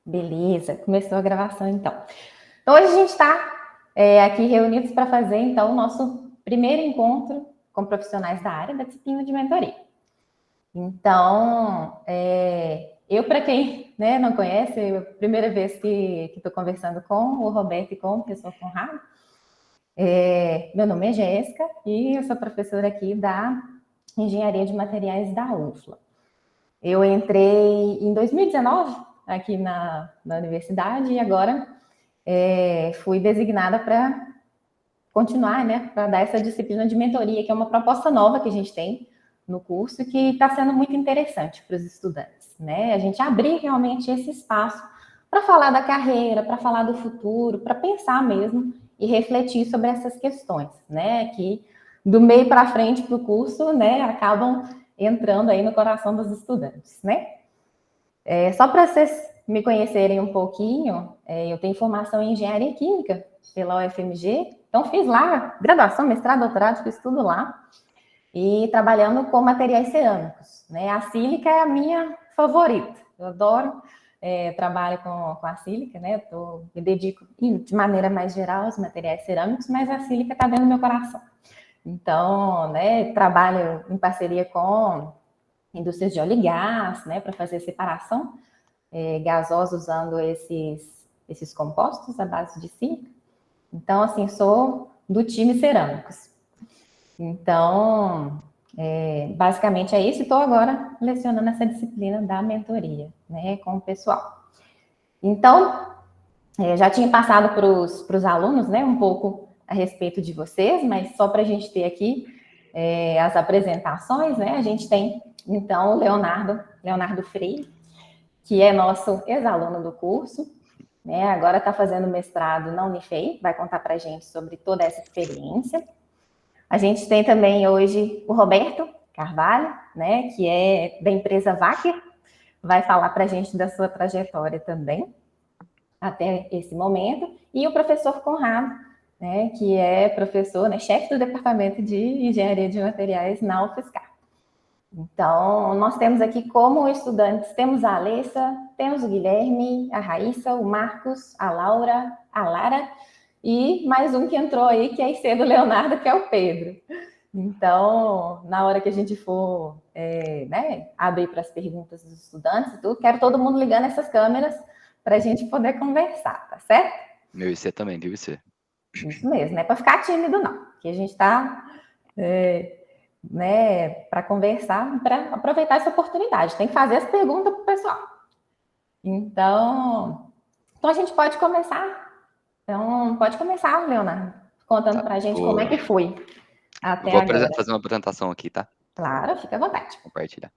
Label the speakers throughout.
Speaker 1: Beleza, começou a gravação então. Então hoje a gente está aqui reunidos para fazer então o nosso primeiro encontro com profissionais da área da disciplina de mentoria. Então, eu para quem não conhece, é a primeira vez que estou conversando com o Roberto e com o professor Conrado. Meu nome é Jéssica e eu sou professora aqui da Engenharia de Materiais da UFLA. Eu entrei em 2019 aqui na universidade e agora fui designada para continuar, para dar essa disciplina de mentoria, que é uma proposta nova que a gente tem no curso e que está sendo muito interessante para os estudantes, A gente abrir realmente esse espaço para falar da carreira, para falar do futuro, para pensar mesmo e refletir sobre essas questões, que do meio para frente para o curso, acabam entrando aí no coração dos estudantes, Só para vocês me conhecerem um pouquinho, eu tenho formação em Engenharia Química pela UFMG, então fiz lá graduação, mestrado, doutorado, fiz tudo lá, e trabalhando com materiais cerâmicos, A sílica é a minha favorita, eu adoro trabalho com a sílica, me dedico de maneira mais geral aos materiais cerâmicos, mas a sílica está dentro do meu coração. Então, trabalho em parceria com indústrias de óleo e gás, para fazer separação gasosa usando esses compostos à base de sílica. Então, assim, sou do time cerâmicos. Então, basicamente é isso. Estou agora lecionando essa disciplina da mentoria, com o pessoal. Então, já tinha passado para os alunos, um pouco a respeito de vocês, mas só para a gente ter aqui as apresentações, A gente tem, então, o Leonardo Freire, que é nosso ex-aluno do curso, agora está fazendo mestrado na Unifei, vai contar para a gente sobre toda essa experiência. A gente tem também hoje o Roberto Carvalho, que é da empresa Wacker, vai falar para a gente da sua trajetória também, até esse momento, e o professor Conrado, que é professor, chefe do Departamento de Engenharia de Materiais na UFSCar. Então, nós temos aqui como estudantes, temos a Alessa, temos o Guilherme, a Raíssa, o Marcos, a Laura, a Lara, e mais um que entrou aí, que é IC do Leonardo, que é o Pedro. Então, na hora que a gente for abrir para as perguntas dos estudantes e tudo, quero todo mundo ligando essas câmeras para a gente poder conversar, tá certo?
Speaker 2: Meu IC também, viu, IC?
Speaker 1: Isso mesmo, não é para ficar tímido, não, que a gente está para conversar, para aproveitar essa oportunidade. Tem que fazer as perguntas para o pessoal. Então, a gente pode começar. Então, pode começar, Leonardo, contando para a gente como é que foi até agora.
Speaker 2: Vou fazer uma apresentação aqui, tá?
Speaker 1: Claro, fica à vontade.
Speaker 2: Compartilhar.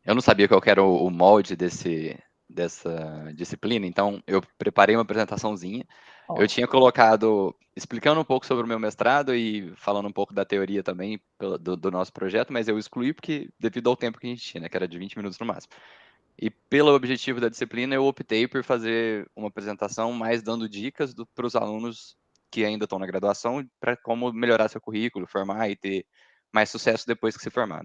Speaker 2: Eu não sabia qual era o molde dessa disciplina, então eu preparei uma apresentaçãozinha. Eu tinha colocado, explicando um pouco sobre o meu mestrado e falando um pouco da teoria também do nosso projeto, mas eu excluí porque devido ao tempo que a gente tinha, que era de 20 minutos no máximo. E pelo objetivo da disciplina, eu optei por fazer uma apresentação mais dando dicas para os alunos que ainda estão na graduação para como melhorar seu currículo, formar e ter mais sucesso depois que se formar,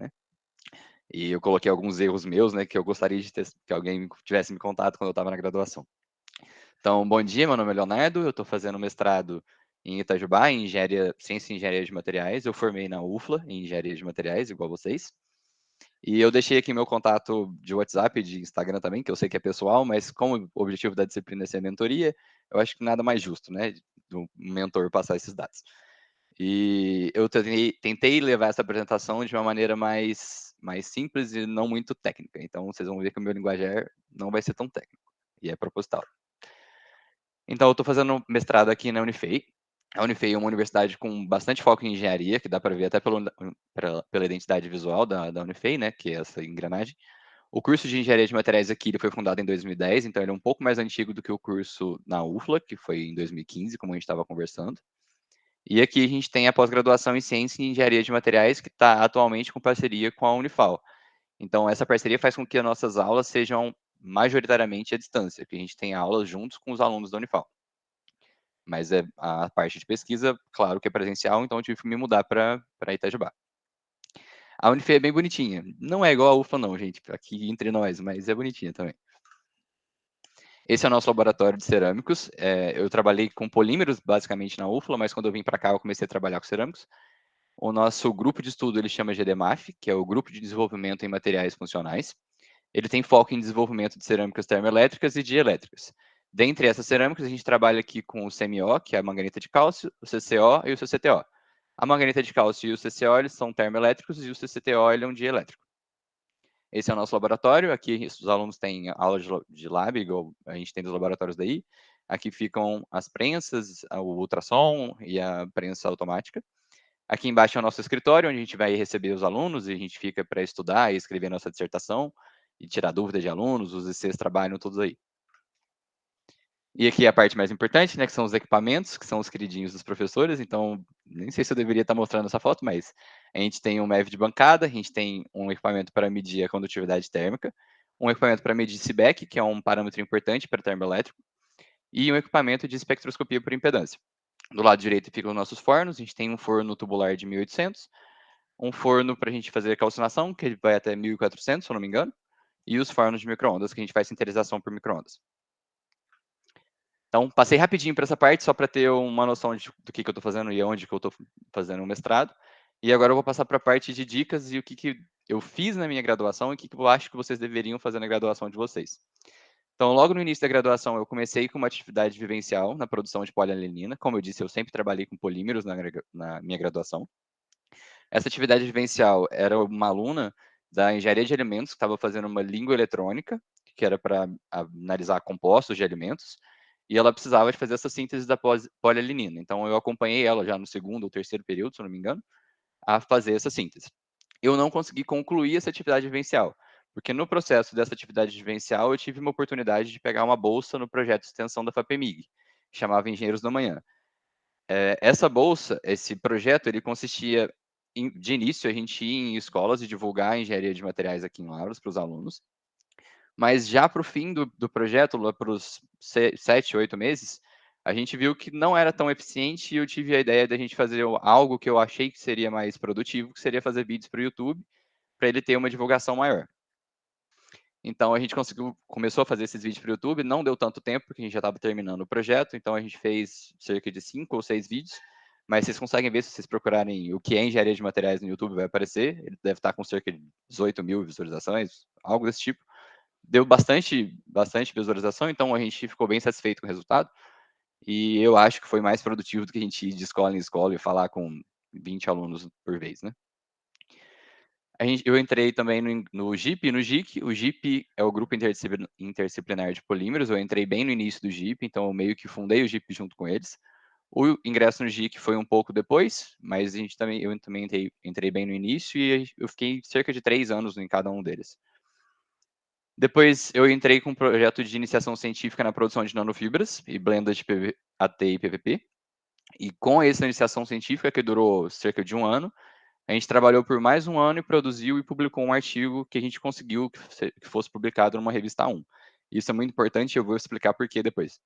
Speaker 2: E eu coloquei alguns erros meus, que eu gostaria de ter, que alguém tivesse me contado quando eu estava na graduação. Então, bom dia, meu nome é Leonardo, eu estou fazendo mestrado em Itajubá, em Ciência e Engenharia de Materiais. Eu formei na UFLA, em Engenharia de Materiais, igual vocês. E eu deixei aqui meu contato de WhatsApp e de Instagram também, que eu sei que é pessoal, mas como o objetivo da disciplina é ser mentoria, eu acho que nada mais justo, do mentor passar esses dados. E eu tentei levar essa apresentação de uma maneira mais simples e não muito técnica. Então, vocês vão ver que o meu linguajar não vai ser tão técnico. E é proposital. Então, eu estou fazendo mestrado aqui na Unifei. A Unifei é uma universidade com bastante foco em engenharia, que dá para ver até pela identidade visual da Unifei, que é essa engrenagem. O curso de Engenharia de Materiais aqui ele foi fundado em 2010, então ele é um pouco mais antigo do que o curso na UFLA, que foi em 2015, como a gente estava conversando. E aqui a gente tem a pós-graduação em Ciência e Engenharia de Materiais, que está atualmente com parceria com a Unifal. Então, essa parceria faz com que as nossas aulas sejam majoritariamente à distância, que a gente tem aulas juntos com os alunos da Unifal. Mas a parte de pesquisa, claro que é presencial, então eu tive que me mudar para Itajubá. A Unifei é bem bonitinha. Não é igual a UFLA não, gente, aqui entre nós, mas é bonitinha também. Esse é o nosso laboratório de cerâmicos. Eu trabalhei com polímeros, basicamente, na UFLA, mas quando eu vim para cá, eu comecei a trabalhar com cerâmicos. O nosso grupo de estudo, ele chama GDMAF, que é o Grupo de Desenvolvimento em Materiais Funcionais. Ele tem foco em desenvolvimento de cerâmicas termoelétricas e dielétricas. Dentre essas cerâmicas, a gente trabalha aqui com o CMO, que é a manganeta de cálcio, o CCO e o CCTO. A manganeta de cálcio e o CCO, eles são termoelétricos e o CCTO, ele é um dielétrico. Esse é o nosso laboratório. Aqui os alunos têm aula de lab, igual a gente tem dos laboratórios daí. Aqui ficam as prensas, o ultrassom e a prensa automática. Aqui embaixo é o nosso escritório, onde a gente vai receber os alunos e a gente fica para estudar e escrever nossa dissertação e tirar dúvidas de alunos, os ICs trabalham todos aí. E aqui é a parte mais importante, né, que são os equipamentos, que são os queridinhos dos professores, então, nem sei se eu deveria estar mostrando essa foto, mas a gente tem um MEV de bancada, a gente tem um equipamento para medir a condutividade térmica, um equipamento para medir Seebeck, que é um parâmetro importante para termoelétrico, e um equipamento de espectroscopia por impedância. Do lado direito ficam os nossos fornos, a gente tem um forno tubular de 1800, um forno para a gente fazer calcinação, que vai até 1400, se eu não me engano, e os fornos de micro-ondas, que a gente faz sinterização por micro-ondas. Então, passei rapidinho por essa parte, só para ter uma noção do que eu estou fazendo e onde que eu estou fazendo o mestrado. E agora eu vou passar para a parte de dicas e o que eu fiz na minha graduação e o que eu acho que vocês deveriam fazer na graduação de vocês. Então, logo no início da graduação, eu comecei com uma atividade vivencial na produção de polialenina. Como eu disse, eu sempre trabalhei com polímeros na minha graduação. Essa atividade vivencial era uma aluna da engenharia de alimentos que estava fazendo uma língua eletrônica, que era para analisar compostos de alimentos, e ela precisava de fazer essa síntese da polialenina. Então, eu acompanhei ela já no segundo ou terceiro período, se eu não me engano, a fazer essa síntese. Eu não consegui concluir essa atividade vivencial, porque no processo dessa atividade vivencial, eu tive uma oportunidade de pegar uma bolsa no projeto de extensão da FAPEMIG, que chamava Engenheiros da Manhã. Essa bolsa, esse projeto, ele consistia, de início, a gente ir em escolas e divulgar a engenharia de materiais aqui em Lavras para os alunos, mas já para o fim do projeto, lá para os 7, 8 meses, a gente viu que não era tão eficiente e eu tive a ideia de a gente fazer algo que eu achei que seria mais produtivo, que seria fazer vídeos para o YouTube, para ele ter uma divulgação maior. Então a gente começou a fazer esses vídeos para o YouTube, não deu tanto tempo, porque a gente já estava terminando o projeto, então a gente fez cerca de 5 ou 6 vídeos, mas vocês conseguem ver, se vocês procurarem o que é engenharia de materiais no YouTube, vai aparecer, ele deve estar com cerca de 18 mil visualizações, algo desse tipo. Deu bastante visualização, então a gente ficou bem satisfeito com o resultado, e eu acho que foi mais produtivo do que a gente ir de escola em escola e falar com 20 alunos por vez, né? Eu entrei também no GIP e no GIC. O GIP é o Grupo Interdisciplinar de Polímeros. Eu entrei bem no início do GIP, então eu meio que fundei o GIP junto com eles. O ingresso no GIC foi um pouco depois, mas eu também entrei bem no início e eu fiquei cerca de 3 anos em cada um deles. Depois eu entrei com um projeto de iniciação científica na produção de nanofibras e blendas de AT e PVP. E com essa iniciação científica, que durou cerca de 1 ano, a gente trabalhou por mais 1 ano e produziu e publicou um artigo que a gente conseguiu que fosse publicado numa revista A1. Isso é muito importante e eu vou explicar por que depois.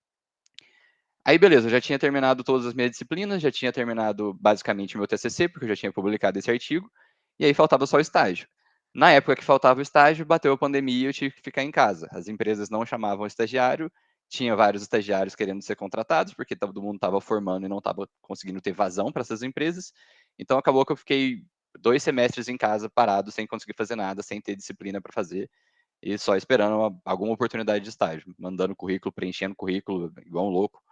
Speaker 2: Aí, beleza, eu já tinha terminado todas as minhas disciplinas, já tinha terminado basicamente o meu TCC, porque eu já tinha publicado esse artigo, e aí faltava só o estágio. Na época que faltava o estágio, bateu a pandemia e eu tive que ficar em casa. As empresas não chamavam estagiário, tinha vários estagiários querendo ser contratados, porque todo mundo estava formando e não estava conseguindo ter vazão para essas empresas. Então acabou que eu fiquei 2 semestres em casa parado, sem conseguir fazer nada, sem ter disciplina para fazer, e só esperando alguma oportunidade de estágio, mandando currículo, preenchendo currículo, igual um louco.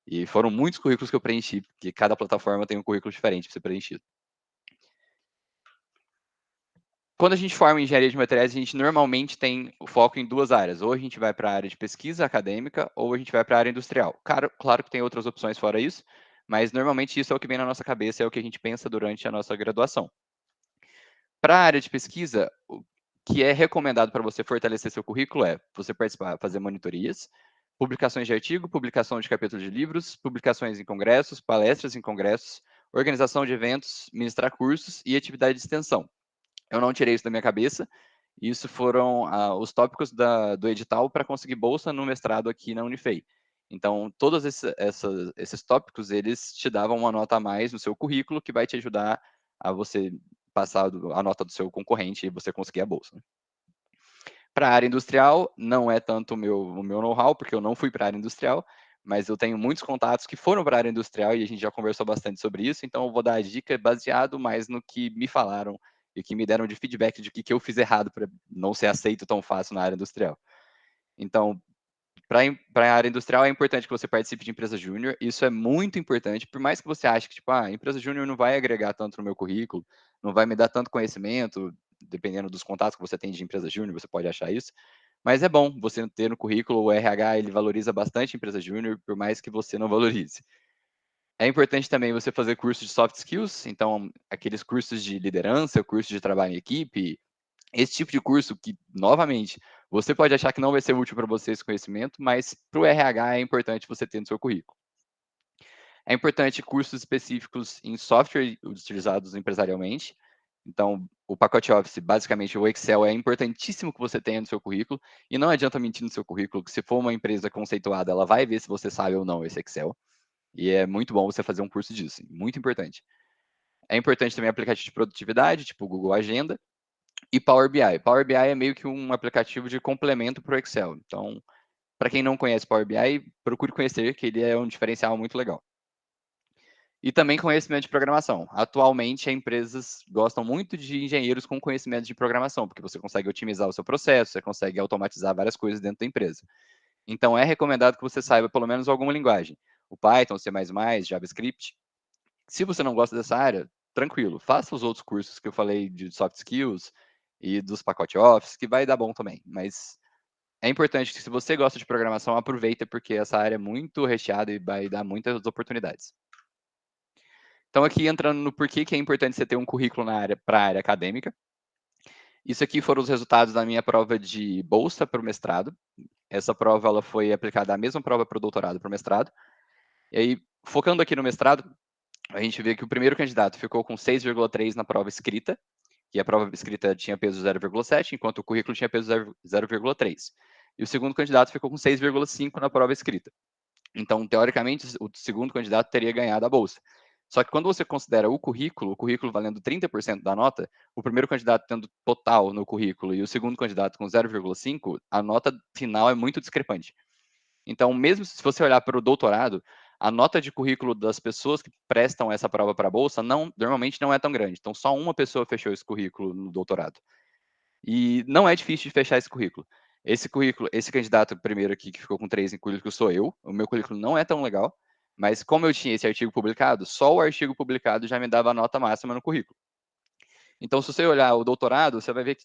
Speaker 2: E foram muitos currículos que eu preenchi, porque cada plataforma tem um currículo diferente para ser preenchido. Quando a gente forma em engenharia de materiais, a gente normalmente tem o foco em 2 áreas. Ou a gente vai para a área de pesquisa acadêmica, ou a gente vai para a área industrial. Claro que tem outras opções fora isso, mas normalmente isso é o que vem na nossa cabeça, é o que a gente pensa durante a nossa graduação. Para a área de pesquisa, o que é recomendado para você fortalecer seu currículo é você participar, fazer monitorias, publicações de artigo, publicação de capítulos de livros, publicações em congressos, palestras em congressos, organização de eventos, ministrar cursos e atividade de extensão. Eu não tirei isso da minha cabeça, isso foram os tópicos do edital para conseguir bolsa no mestrado aqui na Unifei. Então, todos esses tópicos, eles te davam uma nota a mais no seu currículo, que vai te ajudar a você passar a nota do seu concorrente e você conseguir a bolsa. Para a área industrial, não é tanto o meu know-how, porque eu não fui para a área industrial, mas eu tenho muitos contatos que foram para a área industrial e a gente já conversou bastante sobre isso, então eu vou dar a dica baseado mais no que me falaram e que me deram de feedback de que eu fiz errado para não ser aceito tão fácil na área industrial. Então, para a área industrial é importante que você participe de empresa júnior, isso é muito importante, por mais que você ache que, tipo, a empresa júnior não vai agregar tanto no meu currículo, não vai me dar tanto conhecimento, dependendo dos contatos que você tem de empresa júnior, você pode achar isso, mas é bom você ter no currículo, o RH, ele valoriza bastante a empresa júnior, por mais que você não valorize. É importante também você fazer curso de soft skills, então, aqueles cursos de liderança, curso de trabalho em equipe, esse tipo de curso que, novamente, você pode achar que não vai ser útil para você esse conhecimento, mas para o RH é importante você ter no seu currículo. É importante cursos específicos em software utilizados empresarialmente. Então, o pacote Office, basicamente, o Excel é importantíssimo que você tenha no seu currículo, e não adianta mentir no seu currículo, que se for uma empresa conceituada, ela vai ver se você sabe ou não esse Excel, e é muito bom você fazer um curso disso, muito importante. É importante também aplicativo de produtividade, tipo o Google Agenda, e Power BI. Power BI é meio que um aplicativo de complemento para o Excel. Então, para quem não conhece Power BI, procure conhecer, que ele é um diferencial muito legal. E também conhecimento de programação. Atualmente, as empresas gostam muito de engenheiros com conhecimento de programação, porque você consegue otimizar o seu processo, você consegue automatizar várias coisas dentro da empresa. Então, é recomendado que você saiba pelo menos alguma linguagem. O Python, C++, JavaScript. Se você não gosta dessa área, tranquilo, faça os outros cursos que eu falei de soft skills e dos pacotes Office, que vai dar bom também. Mas é importante que, se você gosta de programação, aproveita, porque essa área é muito recheada e vai dar muitas oportunidades. Então, aqui entrando no porquê que é importante você ter um currículo para a área acadêmica. Isso aqui foram os resultados da minha prova de bolsa para o mestrado. Essa prova ela foi aplicada à mesma prova para o doutorado e para o mestrado. E aí, focando aqui no mestrado, a gente vê que o primeiro candidato ficou com 6,3 na prova escrita, que a prova escrita tinha peso 0,7, enquanto o currículo tinha peso 0,3. E o segundo candidato ficou com 6,5 na prova escrita. Então, teoricamente, o segundo candidato teria ganhado a bolsa. Só que quando você considera o currículo valendo 30% da nota, o primeiro candidato tendo total no currículo e o segundo candidato com 0,5, a nota final é muito discrepante. Então, mesmo se você olhar para o doutorado, a nota de currículo das pessoas que prestam essa prova para a bolsa normalmente não é tão grande. Então, só uma pessoa fechou esse currículo no doutorado. E não é difícil de fechar esse currículo. Esse candidato primeiro aqui que ficou com 3 em currículo sou eu. O meu currículo não é tão legal, mas como eu tinha esse artigo publicado, só o artigo publicado já me dava a nota máxima no currículo. Então, se você olhar o doutorado, você vai ver que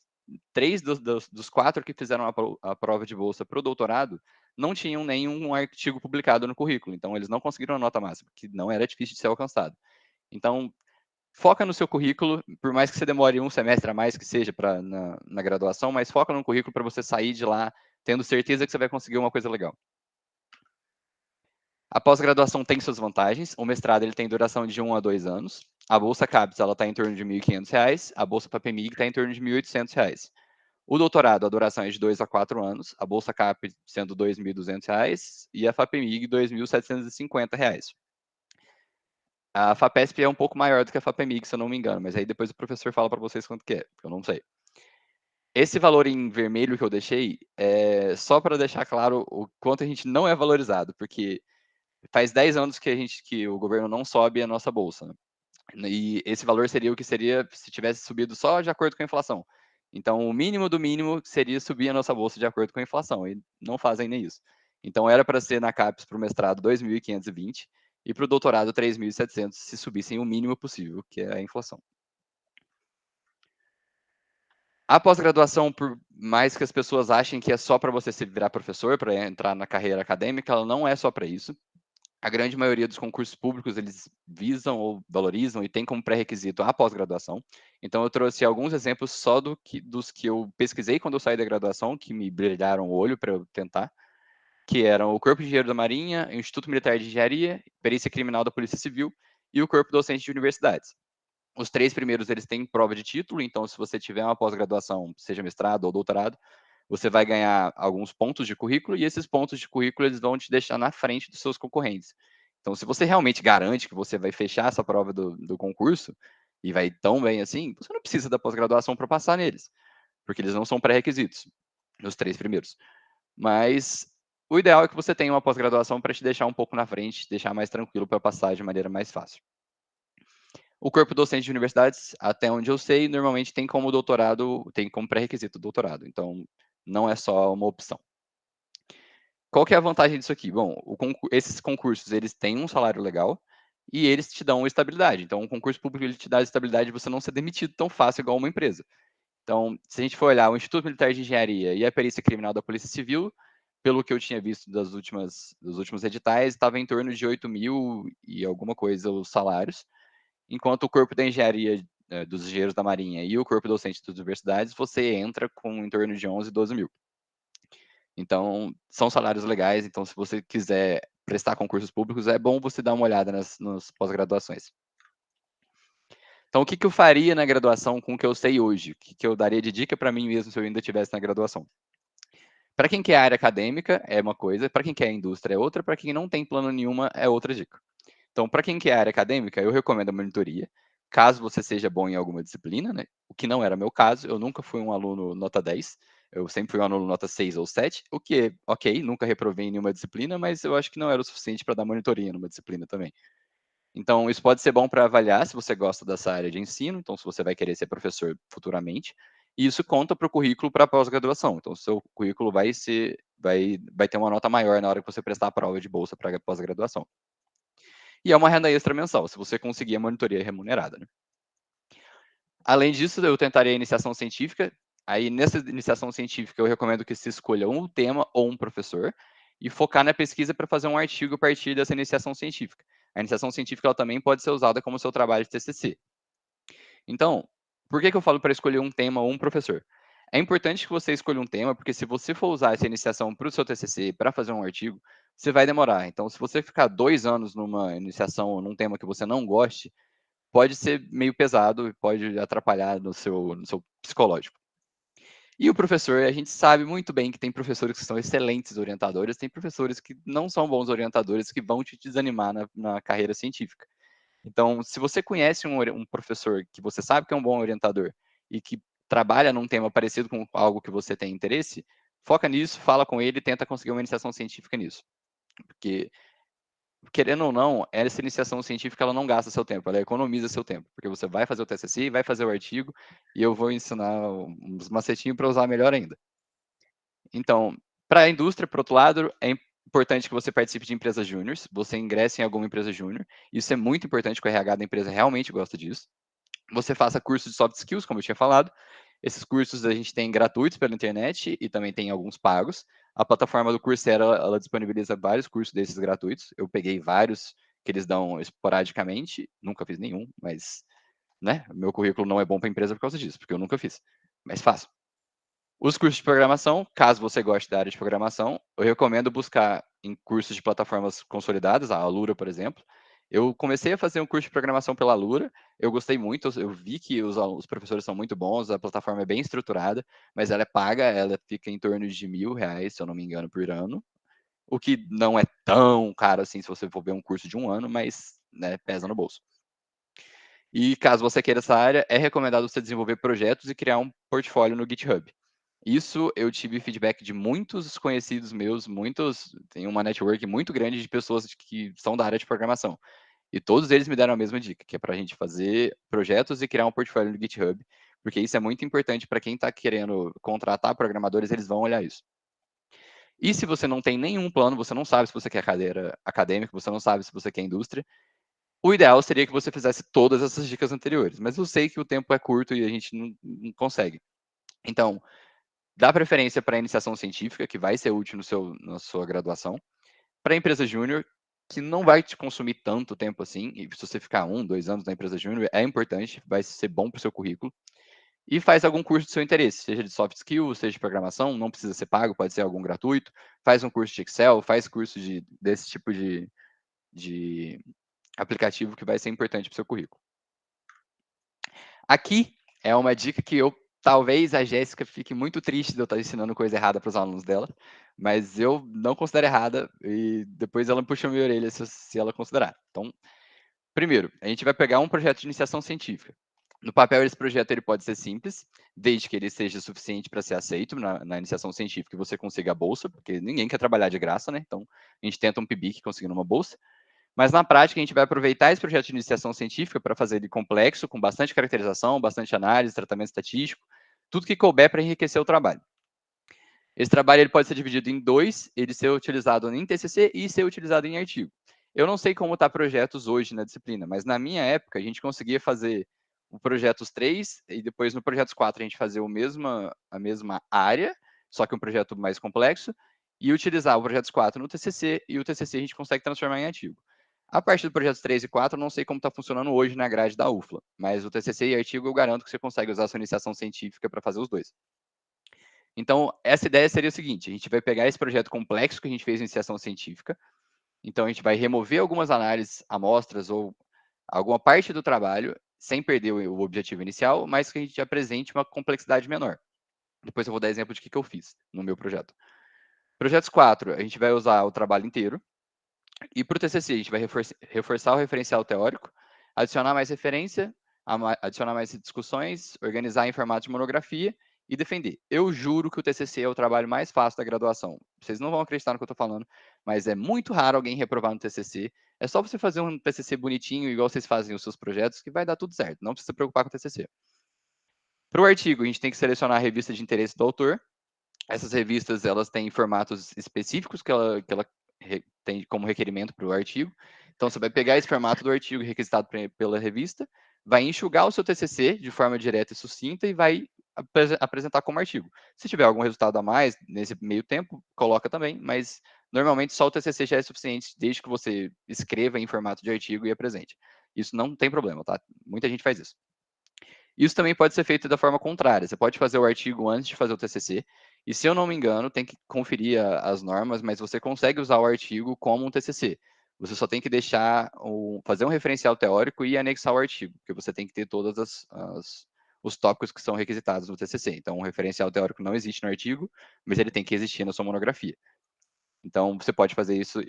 Speaker 2: 3 dos 4 que fizeram a prova de bolsa para o doutorado não tinham nenhum artigo publicado no currículo. Então, eles não conseguiram a nota máxima, que não era difícil de ser alcançado. Então, foca no seu currículo, por mais que você demore um semestre a mais que seja na graduação, mas foca no currículo para você sair de lá tendo certeza que você vai conseguir uma coisa legal. A pós-graduação tem suas vantagens. O mestrado ele tem duração de 1 a 2 anos. A bolsa CAPES está em torno de R$ 1.500. A bolsa FAPEMIG está em torno de R$ 1.800. O doutorado, a duração é de 2 a 4 anos. A bolsa CAPES sendo R$ 2.200 e a FAPEMIG R$ 2.750. A FAPESP é um pouco maior do que a FAPEMIG, se eu não me engano, mas aí depois o professor fala para vocês quanto que é, porque eu não sei. Esse valor em vermelho que eu deixei é só para deixar claro o quanto a gente não é valorizado, porque faz 10 anos que o governo não sobe a nossa bolsa, né? E esse valor seria o que seria se tivesse subido só de acordo com a inflação. Então, o mínimo do mínimo seria subir a nossa bolsa de acordo com a inflação, e não fazem nem isso. Então, era para ser na CAPES para o mestrado 2.520 e para o doutorado 3.700, se subissem o mínimo possível, que é a inflação. A pós-graduação, por mais que as pessoas achem que é só para você se virar professor, para entrar na carreira acadêmica, ela não é só para isso. A grande maioria dos concursos públicos, eles visam ou valorizam e tem como pré-requisito a pós-graduação. Então, eu trouxe alguns exemplos só dos que eu pesquisei quando eu saí da graduação, que me brilharam o olho para eu tentar, que eram o Corpo de Engenheiro da Marinha, o Instituto Militar de Engenharia, Perícia Criminal da Polícia Civil e o Corpo Docente de Universidades. Os 3 primeiros, eles têm prova de título, então se você tiver uma pós-graduação, seja mestrado ou doutorado, você vai ganhar alguns pontos de currículo, e esses pontos de currículo eles vão te deixar na frente dos seus concorrentes. Então, se você realmente garante que você vai fechar essa prova do concurso, e vai tão bem assim, você não precisa da pós-graduação para passar neles, porque eles não são pré-requisitos, nos 3 primeiros. Mas o ideal é que você tenha uma pós-graduação para te deixar um pouco na frente, te deixar mais tranquilo para passar de maneira mais fácil. O corpo docente de universidades, até onde eu sei, normalmente tem como doutorado, tem como pré-requisito doutorado, então não é só uma opção. Qual que é a vantagem disso aqui? Bom, esses concursos, eles têm um salário legal e eles te dão estabilidade. Então, o concurso público, ele te dá a estabilidade de você não ser demitido tão fácil igual uma empresa. Então, se a gente for olhar o Instituto Militar de Engenharia e a perícia criminal da Polícia Civil, pelo que eu tinha visto dos últimos editais, estava em torno de 8 mil e alguma coisa os salários, enquanto o corpo da engenharia dos engenheiros da Marinha e o corpo docente das universidades, você entra com em torno de 11, 12 mil. Então, são salários legais, então se você quiser prestar concursos públicos, é bom você dar uma olhada nas pós-graduações. Então, o que eu faria na graduação com o que eu sei hoje? O que eu daria de dica para mim mesmo se eu ainda estivesse na graduação? Para quem quer área acadêmica, é uma coisa, para quem quer indústria é outra, para quem não tem plano nenhuma, é outra dica. Então, para quem quer área acadêmica, eu recomendo a monitoria, caso você seja bom em alguma disciplina, né? O que não era meu caso, eu nunca fui um aluno nota 10, eu sempre fui um aluno nota 6 ou 7, o que é ok, nunca reprovei em nenhuma disciplina, mas eu acho que não era o suficiente para dar monitoria numa disciplina também. Então, isso pode ser bom para avaliar se você gosta dessa área de ensino, então, se você vai querer ser professor futuramente, e isso conta para o currículo para pós-graduação. Então, o seu currículo vai ter uma nota maior na hora que você prestar a prova de bolsa para pós-graduação. E é uma renda extra mensal, se você conseguir a monitoria remunerada, né? Além disso, eu tentaria a iniciação científica. Aí, nessa iniciação científica, eu recomendo que se escolha um tema ou um professor e focar na pesquisa para fazer um artigo a partir dessa iniciação científica. A iniciação científica ela também pode ser usada como seu trabalho de TCC. Então, por que eu falo para escolher um tema ou um professor? É importante que você escolha um tema, porque se você for usar essa iniciação para o seu TCC, para fazer um artigo, você vai demorar. Então, se você ficar 2 anos numa iniciação ou num tema que você não goste, pode ser meio pesado e pode atrapalhar no seu psicológico. E o professor, a gente sabe muito bem que tem professores que são excelentes orientadores, tem professores que não são bons orientadores, que vão te desanimar na carreira científica. Então, se você conhece um professor que você sabe que é um bom orientador e que trabalha num tema parecido com algo que você tem interesse, foca nisso, fala com ele e tenta conseguir uma iniciação científica nisso. Porque, querendo ou não, essa iniciação científica ela não gasta seu tempo, ela economiza seu tempo, porque você vai fazer o TCC, vai fazer o artigo e eu vou ensinar uns macetinhos para usar melhor ainda. Então, para a indústria, por outro lado, é importante que você participe de empresas júniores, você ingresse em alguma empresa júnior. Isso é muito importante, que o RH da empresa realmente gosta disso. Você faça cursos de soft skills, como eu tinha falado. Esses cursos a gente tem gratuitos pela internet e também tem alguns pagos. A plataforma do Coursera, ela disponibiliza vários cursos desses gratuitos. Eu peguei vários que eles dão esporadicamente, nunca fiz nenhum, mas, né, meu currículo não é bom para a empresa por causa disso, porque eu nunca fiz. Mas faço. Os cursos de programação, caso você goste da área de programação, eu recomendo buscar em cursos de plataformas consolidadas, a Alura, por exemplo. Eu comecei a fazer um curso de programação pela Alura, eu gostei muito, eu vi que os professores são muito bons, a plataforma é bem estruturada, mas ela é paga, ela fica em torno de R$ 1.000, se eu não me engano, por ano, o que não é tão caro assim se você for ver um curso de um ano, mas, né, pesa no bolso. E caso você queira essa área, é recomendado você desenvolver projetos e criar um portfólio no GitHub. Isso eu tive feedback de muitos conhecidos meus, tem uma network muito grande de pessoas que são da área de programação. E todos eles me deram a mesma dica, que é para a gente fazer projetos e criar um portfólio no GitHub, porque isso é muito importante para quem está querendo contratar programadores, eles vão olhar isso. E se você não tem nenhum plano, você não sabe se você quer carreira acadêmica, você não sabe se você quer indústria, o ideal seria que você fizesse todas essas dicas anteriores, mas eu sei que o tempo é curto e a gente não consegue. Então, dá preferência para a iniciação científica, que vai ser útil na sua graduação. Para a empresa júnior, que não vai te consumir tanto tempo assim, e se você ficar 1, 2 anos na empresa júnior, é importante, vai ser bom para o seu currículo. E faz algum curso do seu interesse, seja de soft skills, seja de programação, não precisa ser pago, pode ser algum gratuito. Faz um curso de Excel, faz curso desse tipo de aplicativo que vai ser importante para o seu currículo. Aqui é uma dica que talvez a Jéssica fique muito triste de eu estar ensinando coisa errada para os alunos dela, mas eu não considero errada e depois ela puxa minha orelha se ela considerar. Então, primeiro, a gente vai pegar um projeto de iniciação científica. No papel, esse projeto ele pode ser simples, desde que ele seja suficiente para ser aceito na iniciação científica e você consiga a bolsa, porque ninguém quer trabalhar de graça, né? Então, a gente tenta um PIBIC conseguindo uma bolsa. Mas, na prática, a gente vai aproveitar esse projeto de iniciação científica para fazer ele complexo, com bastante caracterização, bastante análise, tratamento estatístico, tudo que couber para enriquecer o trabalho. Esse trabalho ele pode ser dividido em dois, ele ser utilizado em TCC e ser utilizado em artigo. Eu não sei como está projetos hoje na disciplina, mas na minha época a gente conseguia fazer o projetos 3 e depois no projetos 4 a gente fazia a mesma área, só que um projeto mais complexo, e utilizar o projetos 4 no TCC e o TCC a gente consegue transformar em artigo. A partir do projetos 3 e 4, eu não sei como está funcionando hoje na grade da UFLA, mas o TCC e artigo eu garanto que você consegue usar a sua iniciação científica para fazer os dois. Então, essa ideia seria o seguinte: a gente vai pegar esse projeto complexo que a gente fez em iniciação científica, então a gente vai remover algumas análises, amostras ou alguma parte do trabalho, sem perder o objetivo inicial, mas que a gente apresente uma complexidade menor. Depois eu vou dar exemplo de que eu fiz no meu projeto. Projetos 4, a gente vai usar o trabalho inteiro, e para o TCC a gente vai reforçar o referencial teórico, adicionar mais referência, adicionar mais discussões, organizar em formato de monografia e defender. Eu juro que o TCC é o trabalho mais fácil da graduação. Vocês não vão acreditar no que eu estou falando, mas é muito raro alguém reprovar no TCC. É só você fazer um TCC bonitinho, igual vocês fazem os seus projetos, que vai dar tudo certo. Não precisa se preocupar com o TCC. Para o artigo, a gente tem que selecionar a revista de interesse do autor. Essas revistas elas têm formatos específicos que ela tem como requerimento para o artigo. Então, você vai pegar esse formato do artigo requisitado pela revista, vai enxugar o seu TCC de forma direta e sucinta e vai apresentar como artigo. Se tiver algum resultado a mais nesse meio tempo, coloca também, mas normalmente só o TCC já é suficiente desde que você escreva em formato de artigo e apresente. Isso não tem problema, tá? Muita gente faz isso. Isso também pode ser feito da forma contrária. Você pode fazer o artigo antes de fazer o TCC, e se eu não me engano, tem que conferir as normas, mas você consegue usar o artigo como um TCC. Você só tem que fazer um referencial teórico e anexar o artigo, porque você tem que ter todos os tópicos que são requisitados no TCC. Então, o referencial teórico não existe no artigo, mas ele tem que existir na sua monografia. Então, você pode fazer isso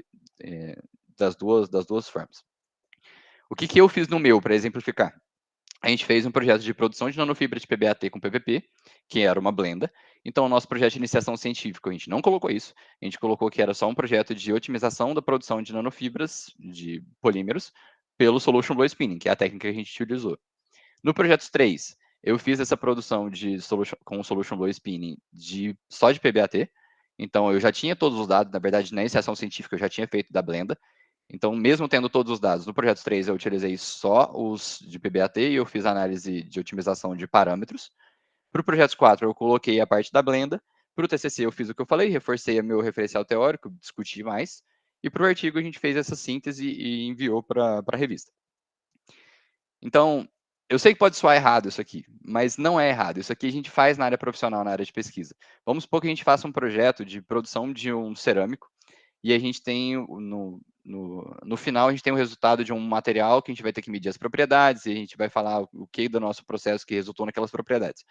Speaker 2: das duas formas. O que eu fiz no meu, para exemplificar? A gente fez um projeto de produção de nanofibra de PBAT com PVP, que era uma blenda. Então, o nosso projeto de iniciação científica, a gente não colocou isso. A gente colocou que era só um projeto de otimização da produção de nanofibras, de polímeros, pelo Solution Blow Spinning, que é a técnica que a gente utilizou. No projeto 3, eu fiz essa produção com o Solution Blow Spinning só de PBAT. Então, eu já tinha todos os dados, na verdade, na iniciação científica eu já tinha feito da blenda. Então, mesmo tendo todos os dados, no projeto 3 eu utilizei só os de PBAT e eu fiz análise de otimização de parâmetros. Para o projeto 4 eu coloquei a parte da blenda. Para o TCC eu fiz o que eu falei, reforcei o meu referencial teórico, discuti mais. E para o artigo a gente fez essa síntese e enviou para a revista. Então, eu sei que pode soar errado isso aqui, mas não é errado. Isso aqui a gente faz na área profissional, na área de pesquisa. Vamos supor que a gente faça um projeto de produção de um cerâmico e a gente tem no final a gente tem o resultado de um material que a gente vai ter que medir as propriedades e a gente vai falar o que do nosso processo que resultou naquelas propriedades.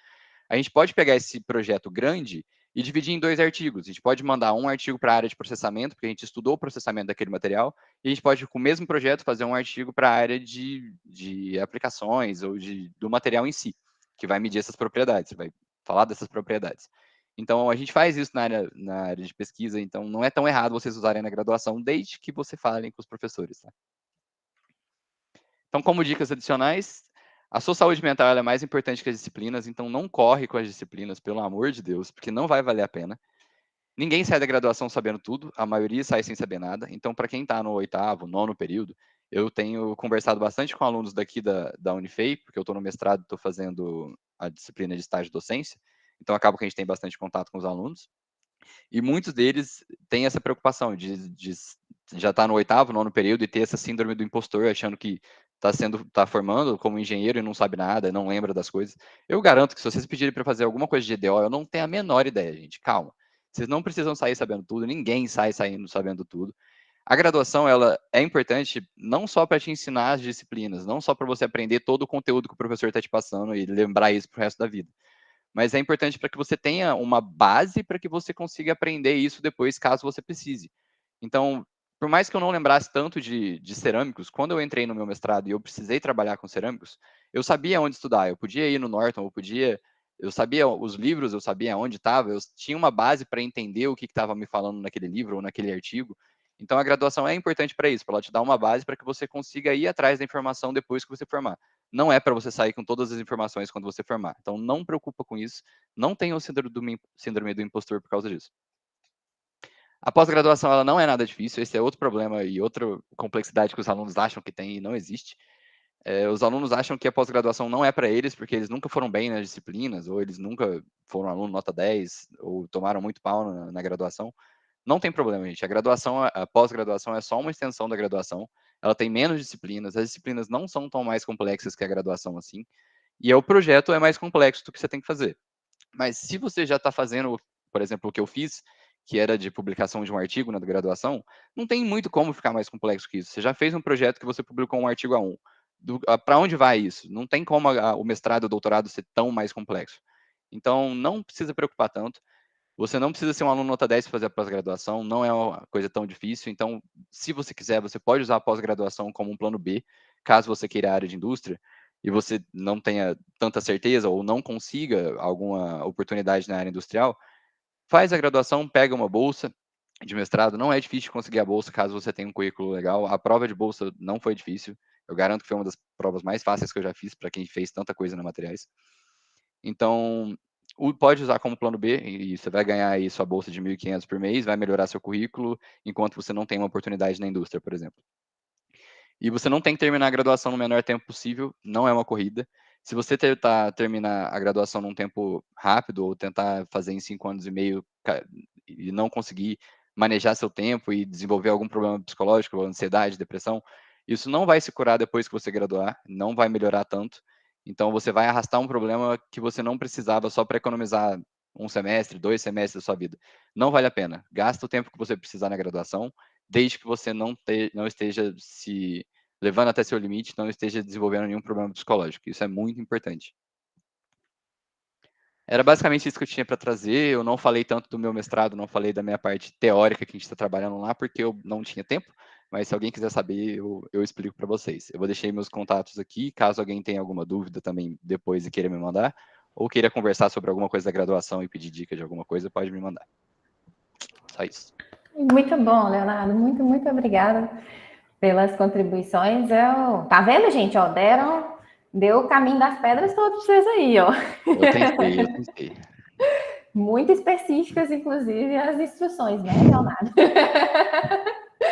Speaker 2: A gente pode pegar esse projeto grande e dividir em 2 artigos. A gente pode mandar um artigo para a área de processamento, porque a gente estudou o processamento daquele material, e a gente pode, com o mesmo projeto, fazer um artigo para a área de aplicações ou do material em si, que vai medir essas propriedades, vai falar dessas propriedades. Então, a gente faz isso na área de pesquisa, então não é tão errado vocês usarem na graduação, desde que você falem com os professores. Tá? Então, como dicas adicionais, a sua saúde mental é mais importante que as disciplinas, então não corre com as disciplinas, pelo amor de Deus, porque não vai valer a pena. Ninguém sai da graduação sabendo tudo, a maioria sai sem saber nada. Então, para quem está no 8º, 9º período, eu tenho conversado bastante com alunos daqui da Unifei, porque eu estou no mestrado, estou fazendo a disciplina de estágio de docência, então acaba que a gente tem bastante contato com os alunos. E muitos deles têm essa preocupação de já estar no 8º, 9º período e ter essa síndrome do impostor, achando que está formando como engenheiro e não sabe nada, não lembra das coisas. Eu garanto que se vocês pedirem para fazer alguma coisa de EDO, eu não tenho a menor ideia, gente. Calma. Vocês não precisam sair sabendo tudo, ninguém sai saindo sabendo tudo. A graduação, ela é importante não só para te ensinar as disciplinas, não só para você aprender todo o conteúdo que o professor está te passando e lembrar isso para o resto da vida, mas é importante para que você tenha uma base para que você consiga aprender isso depois, caso você precise. Então, por mais que eu não lembrasse tanto de cerâmicos, quando eu entrei no meu mestrado e eu precisei trabalhar com cerâmicos, eu sabia onde estudar, eu podia ir no Norton, eu sabia os livros, eu sabia onde estava, eu tinha uma base para entender o que estava me falando naquele livro ou naquele artigo. Então, a graduação é importante para isso, para ela te dar uma base para que você consiga ir atrás da informação depois que você formar. Não é para você sair com todas as informações quando você formar. Então, não preocupa com isso. Não tenha o síndrome do impostor por causa disso. A pós-graduação ela não é nada difícil, esse é outro problema e outra complexidade que os alunos acham que tem e não existe. Os alunos acham que a pós-graduação não é para eles, porque eles nunca foram bem nas disciplinas, ou eles nunca foram aluno nota 10, ou tomaram muito pau na graduação. Não tem problema, gente. A pós-graduação é só uma extensão da graduação. Ela tem menos disciplinas, as disciplinas não são tão mais complexas que a graduação assim, e o projeto é mais complexo do que você tem que fazer. Mas se você já está fazendo, por exemplo, o que eu fiz, que era de publicação de um artigo na graduação, não tem muito como ficar mais complexo que isso. Você já fez um projeto que você publicou um artigo A1. Para onde vai isso? Não tem como o mestrado ou doutorado ser tão mais complexo. Então, não precisa preocupar tanto. Você não precisa ser um aluno nota 10 para fazer a pós-graduação, não é uma coisa tão difícil. Então, se você quiser, você pode usar a pós-graduação como um plano B, caso você queira a área de indústria e você não tenha tanta certeza ou não consiga alguma oportunidade na área industrial, faz a graduação, pega uma bolsa de mestrado. Não é difícil conseguir a bolsa caso você tenha um currículo legal. A prova de bolsa não foi difícil. Eu garanto que foi uma das provas mais fáceis que eu já fiz para quem fez tanta coisa na materiais. Então, pode usar como plano B e você vai ganhar aí sua bolsa de 1.500 por mês, vai melhorar seu currículo, enquanto você não tem uma oportunidade na indústria, por exemplo. E você não tem que terminar a graduação no menor tempo possível, não é uma corrida. Se você tentar terminar a graduação num tempo rápido ou tentar fazer em 5 anos e meio e não conseguir manejar seu tempo e desenvolver algum problema psicológico, ansiedade, depressão, isso não vai se curar depois que você graduar, não vai melhorar tanto. Então você vai arrastar um problema que você não precisava só para economizar um semestre, 2 semestres da sua vida. Não vale a pena. Gasta o tempo que você precisar na graduação, desde que você não esteja se levando até seu limite, não esteja desenvolvendo nenhum problema psicológico. Isso é muito importante. Era basicamente isso que eu tinha para trazer. Eu não falei tanto do meu mestrado, não falei da minha parte teórica que a gente está trabalhando lá, porque eu não tinha tempo. Mas se alguém quiser saber, eu explico para vocês. Eu vou deixar meus contatos aqui, caso alguém tenha alguma dúvida também depois e queira me mandar, ou queira conversar sobre alguma coisa da graduação e pedir dica de alguma coisa, pode me mandar. Só isso.
Speaker 1: Muito bom, Leonardo. Muito, muito obrigada pelas contribuições. Tá vendo, gente? Ó, deu o caminho das pedras todos vocês aí, ó.
Speaker 2: Eu tentei.
Speaker 1: Muito específicas, inclusive, as instruções, né, Leonardo?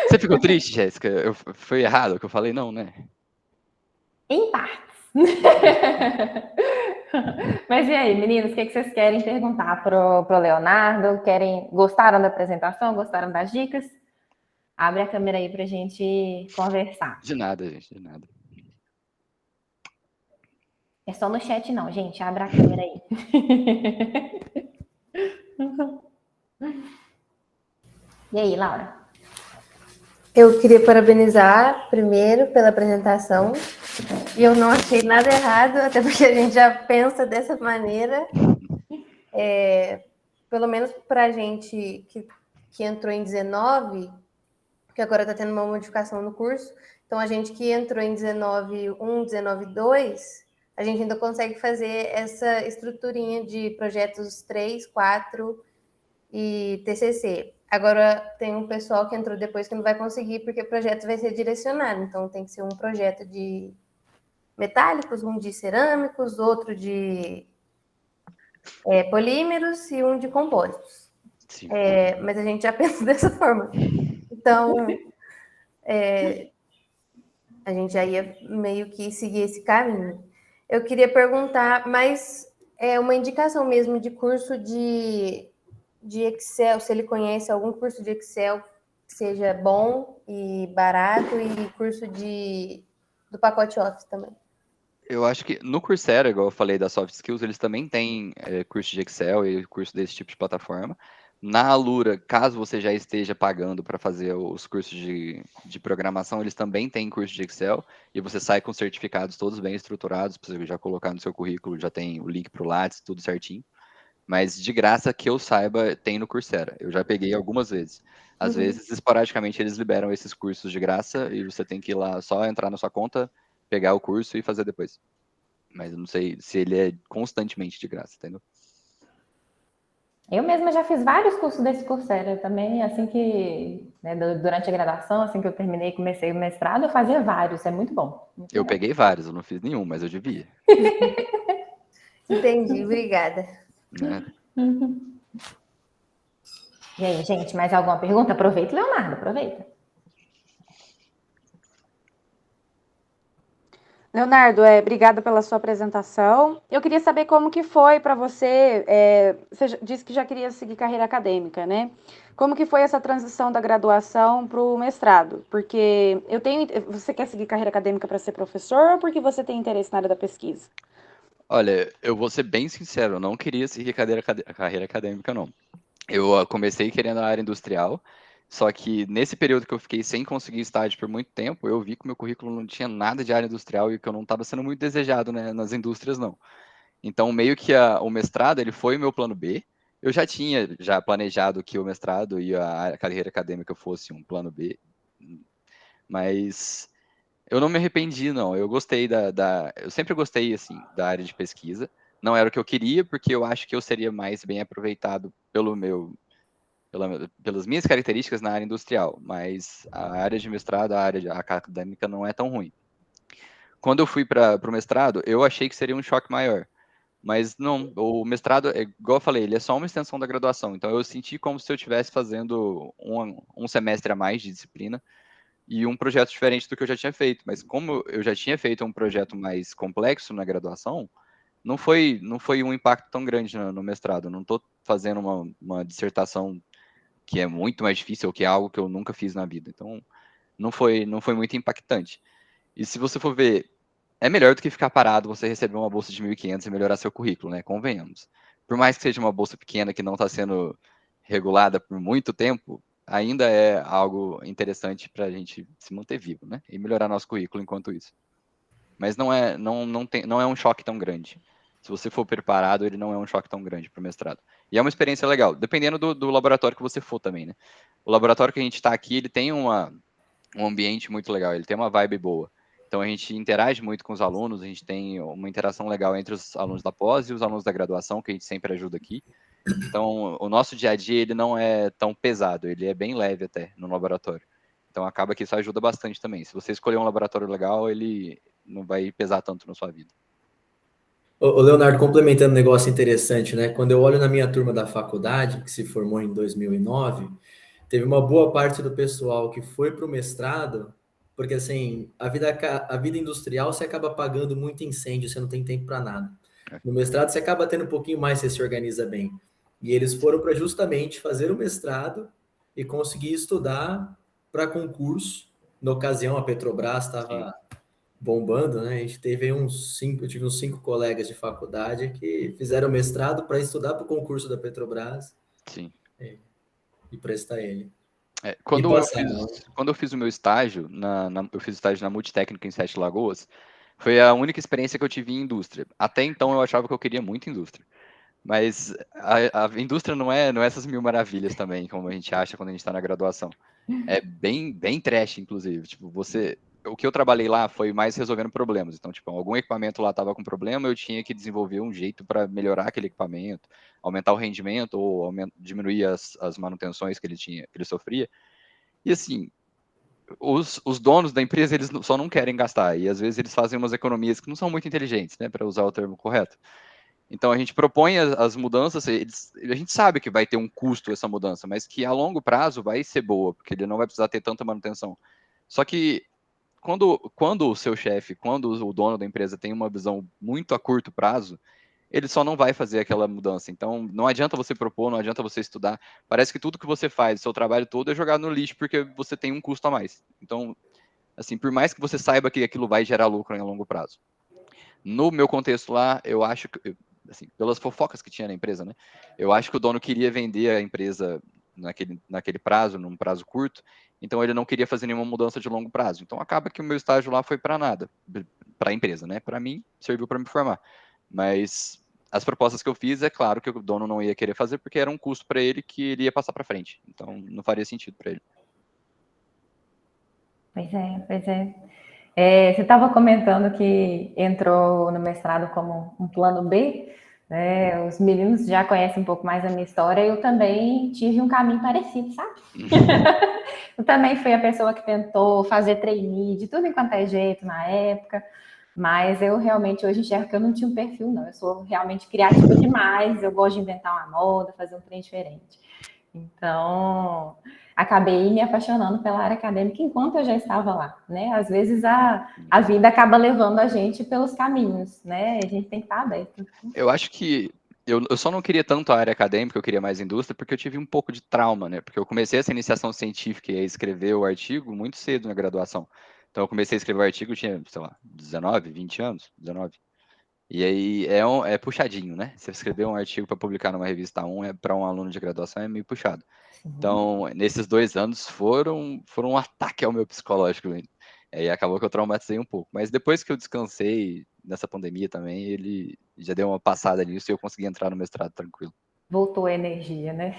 Speaker 2: Você ficou triste, Jéssica? Foi errado o que eu falei? Não, né?
Speaker 1: Em partes. Mas e aí, meninos, o que vocês querem perguntar pro Leonardo? Gostaram da apresentação? Gostaram das dicas? Abre a câmera aí pra gente conversar.
Speaker 2: De nada, gente, de nada.
Speaker 1: É só no chat não, gente. Abre a câmera aí. E aí, Laura?
Speaker 3: Eu queria parabenizar primeiro pela apresentação. E eu não achei nada errado, até porque a gente já pensa dessa maneira. Pelo menos para a gente que entrou em 19, que agora está tendo uma modificação no curso. Então, a gente que entrou em 19.1, 19.2, a gente ainda consegue fazer essa estruturinha de projetos 3, 4 e TCC. Agora, tem um pessoal que entrou depois que não vai conseguir, porque o projeto vai ser direcionado. Então, tem que ser um projeto de metálicos, um de cerâmicos, outro de polímeros e um de compósitos. Mas a gente já pensa dessa forma. Então, a gente já ia meio que seguir esse caminho. Eu queria perguntar, mas é uma indicação mesmo de curso de Excel, se ele conhece algum curso de Excel que seja bom e barato, e curso do pacote Office também.
Speaker 2: Eu acho que no Coursera, igual eu falei da Soft Skills, eles também têm curso de Excel e curso desse tipo de plataforma. Na Alura, caso você já esteja pagando para fazer os cursos de programação, eles também têm curso de Excel e você sai com certificados todos bem estruturados, para você já colocar no seu currículo, já tem o link para o Lattes, tudo certinho. Mas de graça que eu saiba, tem no Coursera. Eu já peguei algumas vezes. Às vezes, esporadicamente, eles liberam esses cursos de graça e você tem que ir lá só entrar na sua conta, pegar o curso e fazer depois. Mas eu não sei se ele é constantemente de graça, entendeu?
Speaker 1: Eu mesma já fiz vários cursos desse Coursera também, assim que, né, durante a graduação, assim que eu terminei e comecei o mestrado, eu fazia vários, é muito bom. Muito
Speaker 2: Eu
Speaker 1: legal.
Speaker 2: peguei vários, eu não fiz nenhum, mas eu devia.
Speaker 3: Entendi, obrigada.
Speaker 2: Né?
Speaker 1: Uhum. E aí, gente, mais alguma pergunta? Aproveita, Leonardo, aproveita.
Speaker 4: Leonardo, obrigada pela sua apresentação. Eu queria saber como que foi para você, você disse que já queria seguir carreira acadêmica, né? Como que foi essa transição da graduação para o mestrado? Porque você quer seguir carreira acadêmica para ser professor ou porque você tem interesse na área da pesquisa?
Speaker 2: Olha, eu vou ser bem sincero, eu não queria seguir carreira acadêmica, não. Eu comecei querendo a área industrial, só que nesse período que eu fiquei sem conseguir estágio por muito tempo, eu vi que o meu currículo não tinha nada de área industrial e que eu não estava sendo muito desejado, né, nas indústrias, não. Então, meio que o mestrado, ele foi o meu plano B. Eu já tinha planejado que o mestrado e a carreira acadêmica fosse um plano B, mas eu não me arrependi, não. Eu gostei eu sempre gostei, assim, da área de pesquisa. Não era o que eu queria, porque eu acho que eu seria mais bem aproveitado pelas minhas características na área industrial, mas a área de mestrado, a área acadêmica não é tão ruim. Quando eu fui para o mestrado, eu achei que seria um choque maior, mas não, o mestrado, igual eu falei, ele é só uma extensão da graduação, então eu senti como se eu estivesse fazendo um semestre a mais de disciplina e um projeto diferente do que eu já tinha feito, mas como eu já tinha feito um projeto mais complexo na graduação, não foi um impacto tão grande no mestrado, eu não estou fazendo uma dissertação que é muito mais difícil, ou que é algo que eu nunca fiz na vida. Então, não foi muito impactante. E se você for ver, é melhor do que ficar parado, você receber uma bolsa de 1.500 e melhorar seu currículo, né? Convenhamos. Por mais que seja uma bolsa pequena que não está sendo regulada por muito tempo, ainda é algo interessante para a gente se manter vivo, né? E melhorar nosso currículo enquanto isso. Mas não é um choque tão grande. Se você for preparado, ele não é um choque tão grande para o mestrado. E é uma experiência legal, dependendo do laboratório que você for também, né? O laboratório que a gente está aqui, ele tem um ambiente muito legal, ele tem uma vibe boa. Então a gente interage muito com os alunos, a gente tem uma interação legal entre os alunos da pós e os alunos da graduação, que a gente sempre ajuda aqui. Então o nosso dia a dia, ele não é tão pesado, ele é bem leve até no laboratório. Então acaba que isso ajuda bastante também. Se você escolher um laboratório legal, ele não vai pesar tanto na sua vida.
Speaker 5: Ô, Leonardo, complementando um negócio interessante, né? Quando eu olho na minha turma da faculdade, que se formou em 2009, teve uma boa parte do pessoal que foi para o mestrado, porque assim, a vida industrial você acaba pagando muito incêndio, você não tem tempo para nada. No mestrado você acaba tendo um pouquinho mais, você se organiza bem. E eles foram para justamente fazer o mestrado e conseguir estudar para concurso. Na ocasião, a Petrobras estava bombando, né? A gente teve eu tive uns 5 colegas de faculdade que fizeram mestrado para estudar para o concurso da Petrobras.
Speaker 2: Sim.
Speaker 5: E prestar ele.
Speaker 2: Quando eu fiz o meu estágio, eu fiz estágio na Multitécnica em Sete Lagoas, foi a única experiência que eu tive em indústria. Até então eu achava que eu queria muito indústria. Mas a indústria não é essas mil maravilhas também, como a gente acha quando a gente está na graduação. É bem, bem trash, inclusive. Tipo, o que eu trabalhei lá foi mais resolvendo problemas. Então, tipo, algum equipamento lá estava com problema, eu tinha que desenvolver um jeito para melhorar aquele equipamento, aumentar o rendimento ou diminuir as manutenções que ele sofria. E assim, os donos da empresa, eles só não querem gastar. E às vezes eles fazem umas economias que não são muito inteligentes, né, para usar o termo correto. Então a gente propõe as mudanças, a gente sabe que vai ter um custo essa mudança, mas que a longo prazo vai ser boa, porque ele não vai precisar ter tanta manutenção. Só que quando o seu chefe, quando o dono da empresa tem uma visão muito a curto prazo, ele só não vai fazer aquela mudança. Então não adianta você propor, não adianta você estudar. Parece que tudo que você faz, seu trabalho todo é jogado no lixo porque você tem um custo a mais. Então, assim, por mais que você saiba que aquilo vai gerar lucro em longo prazo. No meu contexto lá, eu acho que, assim, pelas fofocas que tinha na empresa, né? Eu acho que o dono queria vender a empresa naquele prazo, num prazo curto, então ele não queria fazer nenhuma mudança de longo prazo. Então acaba que o meu estágio lá foi para nada, para a empresa, né? Para mim, serviu para me formar. Mas as propostas que eu fiz, é claro que o dono não ia querer fazer porque era um custo para ele que ele ia passar para frente. Então não faria sentido para ele.
Speaker 1: Pois é, pois é. Você estava comentando que entrou no mestrado como um plano B, né? Os meninos já conhecem um pouco mais a minha história. Eu também tive um caminho parecido, sabe? Eu também fui a pessoa que tentou fazer trainee de tudo enquanto é jeito na época, mas eu realmente hoje enxergo que eu não tinha um perfil, não. Eu sou realmente criativa demais, eu gosto de inventar uma moda, fazer um trem diferente. Então, acabei me apaixonando pela área acadêmica enquanto eu já estava lá, né? Às vezes a vida acaba levando a gente pelos caminhos, né? A gente tem que estar aberto.
Speaker 2: Eu acho que eu só não queria tanto a área acadêmica, eu queria mais indústria, porque eu tive um pouco de trauma, né? Porque eu comecei essa iniciação científica e a escrever o artigo muito cedo na graduação. Então, eu comecei a escrever o artigo, eu tinha, sei lá, 19, 20 anos, 19. E aí é puxadinho, né? Você escrever um artigo para publicar numa revista 1 para um aluno de graduação é meio puxado. Então, nesses 2 anos foram um ataque ao meu psicológico. E acabou que eu traumatizei um pouco. Mas depois que eu descansei nessa pandemia também, ele já deu uma passada nisso e eu consegui entrar no mestrado tranquilo.
Speaker 1: Voltou a energia, né?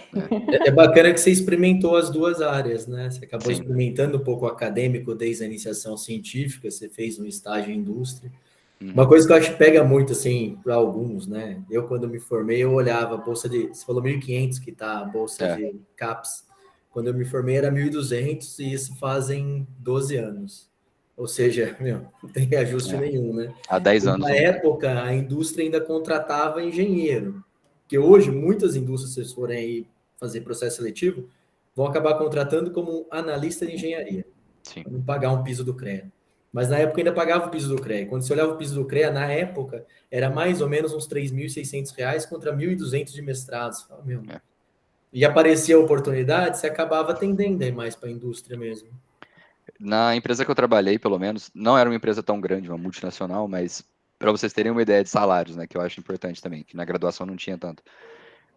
Speaker 5: É bacana que você experimentou as duas áreas, né? Você acabou
Speaker 2: Sim.
Speaker 5: experimentando um pouco acadêmico desde a iniciação científica, você fez um estágio em indústria.
Speaker 2: Uhum.
Speaker 5: Uma coisa que eu acho que pega muito, assim, para alguns, né? Eu, quando me formei, eu olhava a bolsa de... Você falou 1.500 que tá a bolsa de CAPES. Quando eu me formei era 1.200 e isso fazem 12 anos. Ou seja, não tem ajuste nenhum, né?
Speaker 2: Há 10 anos.
Speaker 5: Na época, a indústria ainda contratava engenheiro. Porque hoje, muitas indústrias, se vocês forem aí fazer processo seletivo, vão acabar contratando como analista de engenharia.
Speaker 2: Sim.
Speaker 5: Para não pagar um piso do CREA. Mas na época ainda pagava o piso do CREA. Quando você olhava o piso do CREA, na época, era mais ou menos uns R$3.600 contra 1.200 de mestrados. E aparecia a oportunidade, você acabava atendendo aí mais para a indústria mesmo.
Speaker 2: Na empresa que eu trabalhei, pelo menos, não era uma empresa tão grande, uma multinacional, mas para vocês terem uma ideia de salários, né, que eu acho importante também, que na graduação não tinha tanto.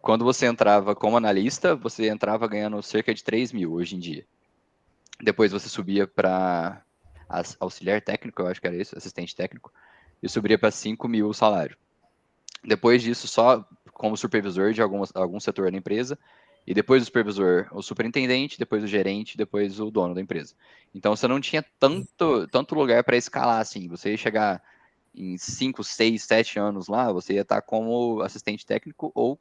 Speaker 2: Quando você entrava como analista, você entrava ganhando cerca de 3 mil hoje em dia. Depois você subia para auxiliar técnico, eu acho que era isso, assistente técnico, e subia para 5 mil o salário. Depois disso, só como supervisor de algum setor da empresa, e depois do supervisor, o superintendente, depois o gerente, depois o dono da empresa. Então, você não tinha tanto lugar para escalar, assim. Você ia chegar em 5, 6, 7 anos lá, você ia estar como assistente técnico ou,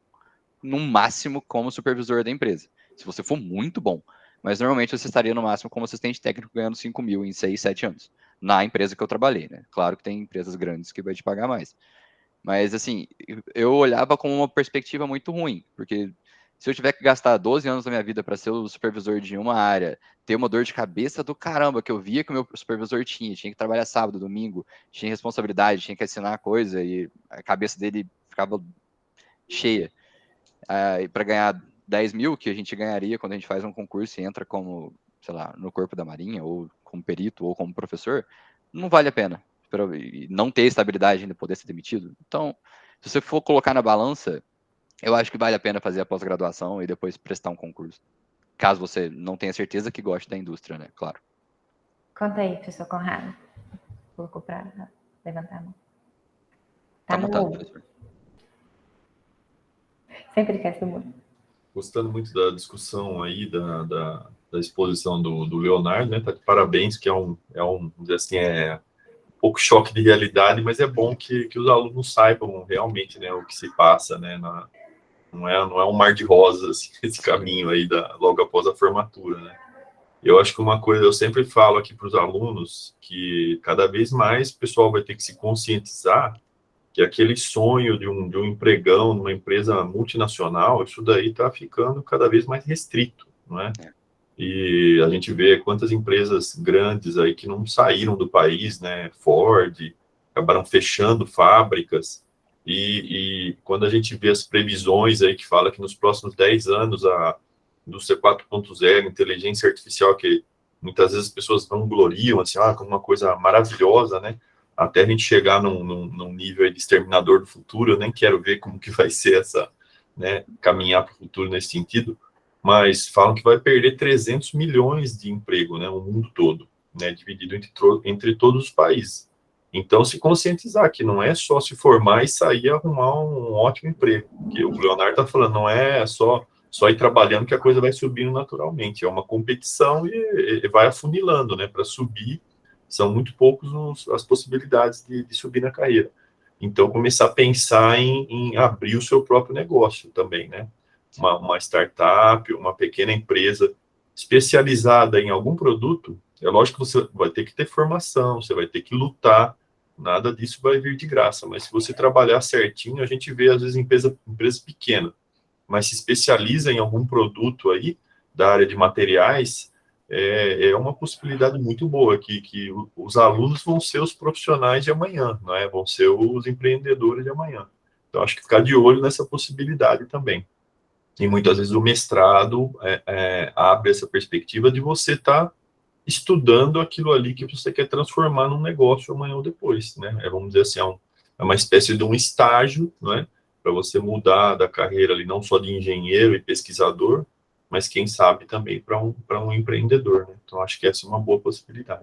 Speaker 2: no máximo, como supervisor da empresa. Se você for muito bom. Mas, normalmente, você estaria, no máximo, como assistente técnico ganhando 5 mil em 6, 7 anos. Na empresa que eu trabalhei, né? Claro que tem empresas grandes que vai te pagar mais. Mas, assim, eu olhava com uma perspectiva muito ruim, porque se eu tiver que gastar 12 anos da minha vida para ser o supervisor de uma área, ter uma dor de cabeça do caramba, que eu via que o meu supervisor tinha que trabalhar sábado, domingo, tinha responsabilidade, tinha que assinar coisa, e a cabeça dele ficava cheia. Para ganhar 10 mil, que a gente ganharia quando a gente faz um concurso e entra como, sei lá, no corpo da Marinha, ou como perito, ou como professor, não vale a pena. Não ter estabilidade ainda poder ser demitido. Então, se você for colocar na balança, eu acho que vale a pena fazer a pós-graduação e depois prestar um concurso. Caso você não tenha certeza que goste da indústria, né? Claro.
Speaker 1: Conta aí, professor Conrado. Colocou para levantar a mão.
Speaker 2: Tá
Speaker 1: no
Speaker 2: montado,
Speaker 1: mudo.
Speaker 2: professor.
Speaker 1: Sempre quer do mundo.
Speaker 6: Gostando muito da discussão aí, da exposição do Leonardo, né? Tá de parabéns, que vamos dizer assim, um pouco choque de realidade, mas é bom que os alunos saibam realmente, né, o que se passa, né? Não é um mar de rosas, assim, esse caminho aí logo após a formatura, né? Eu acho que uma coisa, eu sempre falo aqui para os alunos, que cada vez mais o pessoal vai ter que se conscientizar que aquele sonho de um empregão numa empresa multinacional, isso daí está ficando cada vez mais restrito, não é? E a gente vê quantas empresas grandes aí que não saíram do país, né? Ford, acabaram fechando fábricas. E quando a gente vê as previsões aí que fala que nos próximos 10 anos a indústria 4.0, inteligência artificial, que muitas vezes as pessoas vangloriam, assim, como uma coisa maravilhosa, né? Até a gente chegar num nível de exterminador do futuro, eu nem quero ver como que vai ser né, caminhar para o futuro nesse sentido, mas falam que vai perder 300 milhões de emprego, né, no mundo todo, né, dividido entre todos os países. Então, se conscientizar que não é só se formar e sair e arrumar um ótimo emprego, que o Leonardo está falando, não é só ir trabalhando que a coisa vai subindo naturalmente, é uma competição e vai afunilando, né, para subir são muito poucos as possibilidades de subir na carreira. Então, começar a pensar em abrir o seu próprio negócio também, né? Uma startup, uma pequena empresa especializada em algum produto. É lógico que você vai ter que ter formação, você vai ter que lutar, nada disso vai vir de graça, mas se você trabalhar certinho, a gente vê, às vezes, empresa pequena, mas se especializa em algum produto aí, da área de materiais, é uma possibilidade muito boa, que os alunos vão ser os profissionais de amanhã, não é? Vão ser os empreendedores de amanhã. Então, acho que ficar de olho nessa possibilidade também. E muitas vezes o mestrado abre essa perspectiva de você estar estudando aquilo ali que você quer transformar num negócio amanhã ou depois, né? Vamos dizer assim, é uma espécie de um estágio, né? Para você mudar da carreira ali, não só de engenheiro e pesquisador, mas quem sabe também para um empreendedor, né? Então, acho que essa é uma boa possibilidade.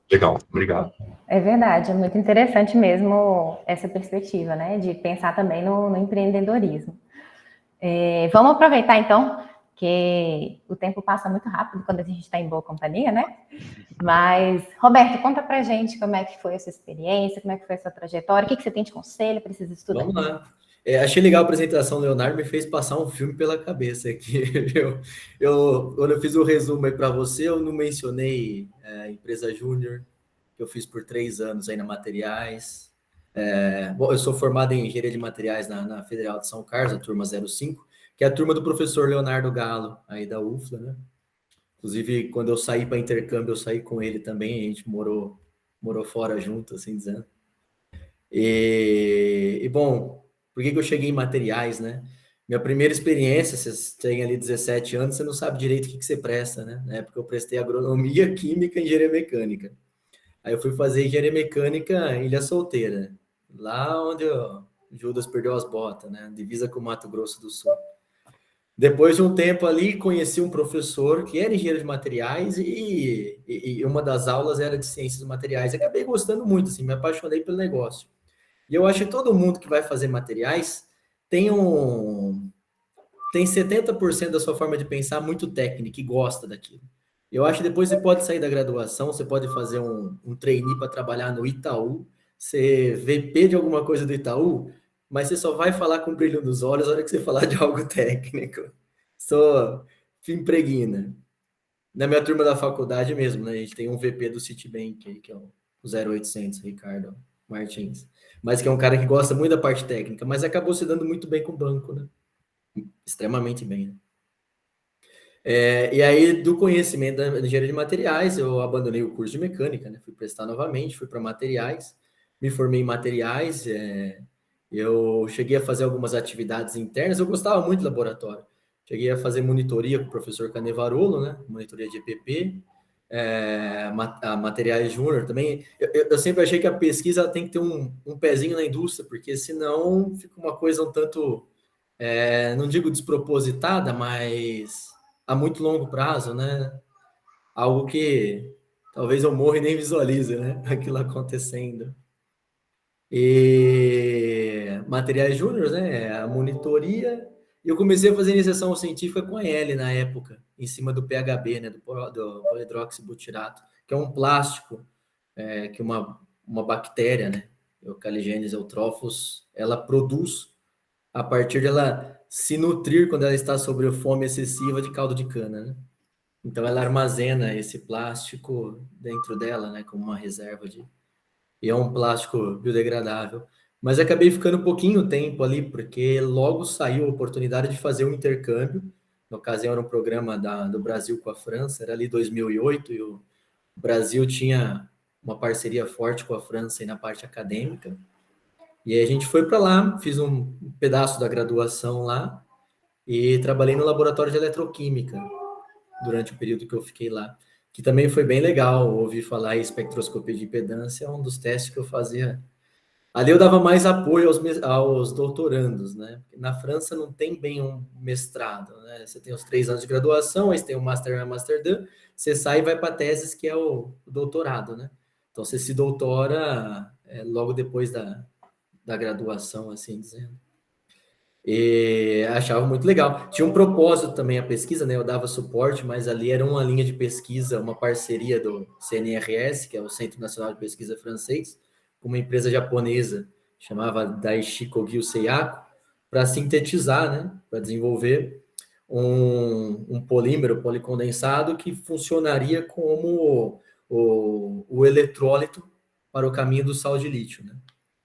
Speaker 6: Legal, obrigado.
Speaker 1: É verdade, é muito interessante mesmo essa perspectiva, né? De pensar também no empreendedorismo. Vamos aproveitar, então, que o tempo passa muito rápido quando a gente está em boa companhia, né? Mas, Roberto, conta pra gente como é que foi a sua experiência, como é que foi a sua trajetória, o que você tem de conselho para esses estudantes?
Speaker 5: Vamos lá. Achei legal a apresentação, Leonardo, me fez passar um filme pela cabeça aqui. Quando eu fiz o resumo aí para você, eu não mencionei a empresa Júnior, que eu fiz por 3 anos aí na Materiais. Bom, eu sou formado em Engenharia de Materiais na Federal de São Carlos, a turma 05, que é a turma do professor Leonardo Galo, aí da UFLA, né? Inclusive, quando eu saí para intercâmbio, eu saí com ele também, a gente morou fora junto, assim dizendo. Bom, por que eu cheguei em materiais, né? Minha primeira experiência, você tem ali 17 anos, você não sabe direito o que você presta, né? Na época eu prestei agronomia, química e engenharia mecânica. Aí eu fui fazer engenharia mecânica em Ilha Solteira, lá onde o Judas perdeu as botas, né? Divisa com o Mato Grosso do Sul. Depois de um tempo ali, conheci um professor que era engenheiro de materiais e uma das aulas era de ciências dos materiais. Acabei gostando muito, assim, me apaixonei pelo negócio. E eu acho que todo mundo que vai fazer materiais tem 70% da sua forma de pensar muito técnica e gosta daquilo. Eu acho que depois você pode sair da graduação, você pode fazer um trainee para trabalhar no Itaú, ser VP de alguma coisa do Itaú, mas você só vai falar com brilho nos olhos na hora que você falar de algo técnico. Só impregna. Na minha turma da faculdade mesmo, né? A gente tem um VP do Citibank, que é o 0800, Ricardo Martins. Mas que é um cara que gosta muito da parte técnica, mas acabou se dando muito bem com o banco, né? Extremamente bem, né? E aí, do conhecimento da engenharia de materiais, eu abandonei o curso de mecânica, né? Fui prestar novamente, fui para materiais, me formei em materiais, eu cheguei a fazer algumas atividades internas, eu gostava muito do laboratório. Cheguei a fazer monitoria com o professor Canevarolo, né? Monitoria de EPP, a materiais júnior também. Eu sempre achei que a pesquisa tem que ter um pezinho na indústria, porque senão fica uma coisa um tanto, não digo despropositada, mas a muito longo prazo, né? Algo que talvez eu morra e nem visualize, né? Aquilo acontecendo. E materiais júnior, né? A monitoria. E eu comecei a fazer iniciação científica com a EL na época, em cima do PHB, né? Do polidroxibutirato, que é um plástico que uma bactéria, né? Eucaligenes eutrófilos, ela produz a partir de ela se nutrir quando ela está sob fome excessiva de caldo de cana, né? Então ela armazena esse plástico dentro dela, né, como uma reserva e é um plástico biodegradável. Mas acabei ficando um pouquinho tempo ali, porque logo saiu a oportunidade de fazer um intercâmbio. Na ocasião era um programa do Brasil com a França, era ali 2008, e o Brasil tinha uma parceria forte com a França aí na parte acadêmica. E aí a gente foi para lá, fiz um pedaço da graduação lá e trabalhei no laboratório de eletroquímica durante o período que eu fiquei lá, que também foi bem legal. Ouvi falar em espectroscopia de impedância, é um dos testes que eu fazia. Ali eu dava mais apoio aos doutorandos, né? Na França não tem bem um mestrado, né? Você tem os 3 anos de graduação, aí você tem o Master 1 e o Master 2, você sai e vai para teses, que é o doutorado, né? Então você se doutora logo depois da graduação, assim dizendo. E achava muito legal. Tinha um propósito também a pesquisa, né? Eu dava suporte, mas ali era uma linha de pesquisa, uma parceria do CNRS, que é o Centro Nacional de Pesquisa Francês, com uma empresa japonesa, chamava Daiichi Kogyo Seiyako, para sintetizar, né? Para desenvolver um polímero policondensado que funcionaria como o eletrólito para o caminho do sal de lítio, né?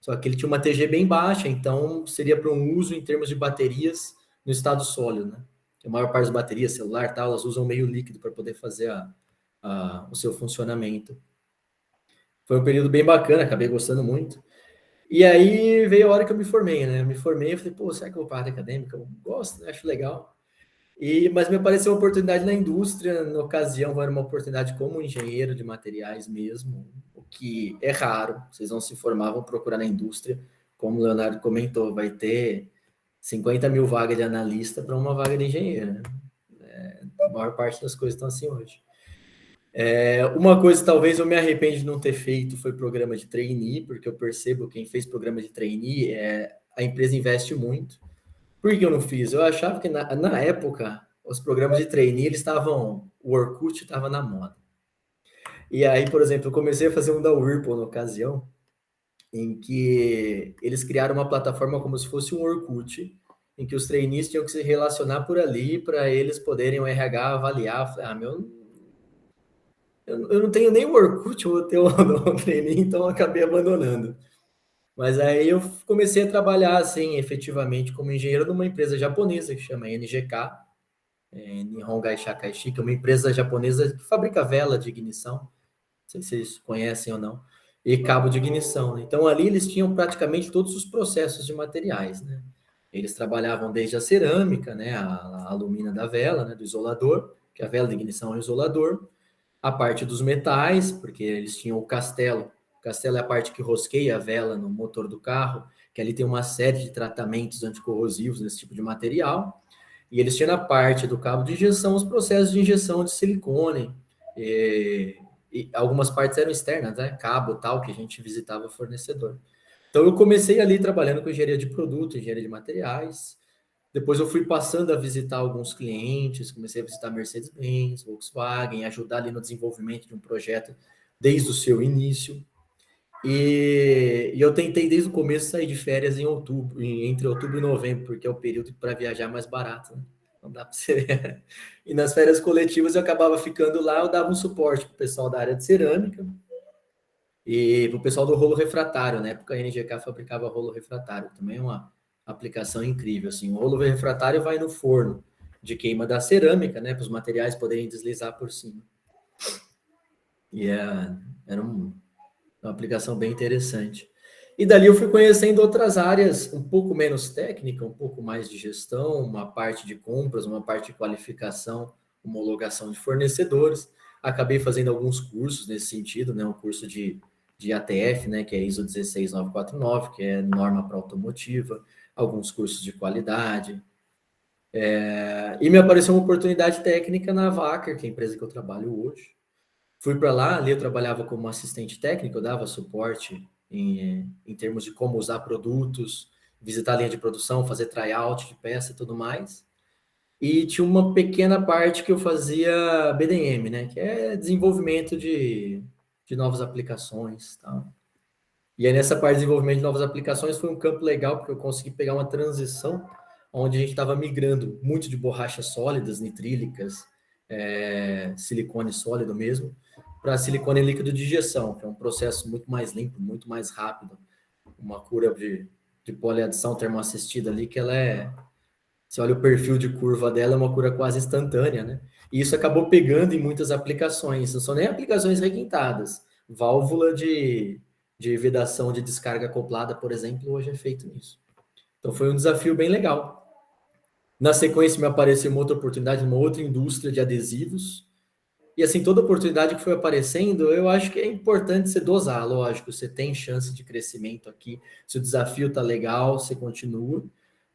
Speaker 5: Só que ele tinha uma TG bem baixa, então seria para um uso em termos de baterias no estado sólido, né? A maior parte das baterias, celular, tal, elas usam meio líquido para poder fazer o seu funcionamento. Foi um período bem bacana, acabei gostando muito. E aí veio a hora que eu me formei, né? Eu me formei e falei, pô, será que eu vou para a área acadêmica? Eu gosto, né? Acho legal. Mas me apareceu uma oportunidade na indústria, na ocasião era uma oportunidade como engenheiro de materiais mesmo, o que é raro, vocês vão se formar, vão procurar na indústria, como o Leonardo comentou, vai ter 50 mil vagas de analista para uma vaga de engenheiro, né? A maior parte das coisas estão assim hoje. Uma coisa que talvez eu me arrependo de não ter feito foi programa de trainee, porque eu percebo que quem fez programa de trainee, a empresa investe muito. Por que eu não fiz? Eu achava que na época, os programas de trainee, o Orkut estava na moda. E aí, por exemplo, eu comecei a fazer um da Whirlpool na ocasião, em que eles criaram uma plataforma como se fosse um Orkut, em que os trainees tinham que se relacionar por ali para eles poderem o RH avaliar. Eu não tenho nem o Orkut, eu vou ter o trainee, então eu acabei abandonando. Mas aí eu comecei a trabalhar, assim, efetivamente, como engenheiro numa empresa japonesa que chama NGK, Nihon Gaisha Kaishi, que é uma empresa japonesa que fabrica vela de ignição, não sei se vocês conhecem ou não, e cabo de ignição, né? Então ali eles tinham praticamente todos os processos de materiais, né? Eles trabalhavam desde a cerâmica, né, a alumina da vela, né, do isolador, que a vela de ignição é o isolador, a parte dos metais, porque eles tinham o castelo. O castelo é a parte que rosqueia a vela no motor do carro, que ali tem uma série de tratamentos anticorrosivos nesse tipo de material. E eles tinham na parte do cabo de injeção os processos de injeção de silicone. E algumas partes eram externas, né? Cabo tal, que a gente visitava o fornecedor. Então eu comecei ali trabalhando com engenharia de produto, engenharia de materiais. Depois eu fui passando a visitar alguns clientes, comecei a visitar Mercedes-Benz, Volkswagen, ajudar ali no desenvolvimento de um projeto desde o seu início. E eu tentei desde o começo sair de férias em outubro, entre outubro e novembro, porque é o período para viajar mais barato, né? Não dá para você. E nas férias coletivas eu acabava ficando lá, eu dava um suporte para o pessoal da área de cerâmica e para o pessoal do rolo refratário. Na época a NGK fabricava rolo refratário, também é uma aplicação incrível. Assim, o rolo refratário vai no forno de queima da cerâmica, né, para os materiais poderem deslizar por cima. E era uma aplicação bem interessante. E dali eu fui conhecendo outras áreas um pouco menos técnica, um pouco mais de gestão, uma parte de compras, uma parte de qualificação, homologação de fornecedores. Acabei fazendo alguns cursos nesse sentido, né, um curso de ATF, né, que é ISO 16949, que é norma para automotiva, alguns cursos de qualidade. E me apareceu uma oportunidade técnica na Wacker, que é a empresa que eu trabalho hoje. Fui para lá, ali eu trabalhava como assistente técnico, eu dava suporte em termos de como usar produtos, visitar a linha de produção, fazer tryout de peça e tudo mais. E tinha uma pequena parte que eu fazia BDM, né, que é desenvolvimento de novas aplicações, tal. E aí nessa parte de desenvolvimento de novas aplicações foi um campo legal, porque eu consegui pegar uma transição onde a gente estava migrando muito de borrachas sólidas, nitrílicas, silicone sólido mesmo, para silicone líquido de injeção, que é um processo muito mais limpo, muito mais rápido. Uma cura de poliadição termoassistida ali, que ela você olha o perfil de curva dela, é uma cura quase instantânea, né? E isso acabou pegando em muitas aplicações, não são nem aplicações requintadas. Válvula de vedação de descarga acoplada, por exemplo, hoje é feito nisso. Então foi um desafio bem legal. Na sequência me apareceu uma outra oportunidade, uma outra indústria de adesivos. E assim, toda oportunidade que foi aparecendo, eu acho que é importante você dosar, lógico, você tem chance de crescimento aqui, se o desafio tá legal, você continua.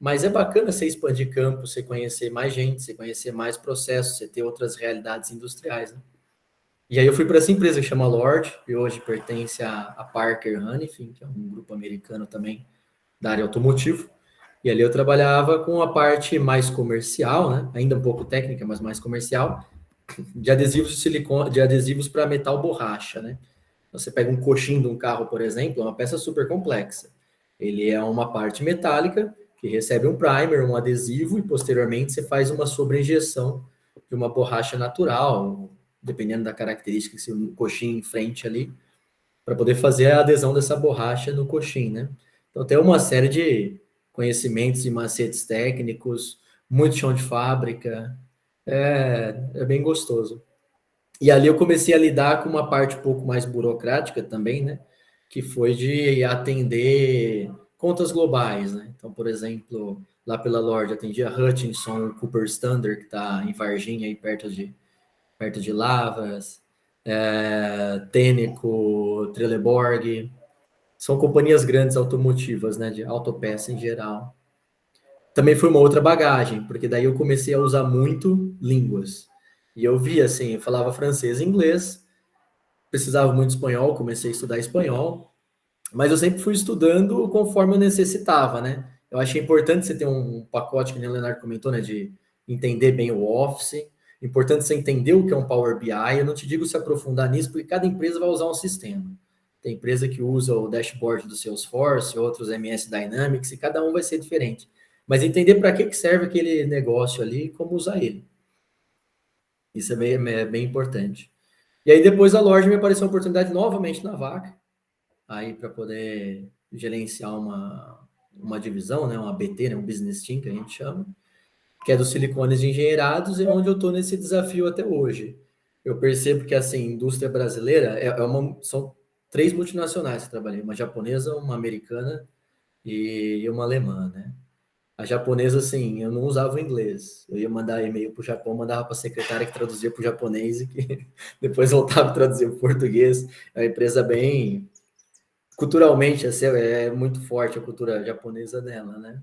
Speaker 5: Mas é bacana você expandir campo, você conhecer mais gente, você conhecer mais processos, você ter outras realidades industriais, né? E aí eu fui para essa empresa que chama Lord, que hoje pertence a Parker Hannifin, que é um grupo americano também da área automotivo. E ali eu trabalhava com a parte mais comercial, né? Ainda um pouco técnica, mas mais comercial, de adesivos de silicone, de adesivos para metal borracha, né? Você pega um coxim de um carro, por exemplo, é uma peça super complexa. Ele é uma parte metálica que recebe um primer, um adesivo, e posteriormente você faz uma sobreinjeção de uma borracha natural, dependendo da característica, se um coxim em frente ali, para poder fazer a adesão dessa borracha no coxim, né? Então tem uma série de conhecimentos e macetes técnicos, muito chão de fábrica, é bem gostoso. E ali eu comecei a lidar com uma parte um pouco mais burocrática também, né? Que foi de atender contas globais, né? Então, por exemplo, lá pela Lorde atendia Hutchinson, Cooper Standard, que está em Varginha, aí perto de Lavras, Tenneco, Trelleborg. São companhias grandes automotivas, né? De autopeça em geral. Também foi uma outra bagagem, porque daí eu comecei a usar muito línguas. E eu via, assim, eu falava francês e inglês, precisava muito espanhol, comecei a estudar espanhol, mas eu sempre fui estudando conforme eu necessitava, né? Eu achei importante você ter um pacote, que nem o Leonardo comentou, né, de entender bem o Office, importante você entender o que é um Power BI, eu não te digo se aprofundar nisso, porque cada empresa vai usar um sistema. Tem empresa que usa o dashboard do Salesforce, outros MS Dynamics, e cada um vai ser diferente. Mas entender para que serve aquele negócio ali e como usar ele. Isso é bem importante. E aí depois da loja me apareceu a oportunidade novamente na Vaca, aí para poder gerenciar uma divisão, né, uma BT, né, um Business Team que a gente chama, que é dos silicones engenheirados, e onde eu estou nesse desafio até hoje. Eu percebo que assim, a indústria brasileira são 3 multinacionais que eu trabalhei, uma japonesa, uma americana e uma alemã, né? A japonesa, assim, eu não usava o inglês. Eu ia mandar e-mail para o Japão, mandava para a secretária que traduzia para o japonês e que depois voltava a traduzir para o português. É uma empresa bem... Culturalmente, assim, é muito forte a cultura japonesa dela, né?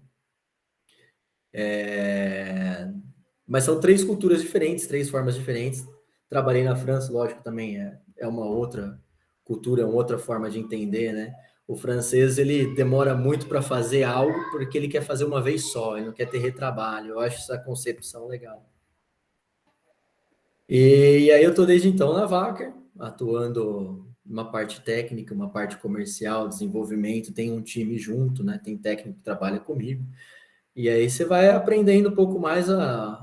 Speaker 5: Mas são 3 culturas diferentes, 3 formas diferentes. Trabalhei na França, lógico, também é uma outra cultura, uma outra forma de entender, né? O francês, ele demora muito para fazer algo porque ele quer fazer uma vez só, ele não quer ter retrabalho. Eu acho essa concepção legal. E aí eu estou desde então na Vaca, atuando uma parte técnica, uma parte comercial, desenvolvimento, tem um time junto, né? Tem técnico que trabalha comigo. E aí você vai aprendendo um pouco mais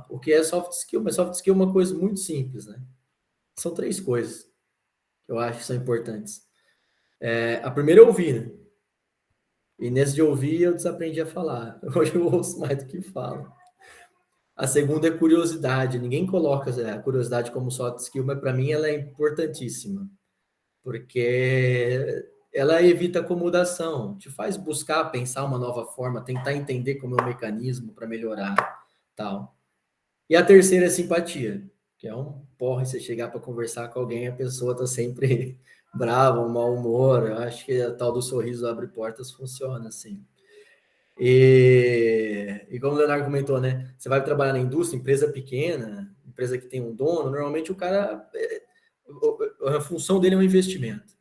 Speaker 5: o que é soft skill, mas soft skill é uma coisa muito simples, né? São 3 coisas que eu acho que são importantes. A primeira é ouvir, né? E nesse de ouvir eu desaprendi a falar. Hoje eu ouço mais do que falo. A segunda é curiosidade. Ninguém coloca a curiosidade como soft skill, mas para mim ela é importantíssima. Porque ela evita acomodação, te faz buscar, pensar uma nova forma, tentar entender como é o mecanismo para melhorar, tal. E a terceira é simpatia, que é um porre você chegar para conversar com alguém, a pessoa tá sempre brava, um mau humor. Eu acho que a tal do sorriso abre portas funciona assim. E como o Leonardo comentou, né? Você vai trabalhar na indústria, empresa pequena, empresa que tem um dono, normalmente o cara, a função dele é um investimento.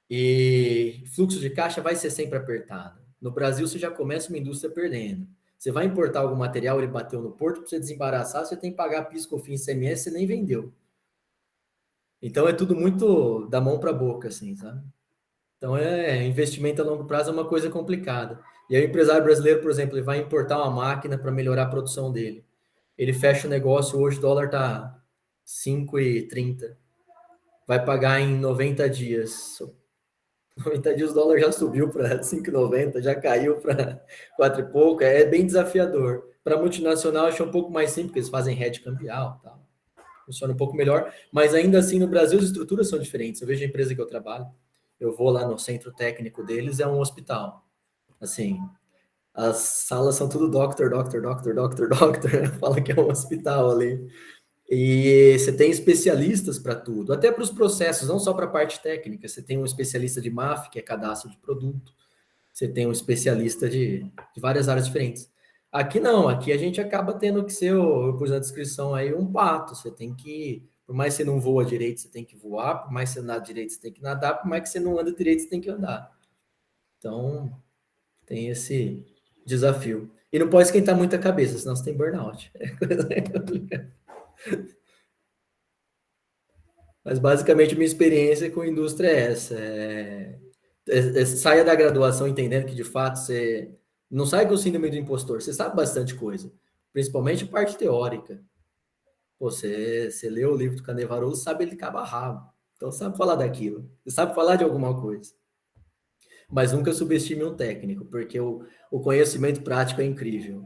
Speaker 5: E fluxo de caixa vai ser sempre apertado. No Brasil, você já começa uma indústria perdendo. Você vai importar algum material, ele bateu no porto, para você desembaraçar, você tem que pagar PIS, COFINS, ICMS, você nem vendeu. Então, é tudo muito da mão para a boca, assim, sabe? Então, investimento a longo prazo é uma coisa complicada. E aí, o empresário brasileiro, por exemplo, ele vai importar uma máquina para melhorar a produção dele. Ele fecha o negócio, hoje o dólar está 5,30. Vai pagar em 90 dias. 90 dias o dólar já subiu para 5,90, já caiu para 4 e pouco, é bem desafiador. Para multinacional, acho um pouco mais simples, porque eles fazem hedge cambial, tá? Funciona um pouco melhor, mas ainda assim no Brasil as estruturas são diferentes. Eu vejo a empresa que eu trabalho, eu vou lá no centro técnico deles, é um hospital. Assim, as salas são tudo doctor, fala que é um hospital ali. E você tem especialistas para tudo, até para os processos, não só para a parte técnica. Você tem um especialista de MAF, que é cadastro de produto. Você tem um especialista de várias áreas diferentes. Aqui não, aqui a gente acaba tendo que ser, eu pus na descrição aí, um pato. Você tem que, por mais que você não voa direito, você tem que voar, por mais que você nada direito, você tem que nadar, por mais que você não anda direito, você tem que andar. Então, tem esse desafio. E não pode esquentar muito a cabeça, senão você tem burnout. Mas basicamente minha experiência com a indústria é essa. Saia da graduação entendendo que de fato você não sai com o síndrome do impostor, você sabe bastante coisa, principalmente parte teórica. Pô, você leu o livro do Canevaro, sabe ele de cabo a rabo. Então sabe falar daquilo, você sabe falar de alguma coisa. Mas nunca subestime um técnico, porque o conhecimento prático é incrível.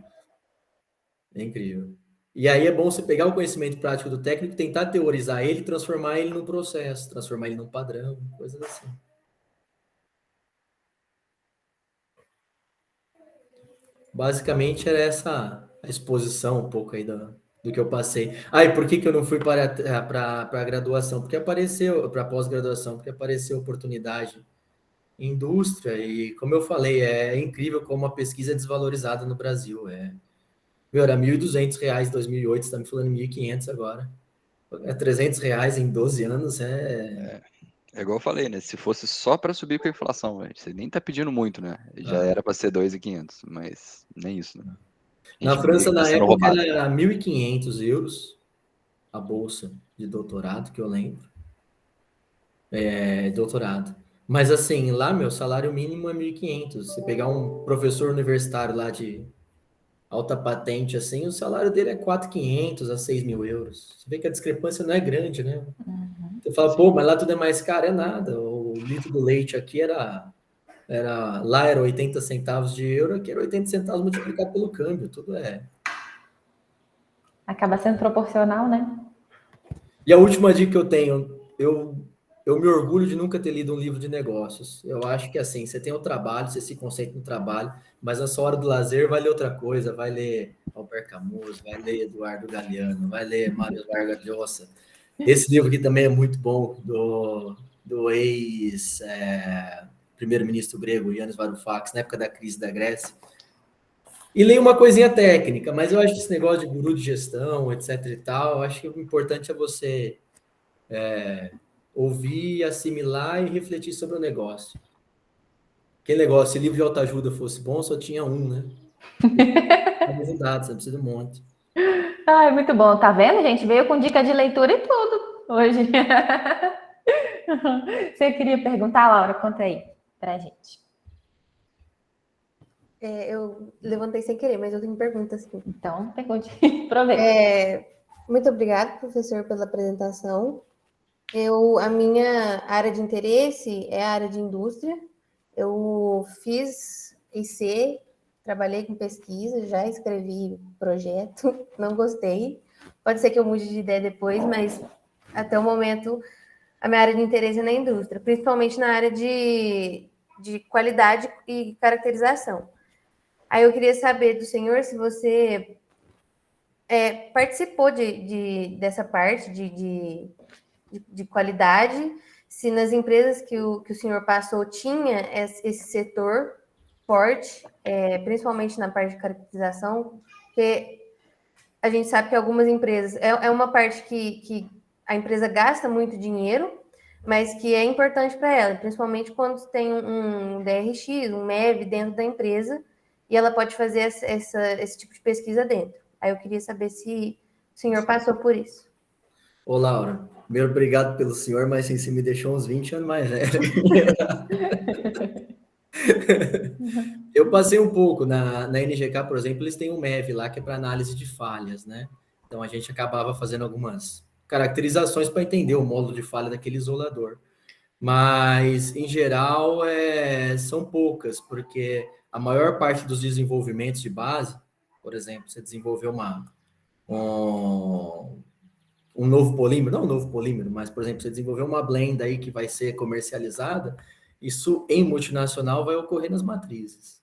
Speaker 5: É incrível. E aí é bom você pegar o conhecimento prático do técnico, tentar teorizar ele, transformar ele num processo, transformar ele num padrão, coisas assim. Basicamente era essa a exposição um pouco aí do que eu passei. E por que eu não fui para a graduação? Porque apareceu, para pós-graduação, porque apareceu oportunidade em indústria, e como eu falei, é incrível como a pesquisa é desvalorizada no Brasil. Era R$1.200 em 2008, você está me falando R$1.500 agora. R$300 em 12 anos,
Speaker 2: É igual eu falei, né? Se fosse só para subir com a inflação, velho, você nem tá pedindo muito, né? Já era para ser 2.500, mas nem isso, né?
Speaker 5: Na França, na época,
Speaker 2: roubado.
Speaker 5: era 1.500 euros a bolsa de doutorado, que eu lembro. Doutorado. Mas assim, lá, meu salário mínimo é 1.500. Se pegar um professor universitário lá de alta patente, assim, o salário dele é 4.500 a 6.000 euros. Você vê que a discrepância não é grande, né? Você fala, pô, mas lá tudo é mais caro, é nada. O litro do leite aqui lá era 80 centavos de euro, aqui era 80 centavos multiplicado pelo câmbio, tudo é.
Speaker 1: Acaba sendo proporcional, né?
Speaker 5: E a última dica que eu tenho, eu me orgulho de nunca ter lido um livro de negócios. Eu acho que assim, você tem o trabalho, você se concentra no trabalho, mas na sua hora do lazer vai ler outra coisa, vai ler Albert Camus, vai ler Eduardo Galeano, vai ler Mário Vargas Llosa. Esse livro aqui também é muito bom, do ex-primeiro-ministro grego, Yanis Varoufakis, na época da crise da Grécia. E leio uma coisinha técnica, mas eu acho que esse negócio de guru de gestão, etc e tal, eu acho que o importante é você ouvir, assimilar e refletir sobre o negócio. Aquele negócio, se livro de autoajuda fosse bom, só tinha um, né? Resultados, você precisa de um monte.
Speaker 1: Ai, muito bom. Tá vendo, gente? Veio com dica de leitura e tudo hoje. Você queria perguntar, Laura? Conta aí pra gente.
Speaker 3: Eu levantei sem querer, mas eu tenho perguntas. Sim.
Speaker 1: Então, pergunte. Aproveita.
Speaker 3: Muito obrigada, professor, pela apresentação. A minha área de interesse é a área de indústria. Eu fiz IC, trabalhei com pesquisa, já escrevi projeto, não gostei. Pode ser que eu mude de ideia depois, mas até o momento a minha área de interesse é na indústria, principalmente na área de qualidade e caracterização. Aí eu queria saber do senhor se você participou dessa parte de qualidade, se nas empresas que o senhor passou tinha esse setor forte, principalmente na parte de caracterização, porque a gente sabe que algumas empresas, é uma parte que a empresa gasta muito dinheiro, mas que é importante para ela, principalmente quando tem um DRX, um MEV dentro da empresa, e ela pode fazer esse tipo de pesquisa dentro. Aí eu queria saber se o senhor passou por isso.
Speaker 5: Ô, Laura, primeiro, obrigado pelo senhor, mas sim, você me deixou uns 20 anos mais velho. Eu passei um pouco. Na NGK, por exemplo, eles têm um MEV lá que é para análise de falhas, né? Então a gente acabava fazendo algumas caracterizações para entender o módulo de falha daquele isolador. Mas, em geral, são poucas, porque a maior parte dos desenvolvimentos de base, por exemplo, você desenvolveu um novo polímero, não um novo polímero, mas, por exemplo, você desenvolveu uma blend aí que vai ser comercializada, isso em multinacional vai ocorrer nas matrizes.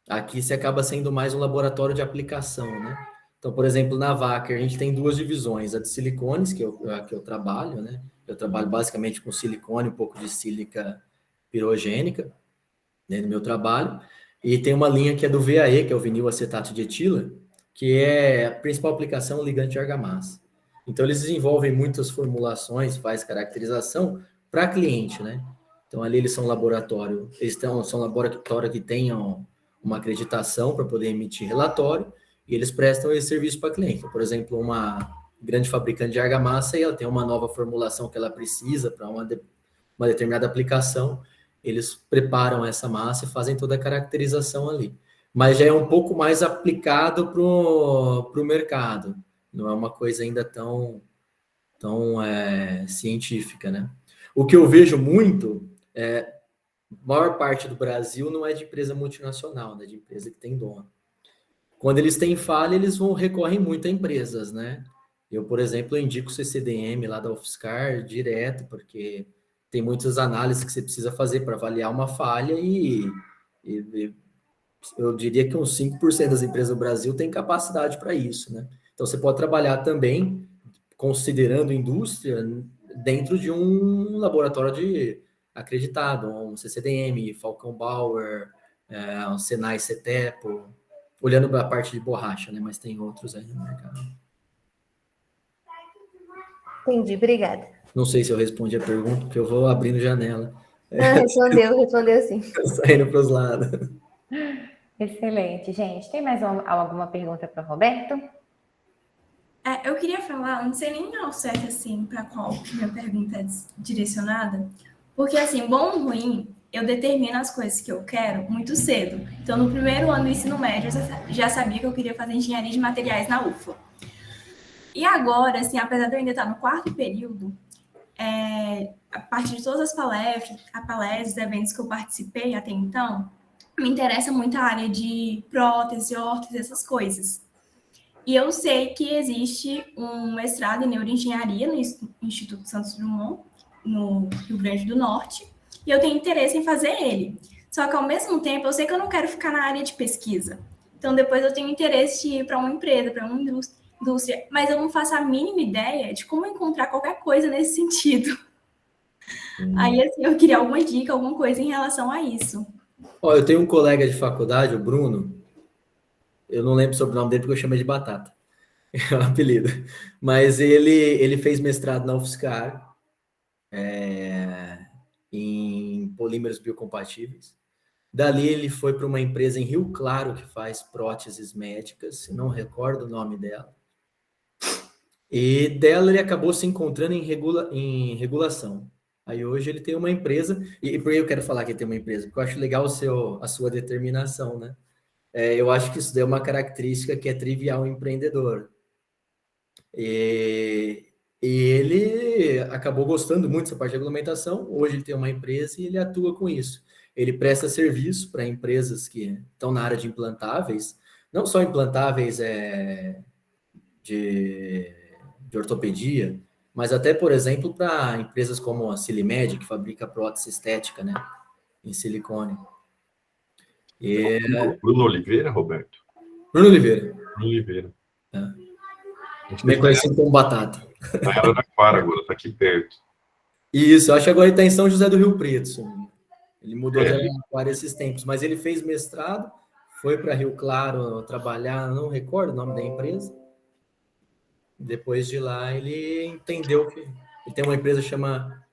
Speaker 5: Aqui você acaba sendo mais um laboratório de aplicação, né? Então, por exemplo, na Wacker, a gente tem duas divisões, a de silicones, que eu trabalho, né? Eu trabalho basicamente com silicone, um pouco de sílica pirogênica, né, no meu trabalho, e tem uma linha que é do VAE, que é o vinil acetato de etila, que é a principal aplicação ligante de argamassa. Então, eles desenvolvem muitas formulações, faz caracterização para cliente, né? Então, ali eles são laboratório, são laboratório que tenham uma acreditação para poder emitir relatório, e eles prestam esse serviço para cliente. Por exemplo, uma grande fabricante de argamassa, e ela tem uma nova formulação que ela precisa para uma determinada aplicação, eles preparam essa massa e fazem toda a caracterização ali. Mas já é um pouco mais aplicado para o mercado, não é uma coisa ainda tão científica, né? O que eu vejo muito maior parte do Brasil não é de empresa multinacional, né? De empresa que tem dono. Quando eles têm falha, eles recorrem muito a empresas, né? Eu, por exemplo, indico o CCDM lá da UFSCar direto, porque tem muitas análises que você precisa fazer para avaliar uma falha e eu diria que uns 5% das empresas do Brasil têm capacidade para isso, né? Então, você pode trabalhar também, considerando indústria, dentro de um laboratório acreditado, um CCDM, Falcão Bauer, um Senai CETEPO, olhando para a parte de borracha, né? Mas tem outros aí no mercado.
Speaker 3: Entendi, obrigada.
Speaker 5: Não sei se eu respondi a pergunta, porque eu vou abrindo janela.
Speaker 3: Respondeu sim.
Speaker 5: Saindo para os lados.
Speaker 1: Excelente, gente. Tem mais alguma pergunta para o Roberto?
Speaker 7: Eu queria falar, não sei nem ao certo, assim, para qual minha pergunta é direcionada, porque, assim, bom ou ruim, eu determino as coisas que eu quero muito cedo. Então, no primeiro ano do ensino médio, eu já sabia que eu queria fazer engenharia de materiais na UFA. E agora, assim, apesar de eu ainda estar no 4º período, a partir de todas as palestras, eventos que eu participei até então, me interessa muito a área de prótese, órtese, essas coisas. E eu sei que existe um mestrado em neuroengenharia no Instituto Santos Dumont, no Rio Grande do Norte, e eu tenho interesse em fazer ele. Só que, ao mesmo tempo, eu sei que eu não quero ficar na área de pesquisa. Então, depois eu tenho interesse de ir para uma empresa, para uma indústria, mas eu não faço a mínima ideia de como encontrar qualquer coisa nesse sentido. Aí, assim, eu queria alguma dica, alguma coisa em relação a isso.
Speaker 5: Eu tenho um colega de faculdade, o Bruno, eu não lembro sobre o nome dele porque eu chamo de Batata, é o apelido, mas ele fez mestrado na UFSCar, em polímeros biocompatíveis. Dali ele foi para uma empresa em Rio Claro que faz próteses médicas, não recordo o nome dela. E dela ele acabou se encontrando em regulação. Aí hoje ele tem uma empresa, e por que eu quero falar que ele tem uma empresa? Porque eu acho legal a sua determinação, né? Eu acho que isso é uma característica que é trivial em empreendedor. E ele acabou gostando muito dessa parte de regulamentação. Hoje ele tem uma empresa e ele atua com isso. Ele presta serviço para empresas que estão na área de implantáveis, não só implantáveis de ortopedia, mas até, por exemplo, para empresas como a Silimed, que fabrica prótese estética, né, em silicone.
Speaker 6: Bruno Oliveira, Roberto?
Speaker 5: Bruno Oliveira.
Speaker 6: Bruno Oliveira.
Speaker 5: Bem conhecido como Batata.
Speaker 6: Tá em Araraquara agora, tá aqui perto.
Speaker 5: Isso, eu acho que agora ele está em São José do Rio Preto. Ele mudou de Araraquara esses tempos, mas ele fez mestrado, foi para Rio Claro trabalhar, não recordo o nome da empresa. Depois de lá, ele entendeu que ele tem uma empresa que chama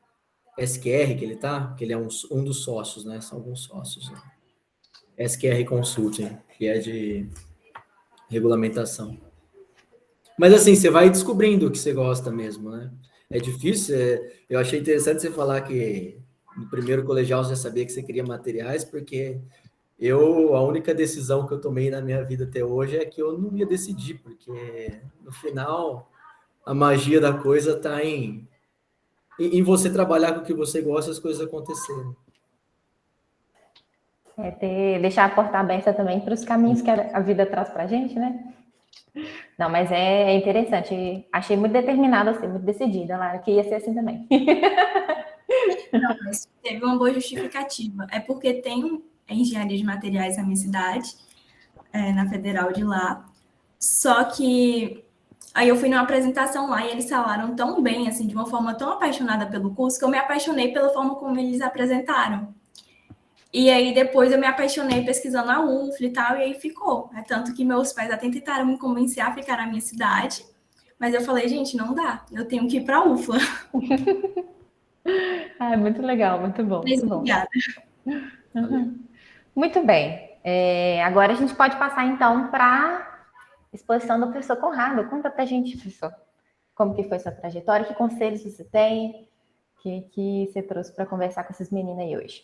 Speaker 5: SQR, que ele é um dos sócios, né? São alguns sócios. Né? SQR Consulting, que é de regulamentação. Mas assim, você vai descobrindo o que você gosta mesmo, né? É difícil, eu achei interessante você falar que no primeiro colegial você já sabia que você queria materiais, porque a única decisão que eu tomei na minha vida até hoje é que eu não ia decidir, porque no final a magia da coisa está em você trabalhar com o que você gosta e as coisas acontecerem.
Speaker 1: Deixar a porta aberta também para os caminhos que a vida traz para a gente, né? Não, mas é interessante. Achei muito determinada, assim, muito decidida, Lara, que ia ser assim também.
Speaker 7: Não, mas teve uma boa justificativa. É porque tem engenharia de materiais na minha cidade, na Federal de lá. Só que aí eu fui numa apresentação lá e eles falaram tão bem, assim, de uma forma tão apaixonada pelo curso, que eu me apaixonei pela forma como eles apresentaram. E aí depois eu me apaixonei pesquisando a UFLA e tal, e aí ficou. Tanto que meus pais até tentaram me convencer a ficar na minha cidade, mas eu falei, gente, não dá, eu tenho que ir para a UFLA.
Speaker 1: Muito legal, muito bom.
Speaker 7: Muito bom. Obrigada.
Speaker 1: Uhum. Muito bem. Agora a gente pode passar, então, para a exposição do professor Conrado. Conta para a gente, professor, como que foi sua trajetória, que conselhos você tem, que você trouxe para conversar com essas meninas aí hoje.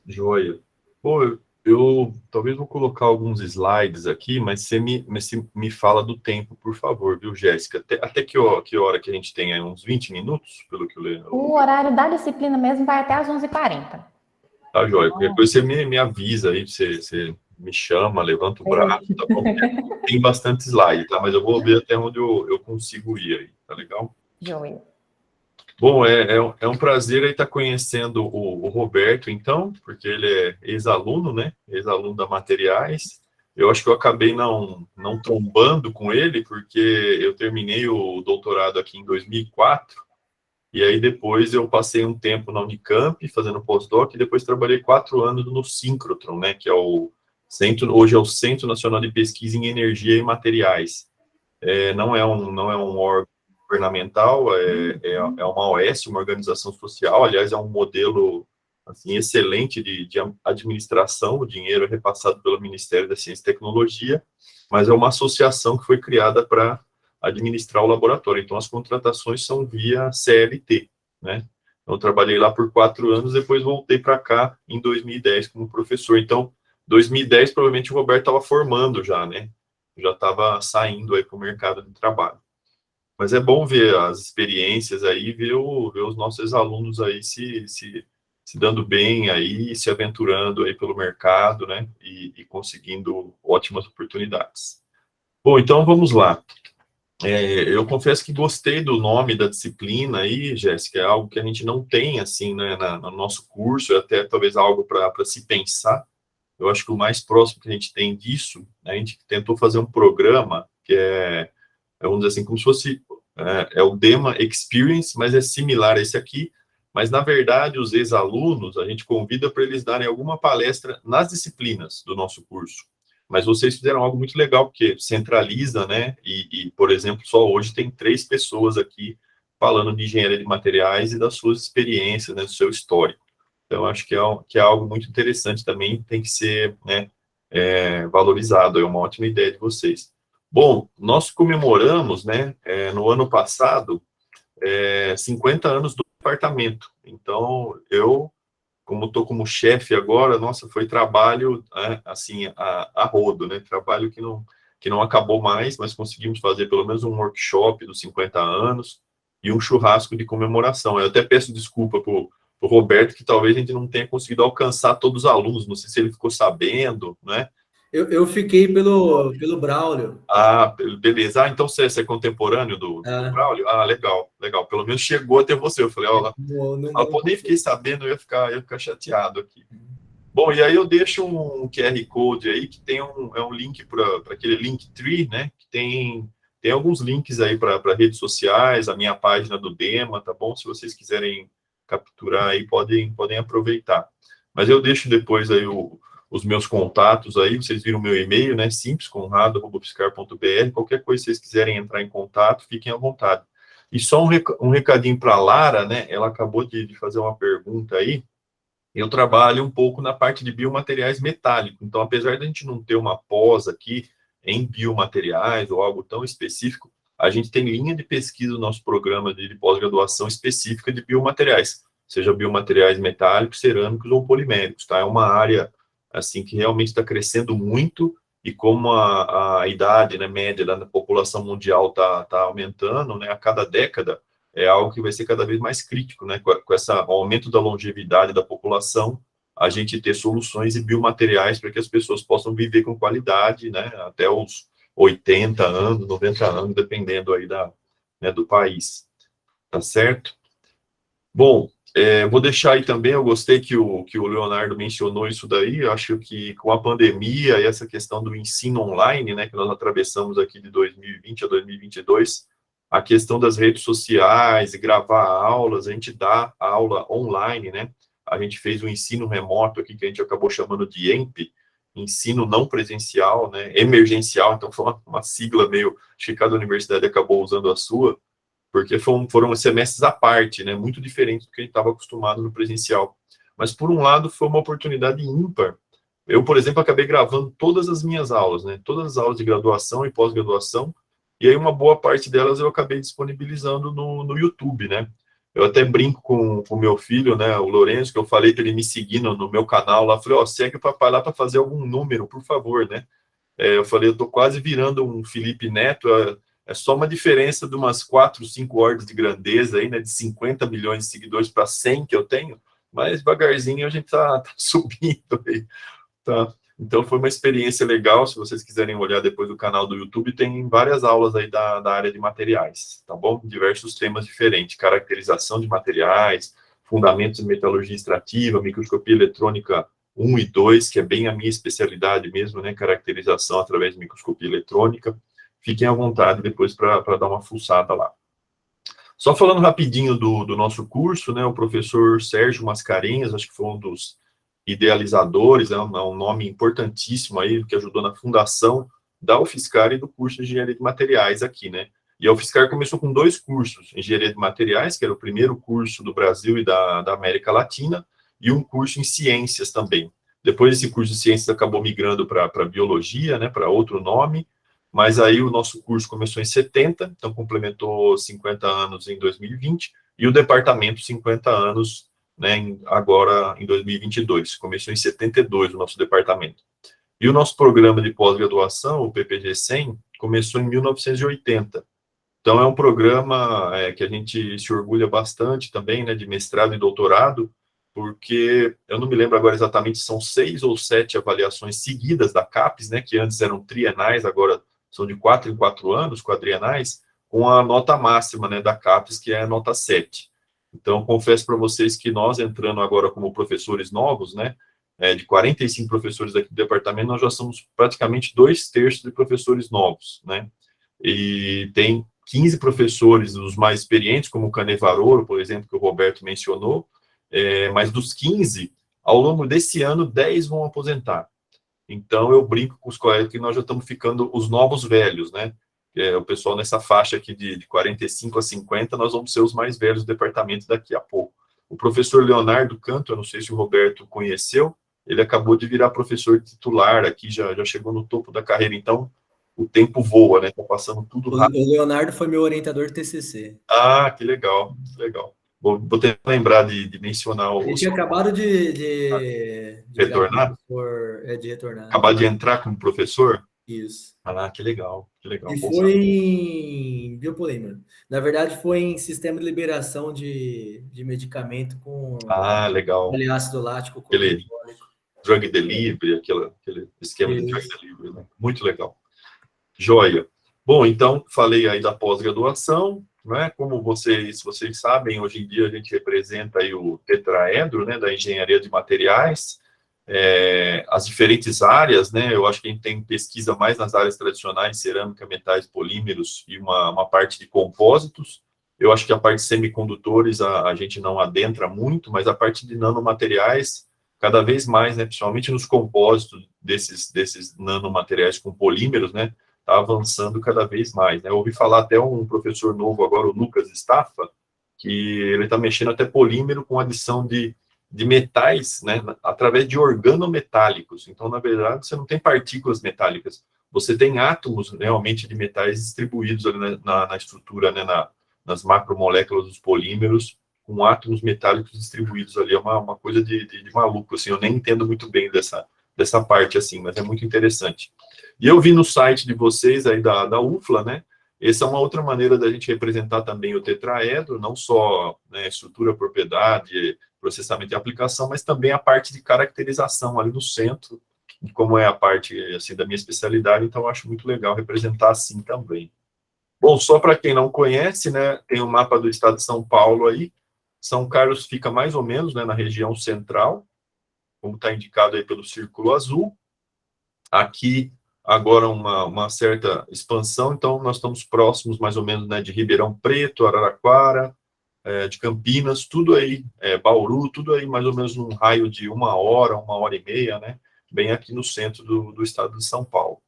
Speaker 6: Joia. Pô, eu talvez vou colocar alguns slides aqui, mas você me fala do tempo, por favor, viu, Jéssica? Até que hora que a gente tem aí? Uns 20 minutos, pelo que eu leio?
Speaker 1: O horário da disciplina mesmo vai até às 11h40.
Speaker 6: Tá, joia. Depois você me avisa aí, você me chama, levanta o braço, tá bom? Tem bastante slide, tá? Mas eu vou ver até onde eu consigo ir aí, tá legal?
Speaker 1: Joia.
Speaker 6: Bom, é um prazer aí estar conhecendo o Roberto, então, porque ele é ex-aluno, né? Ex-aluno da Materiais. Eu acho que eu acabei não trombando com ele, porque eu terminei o doutorado aqui em 2004, e aí depois eu passei um tempo na Unicamp, fazendo pós-doc, e depois trabalhei 4 anos no Síncrotron, né? Que é hoje é o Centro Nacional de Pesquisa em Energia e Materiais. Não é um órgão governamental, é uma OS, uma organização social, aliás, é um modelo assim, excelente de administração, o dinheiro é repassado pelo Ministério da Ciência e Tecnologia, mas é uma associação que foi criada para administrar o laboratório, então as contratações são via CLT, né? Então, eu trabalhei lá por 4 anos, depois voltei para cá em 2010 como professor, então, 2010 provavelmente o Roberto estava formando já, né? Já estava saindo aí para o mercado de trabalho. Mas é bom ver as experiências aí, ver os nossos alunos aí se dando bem aí, se aventurando aí pelo mercado, né, e conseguindo ótimas oportunidades. Bom, então vamos lá. Eu confesso que gostei do nome da disciplina aí, Jéssica, é algo que a gente não tem, assim, né, no nosso curso, é até talvez algo para se pensar. Eu acho que o mais próximo que a gente tem disso, né, a gente tentou fazer um programa que vamos dizer assim, como se fosse o Dema Experience, mas é similar a esse aqui, mas, na verdade, os ex-alunos, a gente convida para eles darem alguma palestra nas disciplinas do nosso curso. Mas vocês fizeram algo muito legal, porque centraliza, né, e por exemplo, só hoje tem 3 pessoas aqui falando de engenharia de materiais e das suas experiências, né, do seu histórico. Então, acho que é algo muito interessante também, tem que ser, né, valorizado, é uma ótima ideia de vocês. Bom, nós comemoramos, né, no ano passado, 50 anos do departamento. Então, eu, como estou como chefe agora, nossa, foi trabalho, assim, a rodo, né, trabalho que não acabou mais, mas conseguimos fazer pelo menos um workshop dos 50 anos e um churrasco de comemoração. Eu até peço desculpa para o Roberto, que talvez a gente não tenha conseguido alcançar todos os alunos, não sei se ele ficou sabendo, né?
Speaker 5: Eu fiquei pelo Braulio.
Speaker 6: Ah, beleza. Então você é contemporâneo do Braulio? Ah, legal. Pelo menos chegou até você. Eu falei, ó, nem fiquei sabendo, eu ia ficar chateado aqui. Bom, e aí eu deixo um QR Code aí, que tem um link para aquele Linktree, né? Que tem alguns links aí para redes sociais, a minha página do Dema, tá bom? Se vocês quiserem capturar aí, podem aproveitar. Mas eu deixo depois aí os meus contatos aí, vocês viram o meu e-mail, né, simples.conrado@fiscar.br, qualquer coisa que vocês quiserem entrar em contato, fiquem à vontade. E só um recadinho para a Lara, né, ela acabou de fazer uma pergunta aí, eu trabalho um pouco na parte de biomateriais metálicos, então apesar de a gente não ter uma pós aqui em biomateriais ou algo tão específico, a gente tem linha de pesquisa no nosso programa de pós-graduação específica de biomateriais, seja biomateriais metálicos, cerâmicos ou poliméricos, tá? É uma área assim, que realmente está crescendo muito, e como a idade, né, média da população mundial está aumentando, né, a cada década, é algo que vai ser cada vez mais crítico, né, com esse aumento da longevidade da população, a gente ter soluções e biomateriais para que as pessoas possam viver com qualidade, né, até os 80 anos, 90 anos, dependendo aí do país, tá certo? Bom, vou deixar aí também, eu gostei que o Leonardo mencionou isso daí, eu acho que com a pandemia e essa questão do ensino online, né, que nós atravessamos aqui de 2020 a 2022, a questão das redes sociais e gravar aulas, a gente dá aula online, né, a gente fez um ensino remoto aqui, que a gente acabou chamando de EMP, ensino não presencial, né, emergencial, então foi uma sigla meio, acho que cada universidade acabou usando a sua, porque foram semestres à parte, né, muito diferente do que a gente estava acostumado no presencial. Mas, por um lado, foi uma oportunidade ímpar Eu, por exemplo, acabei gravando todas as minhas aulas, né? Todas as aulas de graduação e pós-graduação, e aí uma boa parte delas eu acabei disponibilizando no YouTube, né? Eu até brinco com o meu filho, né, o Lourenço, que eu falei para ele me seguir no meu canal lá, falei, ó, segue o papai lá para fazer algum número, por favor, né? Eu falei, eu tô quase virando um Felipe Neto, é só uma diferença de umas 4, 5 ordens de grandeza aí, né, de 50 milhões de seguidores para 100 que eu tenho, mas devagarzinho a gente tá subindo aí, tá? Então foi uma experiência legal, se vocês quiserem olhar depois do canal do YouTube, tem várias aulas aí da área de materiais, tá bom? Diversos temas diferentes, caracterização de materiais, fundamentos de metalurgia extrativa, microscopia eletrônica 1 e 2, que é bem a minha especialidade mesmo, né, caracterização através de microscopia eletrônica. Fiquem à vontade depois para dar uma fuçada lá. Só falando rapidinho do nosso curso, né, o professor Sérgio Mascarenhas, acho que foi um dos idealizadores, é um nome importantíssimo aí, que ajudou na fundação da UFSCar e do curso de Engenharia de Materiais aqui, né? E a UFSCar começou com 2 cursos, Engenharia de Materiais, que era o primeiro curso do Brasil e da América Latina, e um curso em Ciências também. Depois esse curso de Ciências acabou migrando para Biologia, né, para outro nome, mas aí o nosso curso começou em 70, então complementou 50 anos em 2020, e o departamento 50 anos, né, agora em 2022. Começou em 72 o nosso departamento. E o nosso programa de pós-graduação, o PPG 100, começou em 1980. Então é um programa que a gente se orgulha bastante também, né, de mestrado e doutorado, porque eu não me lembro agora exatamente, são 6 ou 7 avaliações seguidas da CAPES, né, que antes eram trienais, agora são de 4 em 4 anos, quadrienais, com a nota máxima, né, da CAPES, que é a nota 7. Então, confesso para vocês que nós, entrando agora como professores novos, né, de 45 professores aqui do departamento, nós já somos praticamente 2/3 de professores novos, né, e tem 15 professores, os mais experientes, como o Canevarolo, por exemplo, que o Roberto mencionou, mas dos 15, ao longo desse ano, 10 vão aposentar. Então, eu brinco com os colegas que nós já estamos ficando os novos velhos, né? O pessoal nessa faixa aqui de 45 a 50, nós vamos ser os mais velhos do departamento daqui a pouco. O professor Leonardo Canto, eu não sei se o Roberto conheceu, ele acabou de virar professor titular aqui, já chegou no topo da carreira, então o tempo voa, né? Tá passando tudo rápido.
Speaker 5: O Leonardo foi meu orientador de TCC.
Speaker 6: Ah, que legal, que legal. Vou tentar lembrar de mencionar o...
Speaker 5: Ele tinha acabado de
Speaker 6: retornar?
Speaker 5: De retornar.
Speaker 6: Acabar de entrar como professor?
Speaker 5: Isso.
Speaker 6: Ah, que legal, que legal.
Speaker 5: E foi em biopolímero. Na verdade, foi em sistema de liberação de medicamento com
Speaker 6: legal.
Speaker 5: ácido lático.
Speaker 6: Aquele drug delivery, aquele esquema de drug delivery, né? Muito legal. Joia. Bom, então, falei aí da pós-graduação, né? Como vocês sabem, hoje em dia a gente representa aí o tetraedro, né, da engenharia de materiais, as diferentes áreas, né? Eu acho que a gente tem pesquisa mais nas áreas tradicionais, cerâmica, metais, polímeros e uma parte de compósitos. Eu acho que a parte de semicondutores a gente não adentra muito, mas a parte de nanomateriais, cada vez mais, né? Principalmente nos compósitos desses nanomateriais com polímeros, né? Está avançando cada vez mais, né? Eu ouvi falar até um professor novo agora, o Lucas Staffa, que ele está mexendo até polímero com adição de metais, né, através de organometálicos. Então, na verdade, você não tem partículas metálicas, você tem átomos realmente de metais distribuídos ali na estrutura, né, nas macromoléculas dos polímeros, com átomos metálicos distribuídos ali. É uma coisa de maluco, assim, eu nem entendo muito bem dessa parte, assim, mas é muito interessante. E eu vi no site de vocês aí da UFLA, né, essa é uma outra maneira da gente representar também o tetraedro, não só, né, estrutura, propriedade, processamento e aplicação, mas também a parte de caracterização ali no centro, como é a parte assim, da minha especialidade, então eu acho muito legal representar assim também. Bom, só para quem não conhece, né, tem um mapa do estado de São Paulo aí, São Carlos fica mais ou menos, né, na região central, como está indicado aí pelo círculo azul. Aqui, agora, uma certa expansão, então nós estamos próximos, mais ou menos, né, de Ribeirão Preto, Araraquara, de Campinas, tudo aí, Bauru, tudo aí mais ou menos num raio de 1 hora, 1 hora e meia, né, bem aqui no centro do estado de São Paulo.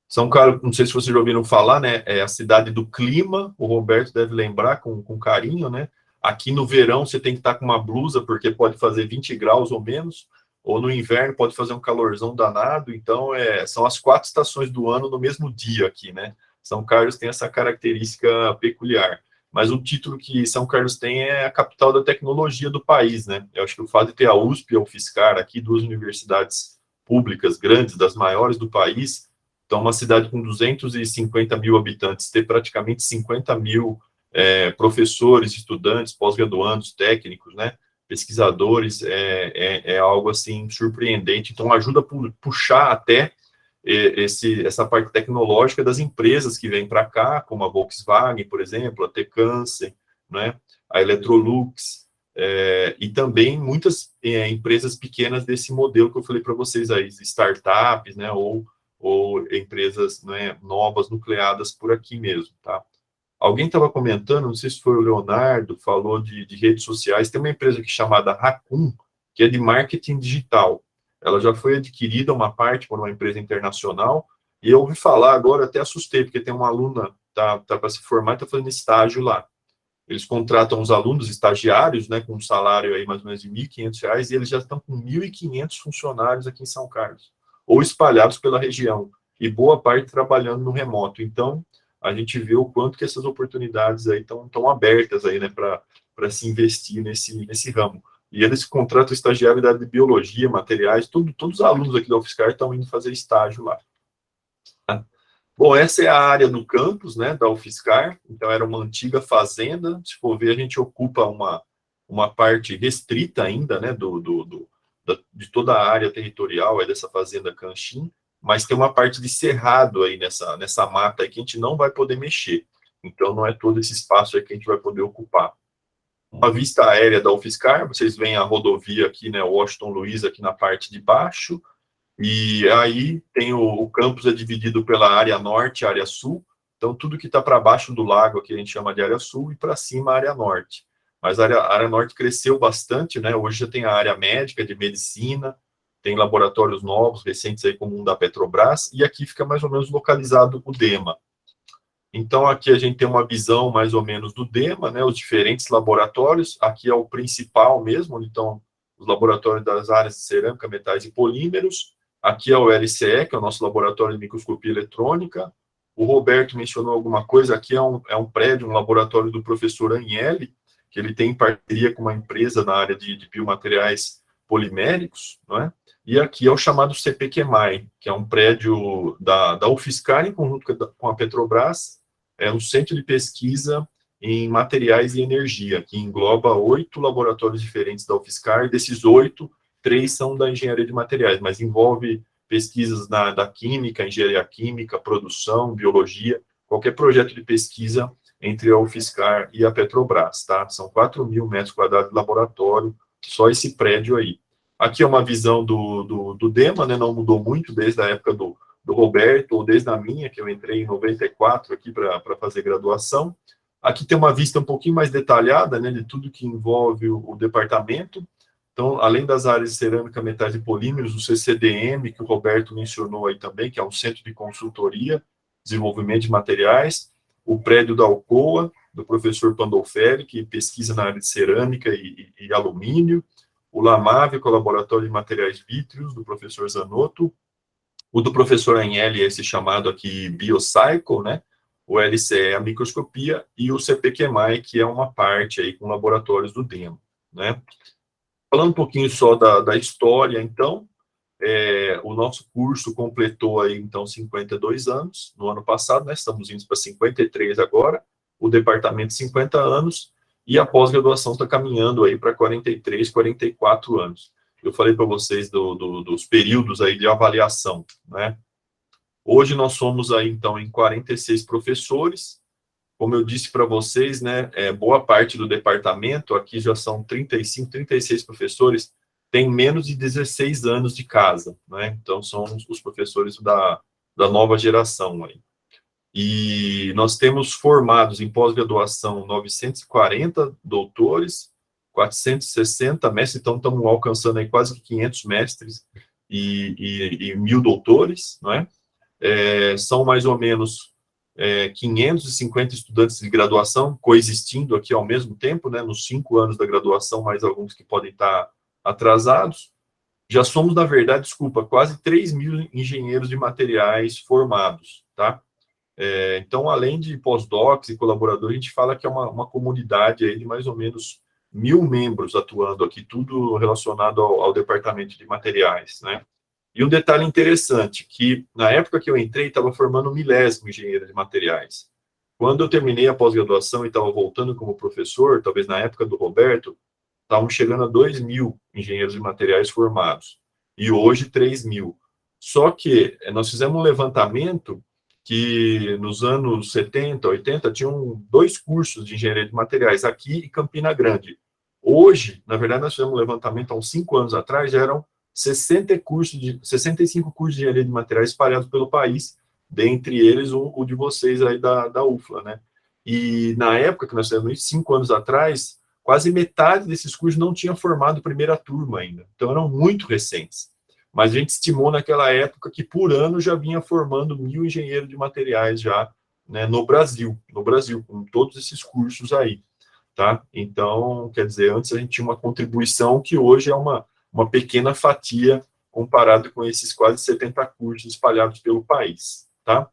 Speaker 6: São Carlos, não sei se vocês já ouviram falar, né, é a cidade do clima, o Roberto deve lembrar com carinho, né, aqui no verão você tem que estar com uma blusa, porque pode fazer 20 graus ou menos, ou no inverno pode fazer um calorzão danado, então são as 4 estações do ano no mesmo dia aqui, né? São Carlos tem essa característica peculiar. Mas um título que São Carlos tem é a capital da tecnologia do país, né? Eu acho que o fato de ter a USP e a UFSCar aqui, 2 universidades públicas grandes, das maiores do país, então uma cidade com 250 mil habitantes, ter praticamente 50 mil professores, estudantes, pós-graduandos, técnicos, né? Pesquisadores, é algo, assim, surpreendente. Então, ajuda a puxar até essa parte tecnológica das empresas que vêm para cá, como a Volkswagen, por exemplo, a Tecansen, né, a Electrolux, e também muitas empresas pequenas desse modelo que eu falei para vocês aí, startups, né, ou empresas, né, novas, nucleadas por aqui mesmo, tá? Alguém estava comentando, não sei se foi o Leonardo, falou de redes sociais, tem uma empresa aqui chamada Raccoon, que é de marketing digital. Ela já foi adquirida uma parte por uma empresa internacional, e eu ouvi falar agora, até assustei, porque tem uma aluna, tá para se formar, está fazendo estágio lá. Eles contratam os alunos estagiários, né, com um salário aí mais ou menos de R$ 1.500, e eles já estão com 1.500 funcionários aqui em São Carlos, ou espalhados pela região, e boa parte trabalhando no remoto. Então, a gente vê o quanto que essas oportunidades aí estão abertas aí, né, para se investir nesse ramo. E eles contratam estagiário da área de biologia, materiais, todos os alunos aqui da UFSCar estão indo fazer estágio lá. Tá? Bom, essa é a área do campus, né, da UFSCar, então era uma antiga fazenda, se for ver, a gente ocupa uma parte restrita ainda, né, de toda a área territorial aí dessa fazenda Canchim, mas tem uma parte de cerrado aí nessa mata aí que a gente não vai poder mexer, então não é todo esse espaço aí que a gente vai poder ocupar. Uma vista aérea da UFSCar, vocês veem a rodovia aqui, né, Washington Luiz aqui na parte de baixo, e aí tem o campus é dividido pela área norte e área sul, então tudo que está para baixo do lago aqui a gente chama de área sul, e para cima a área norte. Mas a área norte cresceu bastante, né, hoje já tem a área médica, de medicina, tem laboratórios novos, recentes aí como um da Petrobras, e aqui fica mais ou menos localizado o DEMA. Então, aqui a gente tem uma visão mais ou menos do DEMA, né, os diferentes laboratórios, aqui é o principal mesmo, onde estão os laboratórios das áreas de cerâmica, metais e polímeros, aqui é o LCE, que é o nosso laboratório de microscopia eletrônica, o Roberto mencionou alguma coisa, aqui é um prédio, um laboratório do professor Agnelli, que ele tem parceria com uma empresa na área de biomateriais poliméricos, não é? E aqui é o chamado CPQMAI, que é um prédio da UFSCar em conjunto com a Petrobras, é um centro de pesquisa em materiais e energia, que engloba 8 laboratórios diferentes da UFSCar, desses 8, 3 são da engenharia de materiais, mas envolve pesquisas da química, engenharia química, produção, biologia, qualquer projeto de pesquisa entre a UFSCar e a Petrobras, tá? São 4.000 metros quadrados de laboratório, só esse prédio aí. Aqui é uma visão do DEMA, né, não mudou muito desde a época do Roberto, ou desde a minha, que eu entrei em 94 aqui para fazer graduação. Aqui tem uma vista um pouquinho mais detalhada, né, de tudo que envolve o departamento. Então, além das áreas de cerâmica, metais e polímeros, o CCDM, que o Roberto mencionou aí também, que é um centro de consultoria, desenvolvimento de materiais, o prédio da Alcoa, do professor Pandolferi, que pesquisa na área de cerâmica e alumínio, o LAMAV, que é o Laboratório de Materiais Vítreos, do professor Zanotto, o do professor Agnelli, esse chamado aqui Biocycle, né? O LCE, a microscopia, e o CPQMAI, que é uma parte aí com laboratórios do DEMA, né? Falando um pouquinho só da história, então, o nosso curso completou aí, então, 52 anos, no ano passado, né? Estamos indo para 53 agora, o departamento 50 anos, e a pós-graduação está caminhando aí para 43, 44 anos. Eu falei para vocês dos períodos aí de avaliação, né? Hoje nós somos aí, então, em 46 professores. Como eu disse para vocês, né, boa parte do departamento, aqui já são 35, 36 professores, tem menos de 16 anos de casa, né? Então, são os professores da nova geração aí. E nós temos formados em pós-graduação 940 doutores, 460 mestres, então estamos alcançando aí quase 500 mestres e 1.000 doutores, não é? São mais ou menos 550 estudantes de graduação coexistindo aqui ao mesmo tempo, né, nos 5 anos da graduação, mais alguns que podem estar atrasados. já somos, na verdade, desculpa, quase 3 mil engenheiros de materiais formados, tá? Então, além de pós-docs e colaboradores, a gente fala que é uma comunidade aí de mais ou menos 1.000 membros atuando aqui, tudo relacionado ao departamento de materiais, né? E um detalhe interessante, que na época que eu entrei, estava formando 1.000º engenheiro de materiais. Quando eu terminei a pós-graduação e estava voltando como professor, talvez na época do Roberto, estavam chegando a 2.000 engenheiros de materiais formados. E hoje, 3.000. Só que nós fizemos um levantamento que nos anos 70, 80, tinham 2 cursos de engenharia de materiais, aqui e Campina Grande. Hoje, na verdade, nós fizemos um levantamento há uns 5 anos atrás, já eram 65 cursos de engenharia de materiais espalhados pelo país, dentre eles o de vocês aí da UFLA, né? E na época que nós fizemos isso, 5 anos atrás, quase metade desses cursos não tinha formado primeira turma ainda. Então, eram muito recentes. Mas a gente estimou naquela época que por ano já vinha formando 1.000 engenheiros de materiais já, né, no Brasil, com todos esses cursos aí, tá? Então, quer dizer, antes a gente tinha uma contribuição que hoje é uma pequena fatia comparado com esses quase 70 cursos espalhados pelo país, tá?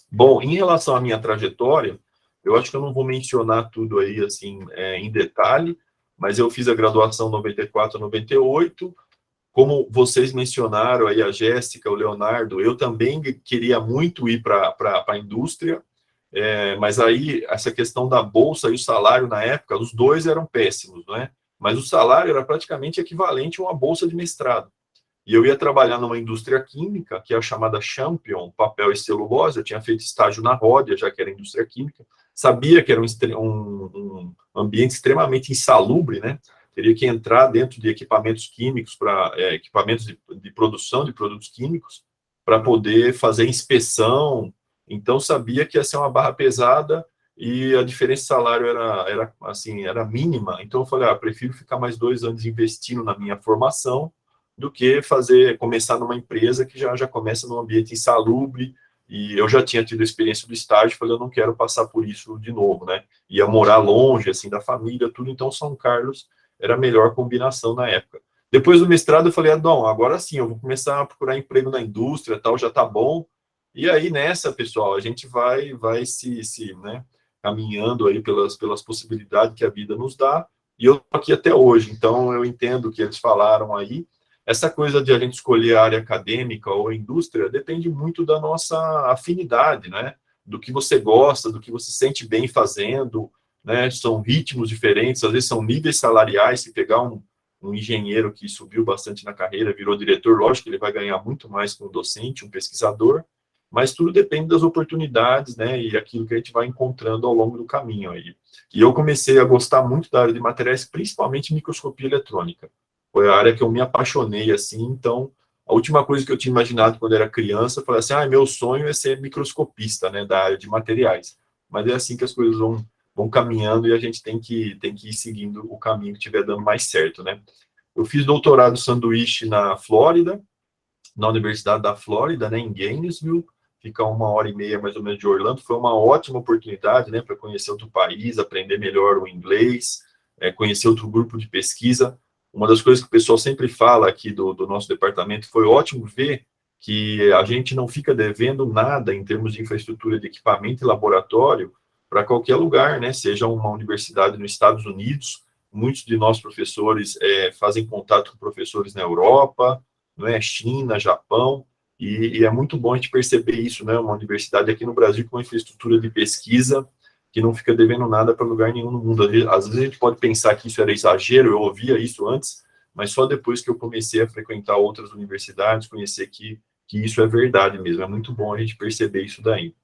Speaker 6: Bom, em relação à minha trajetória, eu acho que eu não vou mencionar tudo aí, assim, em detalhe, mas eu fiz a graduação 94, 98, como vocês mencionaram aí, a Jéssica, o Leonardo, eu também queria muito ir para a indústria, mas aí essa questão da bolsa e o salário na época, os dois eram péssimos, não é? Mas o salário era praticamente equivalente a uma bolsa de mestrado. E eu ia trabalhar numa indústria química, que é a chamada Champion, papel e celulose. Eu tinha feito estágio na Ródia, já que era indústria química. Sabia que era um ambiente extremamente insalubre, né? Teria que entrar dentro de equipamentos químicos, equipamentos de produção de produtos químicos, para poder fazer inspeção. Então, sabia que ia ser uma barra pesada e a diferença de salário era mínima. Então, eu falei, prefiro ficar mais 2 anos investindo na minha formação do que começar numa empresa que já começa num ambiente insalubre. E eu já tinha tido a experiência do estágio, falei, eu não quero passar por isso de novo, né? Ia morar longe, assim, da família, tudo. Então, São Carlos era a melhor combinação na época. Depois do mestrado, eu falei, Adão, agora sim, eu vou começar a procurar emprego na indústria, tal, já tá bom. E aí, nessa, pessoal, a gente vai né, caminhando aí pelas possibilidades que a vida nos dá, e eu tô aqui até hoje, então eu entendo o que eles falaram aí. Essa coisa de a gente escolher a área acadêmica ou a indústria depende muito da nossa afinidade, né? Do que você gosta, do que você se sente bem fazendo, né? São ritmos diferentes, às vezes são níveis salariais. Se pegar um engenheiro que subiu bastante na carreira, virou diretor, lógico que ele vai ganhar muito mais que um docente, um pesquisador, mas tudo depende das oportunidades, né? E aquilo que a gente vai encontrando ao longo do caminho aí. E eu comecei a gostar muito da área de materiais, principalmente microscopia eletrônica. Foi a área que eu me apaixonei, assim. Então, a última coisa que eu tinha imaginado quando era criança, eu falei assim, meu sonho é ser microscopista, né, da área de materiais. Mas é assim que as coisas vão caminhando e a gente tem que ir seguindo o caminho que estiver dando mais certo, né. Eu fiz doutorado sanduíche na Flórida, na Universidade da Flórida, né, em Gainesville, fica 1h30 mais ou menos de Orlando. Foi uma ótima oportunidade, né, para conhecer outro país, aprender melhor o inglês, conhecer outro grupo de pesquisa. Uma das coisas que o pessoal sempre fala aqui do nosso departamento, foi ótimo ver que a gente não fica devendo nada em termos de infraestrutura de equipamento e laboratório para qualquer lugar, né? Seja uma universidade nos Estados Unidos, muitos de nós professores fazem contato com professores na Europa, né? China, Japão, e é muito bom a gente perceber isso, né? Uma universidade aqui no Brasil com uma infraestrutura de pesquisa que não fica devendo nada para lugar nenhum no mundo. Às vezes a gente pode pensar que isso era exagero, eu ouvia isso antes, mas só depois que eu comecei a frequentar outras universidades, conhecer que isso é verdade mesmo. É muito bom a gente perceber isso daí.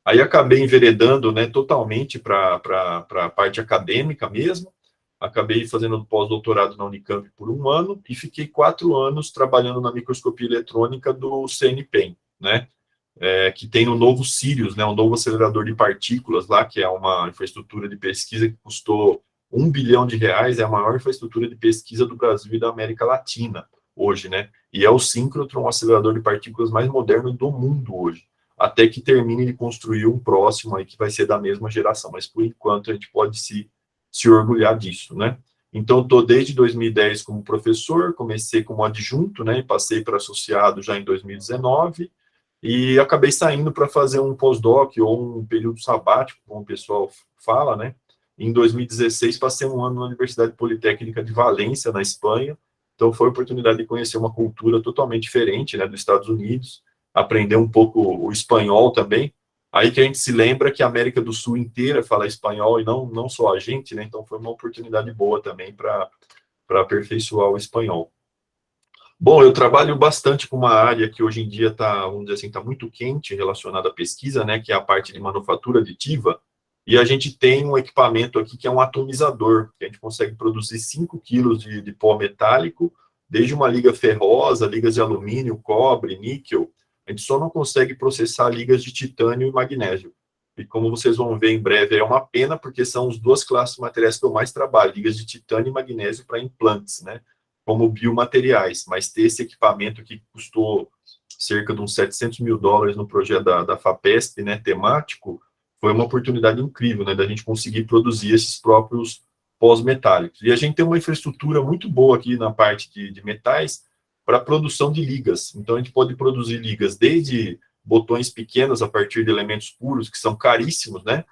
Speaker 6: Aí acabei enveredando, né, totalmente para a parte acadêmica mesmo. Acabei fazendo pós-doutorado na Unicamp por 1 ano e fiquei 4 anos trabalhando na microscopia eletrônica do CNPEM, né? Que tem o novo Sirius, né, um novo acelerador de partículas lá, que é uma infraestrutura de pesquisa que custou R$1 bilhão, é a maior infraestrutura de pesquisa do Brasil e da América Latina hoje, né, e é o síncrotron, um acelerador de partículas mais moderno do mundo hoje, até que termine de construir um próximo aí que vai ser da mesma geração, mas por enquanto a gente pode se orgulhar disso, né. Então, estou desde 2010 como professor, comecei como adjunto, né, e passei para associado já em 2019, e acabei saindo para fazer um pós-doc ou um período sabático, como o pessoal fala, né. Em 2016, passei um ano na Universidade Politécnica de Valência, na Espanha, então foi a oportunidade de conhecer uma cultura totalmente diferente, né, dos Estados Unidos, aprender um pouco o espanhol também. Aí que a gente se lembra que a América do Sul inteira fala espanhol e não só a gente, né? Então foi uma oportunidade boa também para aperfeiçoar o espanhol. Bom, eu trabalho bastante com uma área que hoje em dia está, vamos dizer assim, está muito quente relacionada à pesquisa, né? Que é a parte de manufatura aditiva. E a gente tem um equipamento aqui que é um atomizador, que a gente consegue produzir 5 quilos de pó metálico, desde uma liga ferrosa, ligas de alumínio, cobre, níquel. A gente só não consegue processar ligas de titânio e magnésio. E como vocês vão ver em breve, é uma pena, porque são as duas classes de materiais que eu mais trabalho, ligas de titânio e magnésio para implantes, né? Como biomateriais. Mas ter esse equipamento que custou cerca de uns $700 mil no projeto da FAPESP, né, temático, foi uma oportunidade incrível, né, da gente conseguir produzir esses próprios pós-metálicos. E a gente tem uma infraestrutura muito boa aqui na parte de metais, para produção de ligas. Então, a gente pode produzir ligas desde botões pequenos a partir de elementos puros, que são caríssimos, né?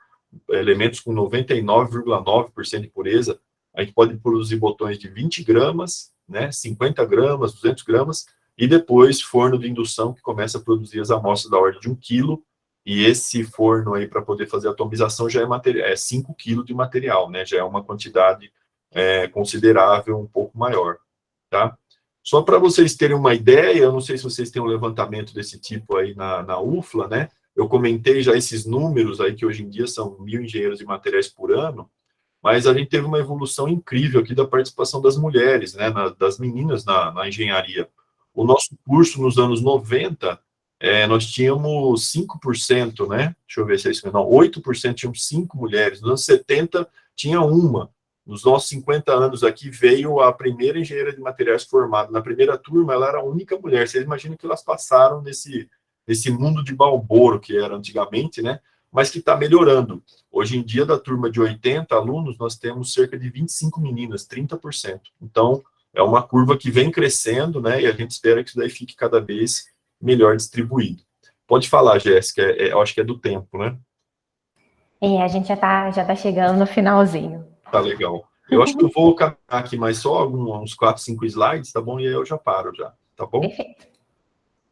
Speaker 6: Elementos com 99,9% de pureza. A gente pode produzir botões de 20 gramas, né? 50 gramas, 200 gramas, e depois forno de indução, que começa a produzir as amostras da ordem de 1 quilo, e esse forno aí, para poder fazer a atomização, já é 5 quilos de material, né? Já é uma quantidade considerável, um pouco maior, tá? Só para vocês terem uma ideia, eu não sei se vocês têm um levantamento desse tipo aí na UFLA, né? Eu comentei já esses números aí, que hoje em dia são 1.000 engenheiros de materiais por ano, mas a gente teve uma evolução incrível aqui da participação das mulheres, né? Das meninas na engenharia. O nosso curso, nos anos 90, nós tínhamos 5%, né? Deixa eu ver se é isso mesmo. Não, 8% tinham 5 mulheres. Nos anos 70, tinha uma. Nos nossos 50 anos aqui, veio a primeira engenheira de materiais formada. Na primeira turma, ela era a única mulher. Vocês imaginam que elas passaram nesse mundo de Marlboro, que era antigamente, né? Mas que está melhorando. Hoje em dia, da turma de 80 alunos, nós temos cerca de 25 meninas, 30%. Então, é uma curva que vem crescendo, né? E a gente espera que isso daí fique cada vez melhor distribuído. Pode falar, Jéssica, eu acho que é do tempo, né?
Speaker 1: A gente já tá chegando no finalzinho.
Speaker 6: Tá legal. Eu acho que eu vou caminhar aqui mais só uns 4, 5 slides, tá bom? E aí eu já paro já, tá bom?
Speaker 1: Perfeito.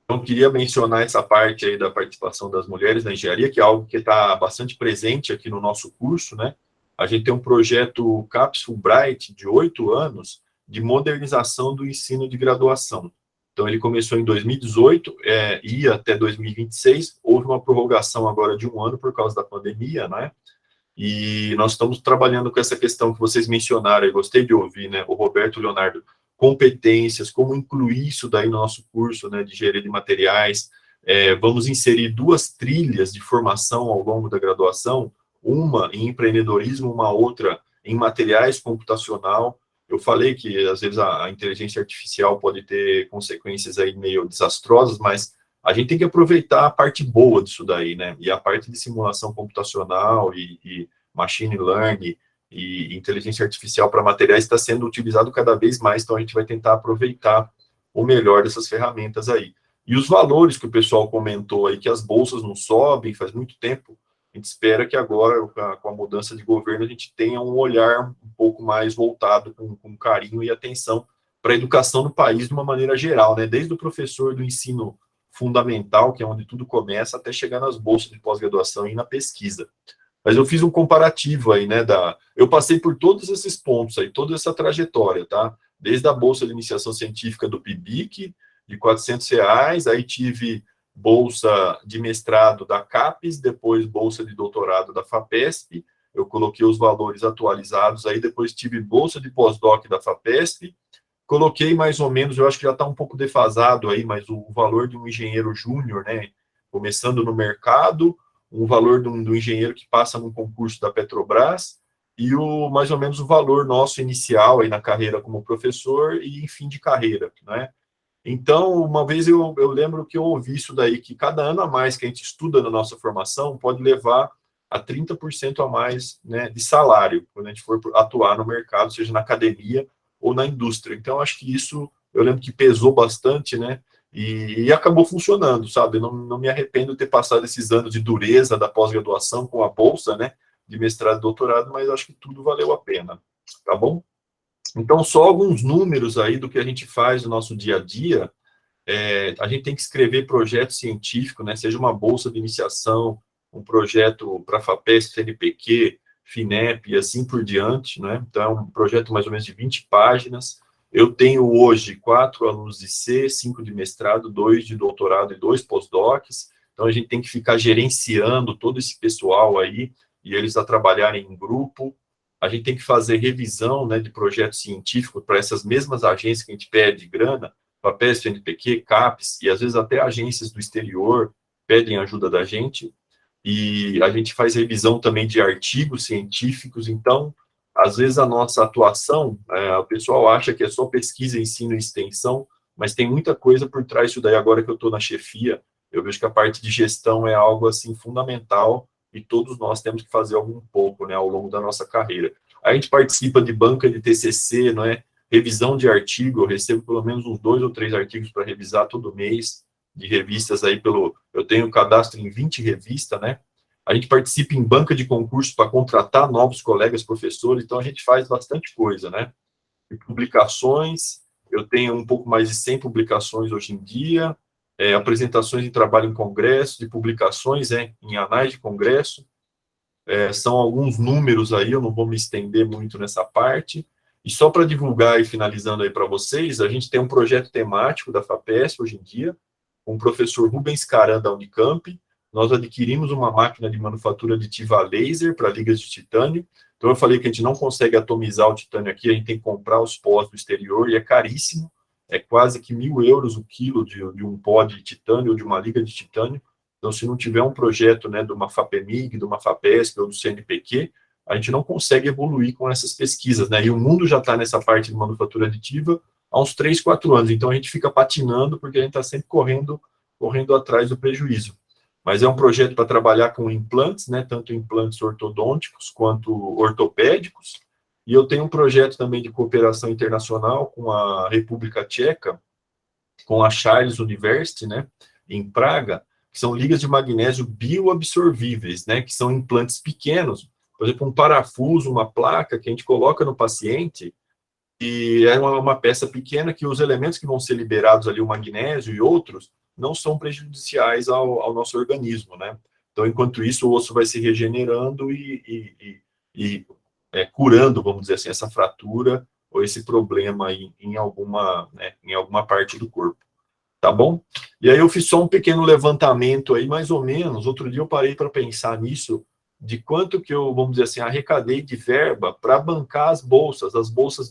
Speaker 6: Então, queria mencionar essa parte aí da participação das mulheres na engenharia, que é algo que está bastante presente aqui no nosso curso, né? A gente tem um projeto CAPES Fulbright de 8 anos de modernização do ensino de graduação. Então, ele começou em 2018, ia até 2026, houve uma prorrogação agora de 1 ano por causa da pandemia, né? E nós estamos trabalhando com essa questão que vocês mencionaram, eu gostei de ouvir, né, o Roberto e o Leonardo, competências, como incluir isso daí no nosso curso, né, de engenharia de materiais. Vamos inserir 2 trilhas de formação ao longo da graduação, uma em empreendedorismo, uma outra em materiais computacional. Eu falei que, às vezes, a inteligência artificial pode ter consequências aí meio desastrosas, mas a gente tem que aproveitar a parte boa disso daí, né? E a parte de simulação computacional e machine learning e inteligência artificial para materiais está sendo utilizado cada vez mais, então a gente vai tentar aproveitar o melhor dessas ferramentas aí. E os valores que o pessoal comentou aí, que as bolsas não sobem faz muito tempo, a gente espera que agora, com a mudança de governo, a gente tenha um olhar um pouco mais voltado, com carinho e atenção para a educação no país de uma maneira geral, né? Desde o professor do ensino fundamental, que é onde tudo começa, até chegar nas bolsas de pós-graduação e na pesquisa. Mas eu fiz um comparativo aí, né, eu passei por todos esses pontos aí, toda essa trajetória, tá? Desde a bolsa de iniciação científica do PIBIC, de R$400, aí tive bolsa de mestrado da CAPES, depois bolsa de doutorado da FAPESP, eu coloquei os valores atualizados aí, depois tive bolsa de pós-doc da FAPESP, coloquei mais ou menos, eu acho que já está um pouco defasado aí, mas o valor de um engenheiro júnior, né, começando no mercado, o valor do engenheiro que passa num concurso da Petrobras, e mais ou menos o valor nosso inicial aí na carreira como professor e em fim de carreira, né? Então, uma vez eu lembro que eu ouvi isso daí, que cada ano a mais que a gente estuda na nossa formação pode levar a 30% a mais, né, de salário, quando a gente for atuar no mercado, seja na academia ou na indústria. Então, acho que isso, eu lembro que pesou bastante, né, e acabou funcionando, sabe? Não me arrependo de ter passado esses anos de dureza da pós-graduação com a bolsa, né, de mestrado e doutorado, mas acho que tudo valeu a pena, tá bom? Então, só alguns números aí do que a gente faz no nosso dia a dia. A gente tem que escrever projeto científico, né, seja uma bolsa de iniciação, um projeto para FAPESP, CNPq, FINEP e assim por diante, né? Então, é um projeto mais ou menos de 20 páginas. Eu tenho hoje 4 alunos de C, 5 de mestrado, 2 de doutorado e 2 pós-docs. Então, a gente tem que ficar gerenciando todo esse pessoal aí e eles a trabalharem em grupo. A gente tem que fazer revisão, né, de projeto científico para essas mesmas agências que a gente pede grana, FAPESP, CNPq, CAPES, e às vezes até agências do exterior pedem ajuda da gente. E a gente faz revisão também de artigos científicos. Então, às vezes a nossa atuação, o pessoal acha que é só pesquisa, ensino e extensão, mas tem muita coisa por trás disso daí. Agora que eu estou na chefia, eu vejo que a parte de gestão é algo assim fundamental e todos nós temos que fazer algum pouco, né, ao longo da nossa carreira. A gente participa de banca de TCC, não é? Revisão de artigo, eu recebo pelo menos uns 2 ou 3 artigos para revisar todo mês, de revistas aí eu tenho cadastro em 20 revistas, né? A gente participa em banca de concurso para contratar novos colegas professores, então a gente faz bastante coisa, né? E publicações, eu tenho um pouco mais de 100 publicações hoje em dia, apresentações de trabalho em congresso, de publicações em anais de congresso, são alguns números aí, eu não vou me estender muito nessa parte. E só para divulgar e finalizando aí para vocês, a gente tem um projeto temático da FAPESP hoje em dia, com o professor Rubens Caran, da Unicamp. Nós adquirimos uma máquina de manufatura aditiva laser para ligas de titânio. Então, eu falei que a gente não consegue atomizar o titânio aqui, a gente tem que comprar os pós do exterior, e é caríssimo. É quase que 1.000 euros o quilo de um pó de titânio ou de uma liga de titânio. Então, se não tiver um projeto, né, de uma FAPEMIG, de uma FAPESP ou do CNPq, a gente não consegue evoluir com essas pesquisas, né? E o mundo já está nessa parte de manufatura aditiva há uns 3, 4 anos. Então, a gente fica patinando porque a gente está sempre correndo atrás do prejuízo. Mas é um projeto para trabalhar com implantes, né? Tanto implantes ortodônticos quanto ortopédicos. E eu tenho um projeto também de cooperação internacional com a República Tcheca, com a Charles University, né? Em Praga, que são ligas de magnésio bioabsorvíveis, né? Que são implantes pequenos. Por exemplo, um parafuso, uma placa que a gente coloca no paciente e é uma peça pequena que os elementos que vão ser liberados ali, o magnésio e outros, não são prejudiciais ao nosso organismo, né? Então, enquanto isso, o osso vai se regenerando e curando, vamos dizer assim, essa fratura ou esse problema em alguma parte do corpo. Tá bom? E aí eu fiz só um pequeno levantamento aí, mais ou menos. Outro dia eu parei para pensar nisso, de quanto que eu, vamos dizer assim, arrecadei de verba para bancar as bolsas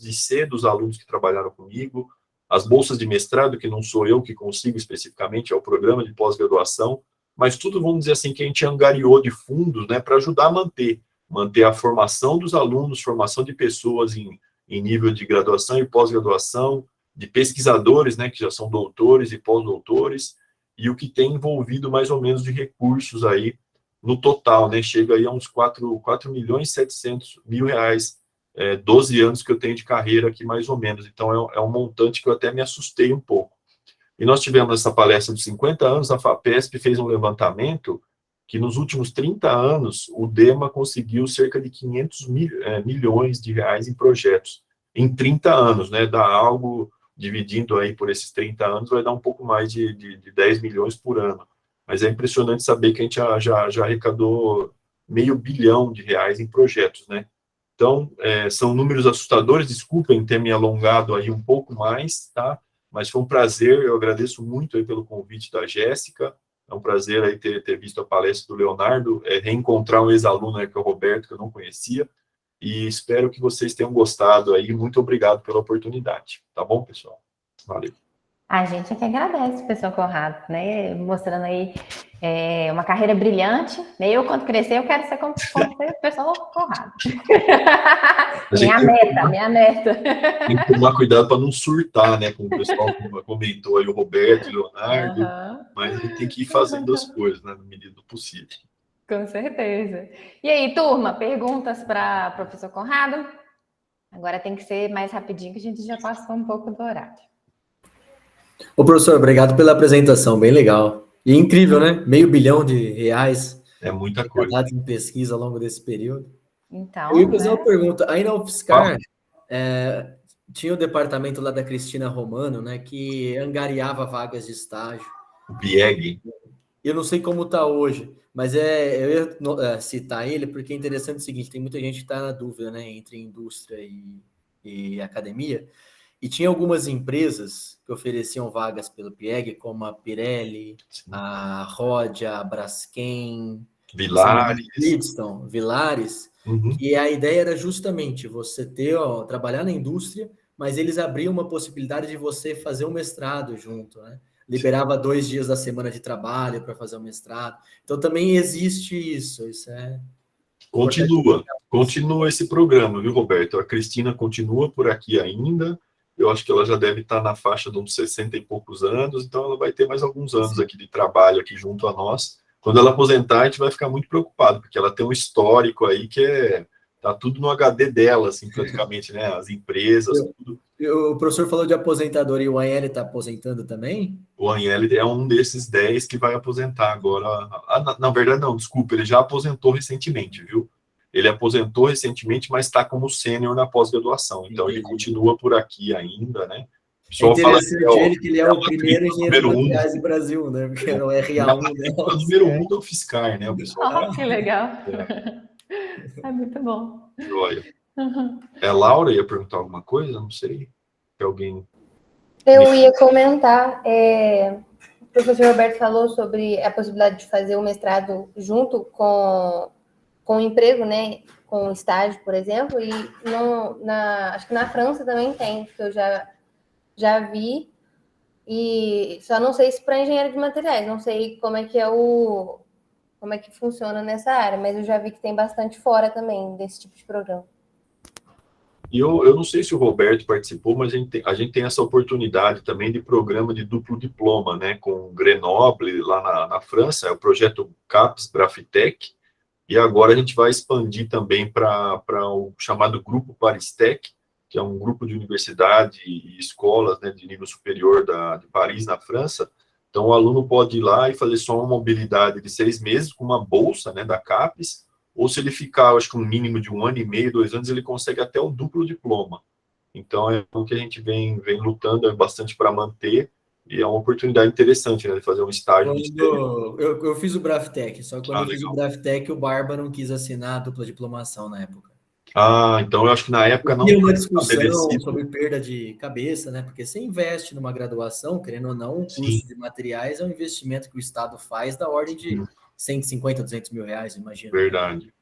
Speaker 6: de C dos alunos que trabalharam comigo, as bolsas de mestrado, que não sou eu que consigo especificamente, é o programa de pós-graduação, mas tudo, vamos dizer assim, que a gente angariou de fundos, né, para ajudar a manter a formação dos alunos, formação de pessoas em nível de graduação e pós-graduação, de pesquisadores, né, que já são doutores e pós-doutores, e o que tem envolvido mais ou menos de recursos aí no total, né, chega aí a uns 4.700.000 reais, 12 anos que eu tenho de carreira aqui, mais ou menos. Então, é um montante que eu até me assustei um pouco. E nós tivemos essa palestra de 50 anos, a FAPESP fez um levantamento que nos últimos 30 anos, o DEMA conseguiu cerca de 500 milhões de reais em projetos. Em 30 anos, né, dá algo, dividindo aí por esses 30 anos, vai dar um pouco mais de 10 milhões por ano. Mas é impressionante saber que a gente já arrecadou R$500 bilhão em projetos, né? Então, são números assustadores, desculpem ter me alongado aí um pouco mais, tá? Mas foi um prazer, eu agradeço muito aí pelo convite da Jéssica, é um prazer aí ter visto a palestra do Leonardo, reencontrar um ex-aluno aí, que é o Roberto, que eu não conhecia, e espero que vocês tenham gostado aí, muito obrigado pela oportunidade, tá bom, pessoal? Valeu.
Speaker 1: A gente é que agradece, professor Conrado, né? Mostrando aí uma carreira brilhante. Eu, quando crescer, eu quero ser como o professor Conrado. Minha meta.
Speaker 6: Tem que tomar cuidado para não surtar, né? Como o pessoal comentou aí, o Roberto, o Leonardo. Mas a gente tem que ir fazendo as coisas, né? Na medida do possível.
Speaker 1: Com certeza. E aí, turma, perguntas para o professor Conrado? Agora tem que ser mais rapidinho, que a gente já passou um pouco do horário.
Speaker 5: Ô, professor, obrigado pela apresentação, bem legal. E incrível, né? R$500 milhão
Speaker 6: É muita coisa.
Speaker 5: dados em pesquisa ao longo desse período.
Speaker 1: Então,
Speaker 5: Eu ia fazer uma
Speaker 1: né?
Speaker 5: pergunta. Aí na UFSCar, tinha o departamento lá da Cristina Romano, né, que angariava vagas de estágio.
Speaker 6: O BIEG.
Speaker 5: Eu não sei como está hoje, mas eu ia citar ele porque é interessante o seguinte, tem muita gente que está na dúvida, né, entre indústria e academia, e tinha algumas empresas que ofereciam vagas pelo PIEG, como a Pirelli, a Rodia, a Braskem,
Speaker 6: Vilares.
Speaker 5: Bridgestone, Vilares, que a ideia era justamente você trabalhar na indústria, mas eles abriam uma possibilidade de você fazer um mestrado junto, né? Liberava 2 dias da semana de trabalho para fazer o mestrado. Então também existe isso. Isso é
Speaker 6: Continua esse programa, viu, Roberto? A Cristina continua por aqui ainda. Eu acho que ela já deve estar na faixa de uns 60 e poucos anos, então ela vai ter mais alguns anos aqui de trabalho aqui junto a nós. Quando ela aposentar, a gente vai ficar muito preocupado, porque ela tem um histórico aí que tá tudo no HD dela, assim, praticamente, né? As empresas, tudo.
Speaker 5: O professor falou de aposentadoria, e o Anhele está aposentando também?
Speaker 6: O Anhele é um desses 10 que vai aposentar agora. Na verdade, não, desculpa, ele já aposentou recentemente, viu? Ele aposentou recentemente, mas está como sênior na pós-graduação. Então, ele continua por aqui ainda, né?
Speaker 5: É interessante que ele é o primeiro engenheiro de materiais do Brasil, né? Porque é o RA1 dela.
Speaker 6: O número 1 da UFSCar, né? O pessoal
Speaker 1: Que legal. É muito bom.
Speaker 6: Joia. Laura ia perguntar alguma coisa? Não sei. Se alguém...
Speaker 3: Eu ia comentar, o professor Roberto falou sobre a possibilidade de fazer o mestrado junto com o emprego, né? Com o estágio, por exemplo, e acho que na França também tem, que eu já vi, e só não sei se para engenheiro de materiais, não sei como é que funciona nessa área, mas eu já vi que tem bastante fora também desse tipo de programa.
Speaker 6: E eu não sei se o Roberto participou, mas a gente tem essa oportunidade também de programa de duplo diploma, né, com o Grenoble, lá na França, é o projeto CAPES Brafitec, e agora a gente vai expandir também para o chamado Grupo Paristec, que é um grupo de universidade e escolas, né, de nível superior de Paris, na França. Então, o aluno pode ir lá e fazer só uma mobilidade de 6 meses com uma bolsa, né, da CAPES, ou se ele ficar, acho que um mínimo de 1 ano e meio, 2 anos, ele consegue até o duplo diploma. Então, é o que a gente vem lutando bastante para manter, e é uma oportunidade interessante, né, de fazer um estágio.
Speaker 5: Eu fiz o Brafitec, só que quando eu fiz o Brafitec, o Barba não quis assinar a dupla diplomação na época.
Speaker 6: Então eu acho que na época não...
Speaker 5: Tinha uma discussão sobre perda de cabeça, né? Porque você investe numa graduação, querendo ou não, um curso de materiais é um investimento que o Estado faz da ordem de 150, 200 mil reais, imagina.
Speaker 6: Verdade.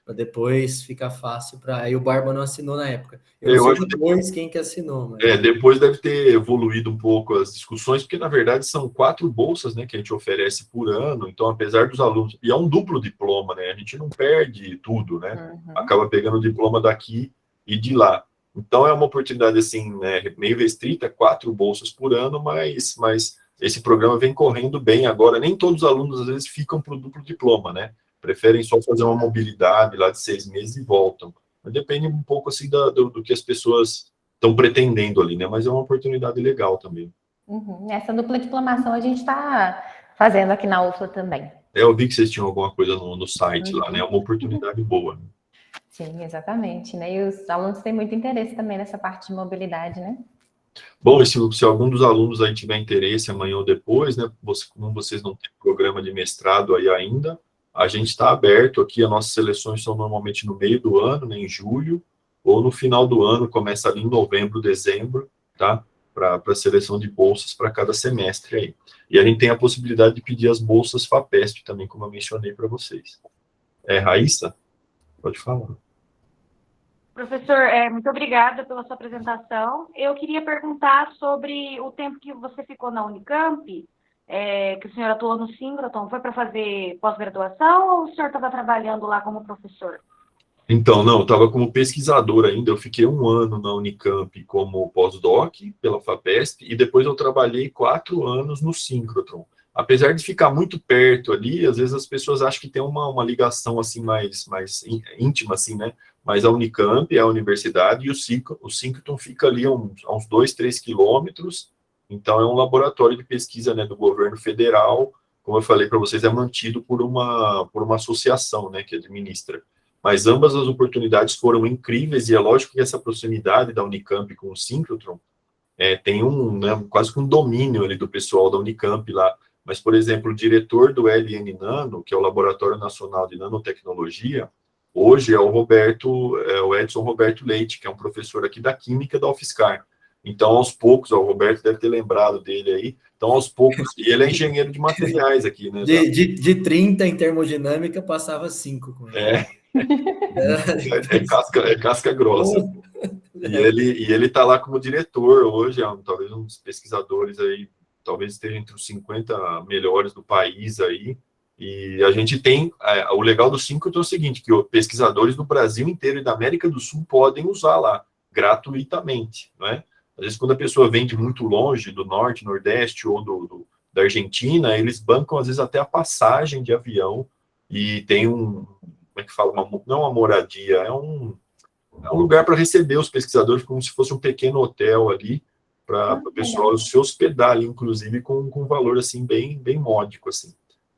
Speaker 5: Para depois ficar fácil para... Aí o Barba não assinou na época. Eu não sei depois quem que assinou. Mas...
Speaker 6: depois deve ter evoluído um pouco as discussões, porque na verdade são 4 bolsas, né, que a gente oferece por ano, então apesar dos alunos... E é um duplo diploma, né? A gente não perde tudo, né? Acaba pegando o diploma daqui e de lá. Então é uma oportunidade, assim, né, meio restrita, 4 bolsas por ano, mas esse programa vem correndo bem agora. Nem todos os alunos, às vezes, ficam para o duplo diploma, né? Preferem só fazer uma mobilidade lá de 6 meses e voltam. Mas depende um pouco, assim, do que as pessoas estão pretendendo ali, né? Mas é uma oportunidade legal também.
Speaker 1: Essa dupla diplomação a gente está fazendo aqui na UFLA também.
Speaker 6: Eu vi que vocês tinham alguma coisa no site lá, né? É uma oportunidade boa. Né?
Speaker 1: Sim, exatamente. Né? E os alunos têm muito interesse também nessa parte de mobilidade, né?
Speaker 6: Bom, e se algum dos alunos aí tiver interesse amanhã ou depois, né? Como vocês não têm programa de mestrado aí ainda, a gente está aberto aqui, as nossas seleções são normalmente no meio do ano, né, em julho, ou no final do ano, começa ali em novembro, dezembro, tá? Para a seleção de bolsas para cada semestre aí. E a gente tem a possibilidade de pedir as bolsas FAPESP também, como eu mencionei para vocês. Raíssa? Pode falar.
Speaker 4: Professor, muito obrigada pela sua apresentação. Eu queria perguntar sobre o tempo que você ficou na Unicamp, que o senhor atuou no Síncroton. Foi para fazer pós-graduação ou o senhor estava trabalhando lá como professor?
Speaker 6: Então, não, eu estava como pesquisador ainda. Eu fiquei 1 ano na Unicamp como pós-doc pela FAPESP e depois eu trabalhei 4 anos no Síncroton. apesar de ficar muito perto ali, às vezes as pessoas acham que tem uma ligação assim mais íntima, assim, né? Mas a Unicamp é a universidade e o Synchrotron fica ali a uns 2, 3 quilômetros. Então, é um laboratório de pesquisa, né, do governo federal. Como eu falei para vocês, é mantido por uma associação, né, que administra. Mas ambas as oportunidades foram incríveis, e é lógico que essa proximidade da Unicamp com o Synchrotron tem né, quase que um domínio ali do pessoal da Unicamp lá. Mas, por exemplo, o diretor do LN Nano, que é o Laboratório Nacional de Nanotecnologia, hoje é o Edson Roberto Leite, que é um professor aqui da Química da UFSCar. Então, aos poucos, o Roberto deve ter lembrado dele aí. Então, aos poucos, e ele é engenheiro de materiais aqui, né?
Speaker 5: De 30 em termodinâmica, passava 5 com ele.
Speaker 6: É casca grossa. E ele está lá como diretor hoje, talvez um dos pesquisadores aí, talvez esteja entre os 50 melhores do país aí. E a gente tem, o legal do Synchrotron é o seguinte, que os pesquisadores do Brasil inteiro e da América do Sul podem usar lá, gratuitamente, não é? Às vezes, quando a pessoa vem de muito longe, do norte, nordeste ou da Argentina, eles bancam, às vezes, até a passagem de avião e tem como é que fala? Não uma moradia, é um lugar para receber os pesquisadores, como se fosse um pequeno hotel ali, para o pessoal se hospedar ali, inclusive, com um valor, assim, bem, bem módico, assim.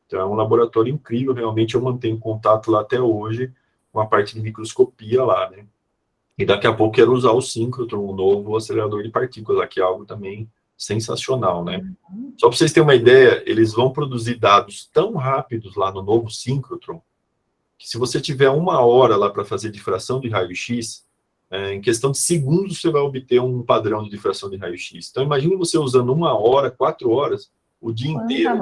Speaker 6: Então, é um laboratório incrível, realmente, eu mantenho contato lá até hoje com a parte de microscopia lá, né? E daqui a pouco quero usar o Synchrotron, o novo acelerador de partículas, que é algo também sensacional, né? Só para vocês terem uma ideia, eles vão produzir dados tão rápidos lá no novo Synchrotron, que se você tiver 1 hora lá para fazer difração de raio-x, em questão de segundos você vai obter um padrão de difração de raio-x. Então, imagine você usando 1 hora, 4 horas, o dia inteiro.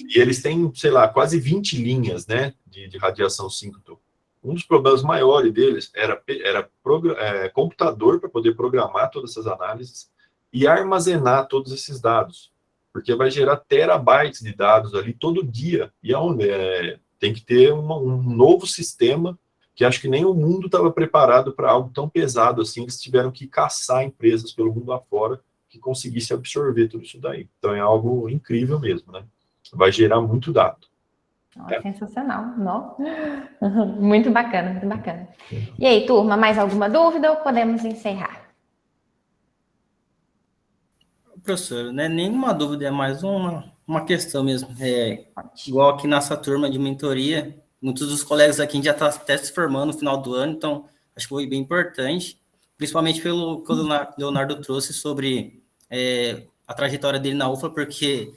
Speaker 6: E eles têm, sei lá, quase 20 linhas, né, de radiação Synchrotron. Um dos problemas maiores deles era computador para poder programar todas essas análises e armazenar todos esses dados, porque vai gerar terabytes de dados ali todo dia. E tem que ter um novo sistema que acho que nem o mundo estava preparado para algo tão pesado assim. Eles tiveram que caçar empresas pelo mundo afora que conseguisse absorver tudo isso daí. Então é algo incrível mesmo, né? Vai gerar muito dado.
Speaker 1: Sensacional, não? Muito bacana, muito bacana. E aí, turma, mais alguma dúvida ou podemos encerrar?
Speaker 8: Professor, não é nenhuma dúvida, é mais uma questão mesmo. Igual aqui nessa turma de mentoria, muitos dos colegas aqui já estão até se formando no final do ano, então acho que foi bem importante, principalmente pelo que o Leonardo trouxe sobre a trajetória dele na UFLA, porque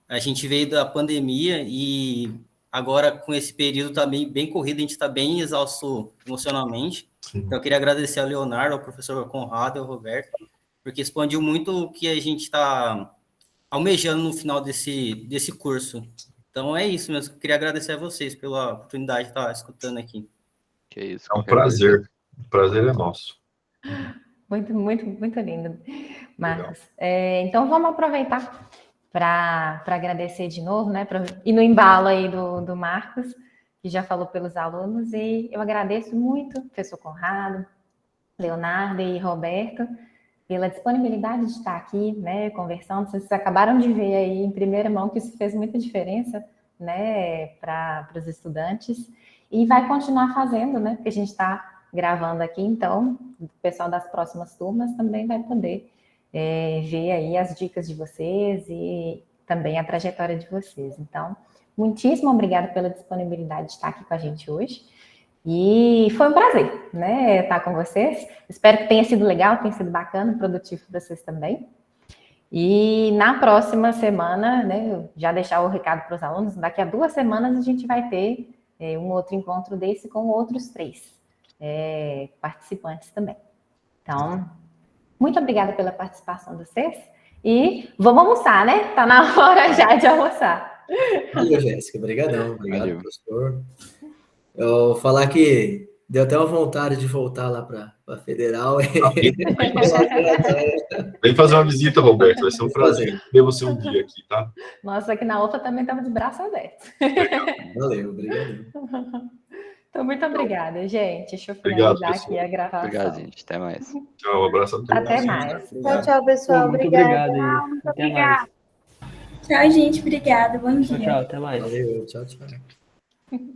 Speaker 8: a gente veio da pandemia e agora, com esse período também bem corrido, a gente está bem exausto emocionalmente. Então, eu queria agradecer ao Leonardo, ao professor Conrado, ao Roberto, porque expandiu muito o que a gente está almejando no final desse curso. Então, é isso mesmo. Eu queria agradecer a vocês pela oportunidade de estar escutando aqui.
Speaker 2: Que isso.
Speaker 6: É um prazer. O prazer é nosso.
Speaker 1: Muito, muito, muito lindo, Marcos. Então, vamos aproveitar para agradecer de novo, né? E no embalo aí do Marcos, que já falou pelos alunos, e eu agradeço muito, professor Conrado, Leonardo e Roberto, pela disponibilidade de estar aqui, né, conversando. Vocês acabaram de ver aí em primeira mão que isso fez muita diferença, né, para os estudantes, e vai continuar fazendo, né, porque a gente está gravando aqui, então o pessoal das próximas turmas também vai poder ver aí as dicas de vocês e também a trajetória de vocês. Então, muitíssimo obrigada pela disponibilidade de estar aqui com a gente hoje. E foi um prazer, né, estar com vocês. Espero que tenha sido legal, tenha sido bacana, produtivo para vocês também. E na próxima semana, né, já deixar o recado para os alunos, daqui a 2 semanas a gente vai ter um outro encontro desse com outros 3 participantes também. Então, muito obrigada pela participação de vocês. E vamos almoçar, né? Tá na hora já de almoçar.
Speaker 5: Valeu, Jéssica. Obrigadão. Obrigado, professor. Eu falar que deu até uma vontade de voltar lá para a Federal.
Speaker 6: Vem fazer uma visita, Roberto. Vai ser um prazer ver você um dia aqui, tá?
Speaker 1: Nossa, aqui na outra também estamos de braço aberto.
Speaker 5: Valeu, obrigado.
Speaker 1: Então, muito obrigada, gente. Deixa eu finalizar aqui a gravação.
Speaker 2: Obrigado, gente. Até mais.
Speaker 6: Tchau, um abraço a todos.
Speaker 1: Até mais.
Speaker 3: Tchau, pessoal.
Speaker 9: Muito
Speaker 3: Obrigada.
Speaker 9: obrigado aí. Até mais.
Speaker 7: Tchau, gente. Obrigada. Bom dia.
Speaker 8: Tchau, até mais.
Speaker 5: Valeu, tchau, tchau.